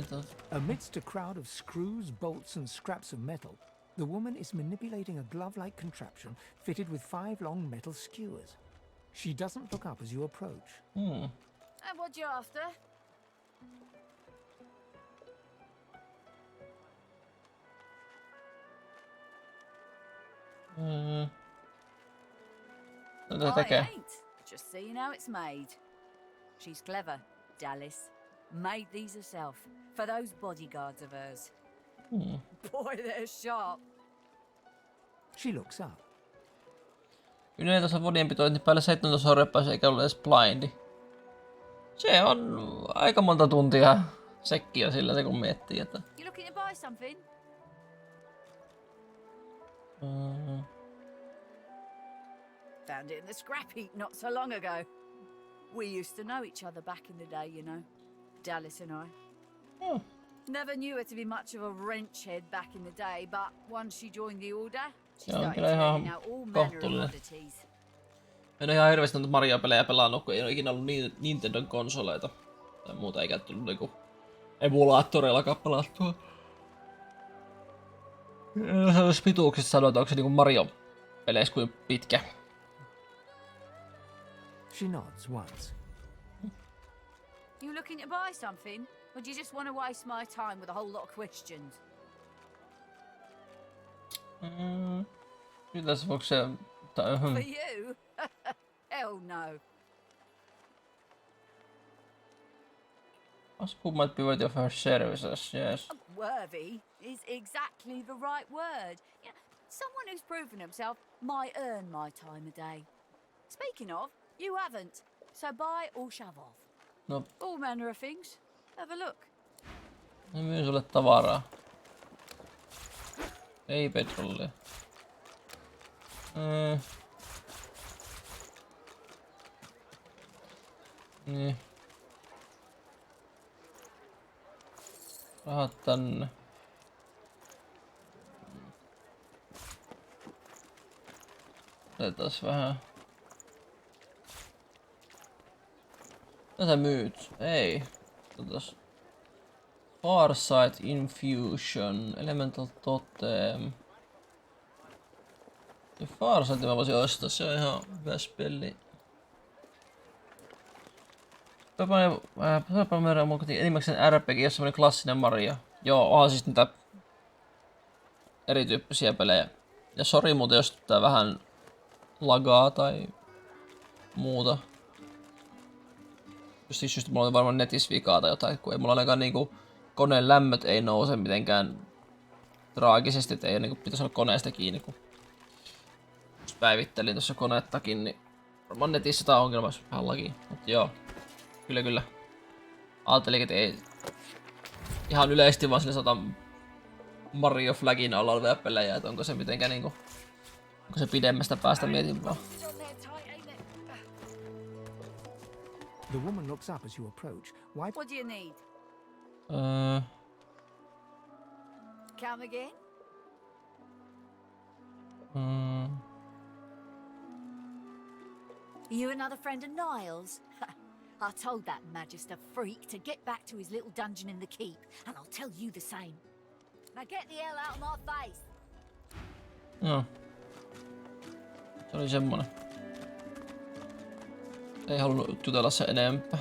Amidst a crowd of screws, bolts and scraps of metal, the woman is manipulating a glove-like contraption fitted with 5 long metal skewers. She doesn't look up as you approach. And what you after? I ain't. Just seeing how it's made. She's clever, Dallas. Made these herself for those bodyguards of hers. Boy, they're sharp. She looks up. Yleinen tuossa vodinpitointi päälle 17 horrepäisä eikä ole edes blindi. Se on aika monta tuntia sekkiä sillä se kun miettii, että... You looking to buy something? Found it in the scrap heap not so long ago. We used to know each other back in the day, you know. Dallas and I. Never knew her to be much of a wrench head back in the day, but once she joined the order, she started turning out all manner of oddities. En ole ihan hirveästi noita Mario-pelejä pelannut, kun ei ole ikinä ollut Nintendon konsoleita. Tai muuta eikä tullut niinku emulaattoreillakaan pelattua. Jos pituuksista sanotaan, onko se niinku Mario-peleissä kuin pitkä? She nods once. You looking to buy something? Or do you just want to waste my time with a whole lot of questions? Mitäs voiko se... For you? Hell no. Who might be worthy of her services, yes. Worthy is exactly the right word. You know, someone who's proven himself might earn my time of day. Speaking of, you haven't. So buy or shove off. No. All manner of things. Have a look. Ne myy sulle tavaraa. Ei petrollia. Niin. Rahat tänne. Otetaan vähän. Mitä sä myyt? Ei. Otetaan. Farsight Infusion, Elemental Totem. Ja Farsight mä voisin ostaa, se on ihan hyvä spelli. Pepamera on enimmäkseen RPG, jos semmonen klassinen Mario. Joo, onhan siis niitä erityyppisiä pelejä. Ja sori muuten, jos tää vähän lagaa tai muuta. Just mulla on varmaan netissä vikaa tai jotain, kun ei mulla ainakaan niinku koneen lämmöt ei nouse mitenkään traagisesti, et ei niinku pitäisi olla koneesta kiinni, kun just päivittelin tuossa konettakin, niin varmaan netissä tää ongelma, jos vähän lagii. Mut joo, kyllä. Ajattelin, että ei ihan yleisesti vaan sille Mario Flagin alla olevia pelejä, että onko se mitenkään niinku, onko se pidemmästä päästä mietin vaan. The woman looks up as you approach. Why? What do you need? Come again? You another friend of Niles? I told that Magister freak to get back to his little dungeon in the keep, and I'll tell you the same. Now get the hell out of my face! Joo. Se oli semmonen. Ei halunnut jutella se enempää.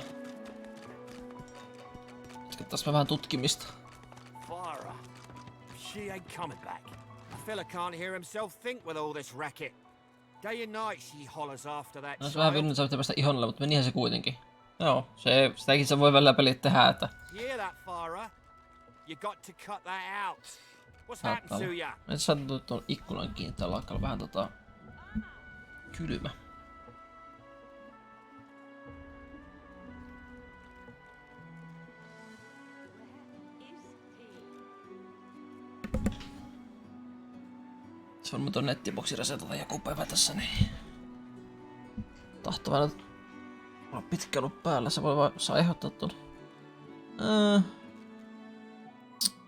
Jatkettaisiin vähän tutkimista. Farah. She ain't coming back. A fella can't hear himself think with all this racket. Day and night she hollers after that. No se vähän vinnut saatte päästä ihonille, mutta menihän se kuitenkin. Joo, sitäkin se voi välillä pelit tehdä, että... Hear that, Farah? You got to cut that out. What's happened to ya? Et sä tuon ikkunan kiinni, täällä alkaa olla vähän kylmä. Se on mun nettiboksi resetata joku päivä tässä, niin... Tahtoo vähän olla pitkä ollut päällä, se voi vaan saa ehdottaa tuon.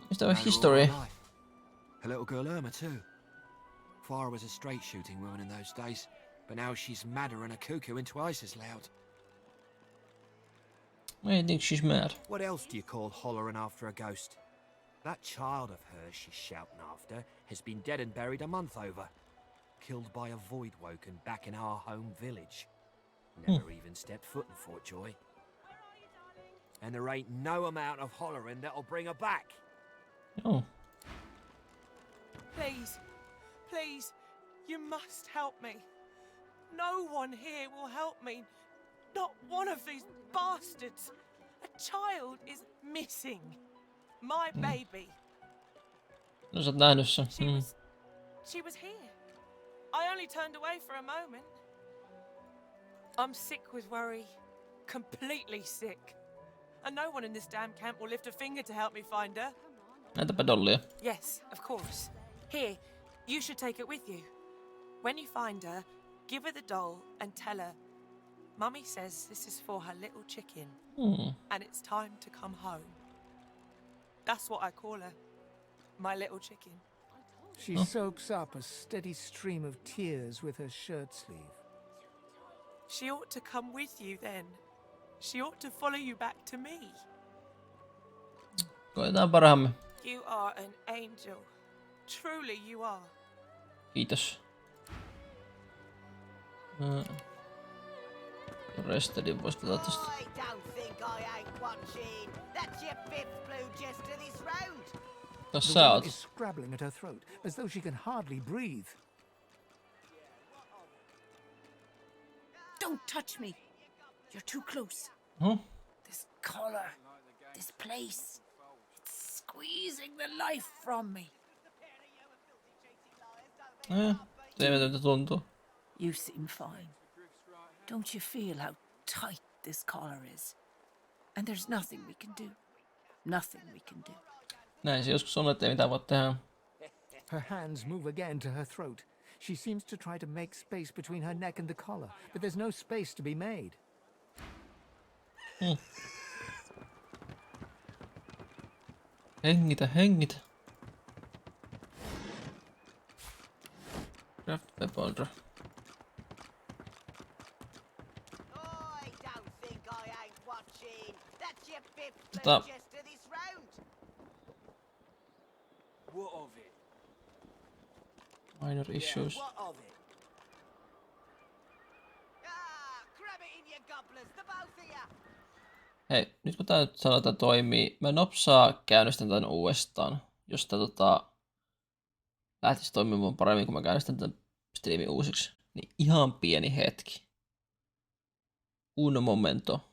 Mistä on history? Her little girl Irma too. Farah was a straight shooting woman in those days, but now she's madder than a cuckoo into Isis loud. I think she's mad. What else do you call hollering after a ghost? That child of hers she's shouting after has been dead and buried a month over. Killed by a void woken back in our home village. Never even stepped foot in Fort Joy. And there ain't no amount of hollering that'll bring her back. Oh. Please, you must help me. No one here will help me. Not one of these bastards. A child is missing. My baby. No sä oot nähnyt sen. She was here. I only turned away for a moment. I'm sick with worry. Completely sick. And no one in this damn camp will lift a finger to help me find her. Näitäpä dollia. Yes, of course. Here, you should take it with you. When you find her, give her the doll and tell her, Mummy says this is for her little chicken. And it's time to come home. That's what I call her. My little chicken. She soaks up a steady stream of tears with her shirt sleeve. She ought to come with you then. She ought to follow you back to me. Koetaan parhaamme. You are an angel. Truly you are. Kiitos. Restedin voisi katsoa tosta. I don't think I ain't watching. That's your fifth blue just to this round. Tossa The sä woman oot. is scrabbling at her throat, as though she can hardly breathe. Don't touch me. You're too close. This collar, this place, it's squeezing the life from me. Teemme mitä tuntuu. You seem fine. Don't you feel how tight this collar is? And there's nothing we can do. Nothing we can do. Näin se joskus on, ettei mitään voi tehdä. Her hands move again to her throat. She seems to try to make space between her neck and the collar, but there's no space to be made. Hengitä. Craft weapon. What of it? Minor issues. What of it? Grab it in your gobblers, the both of ya! Hei, nyt kun tää sanota toimii, mä nopsaa käynnistän tän uudestaan. Jos tää lähtisi toimimaan paremmin, kun mä käynnistän tän striimin uusiksi. Niin ihan pieni hetki. Un momento.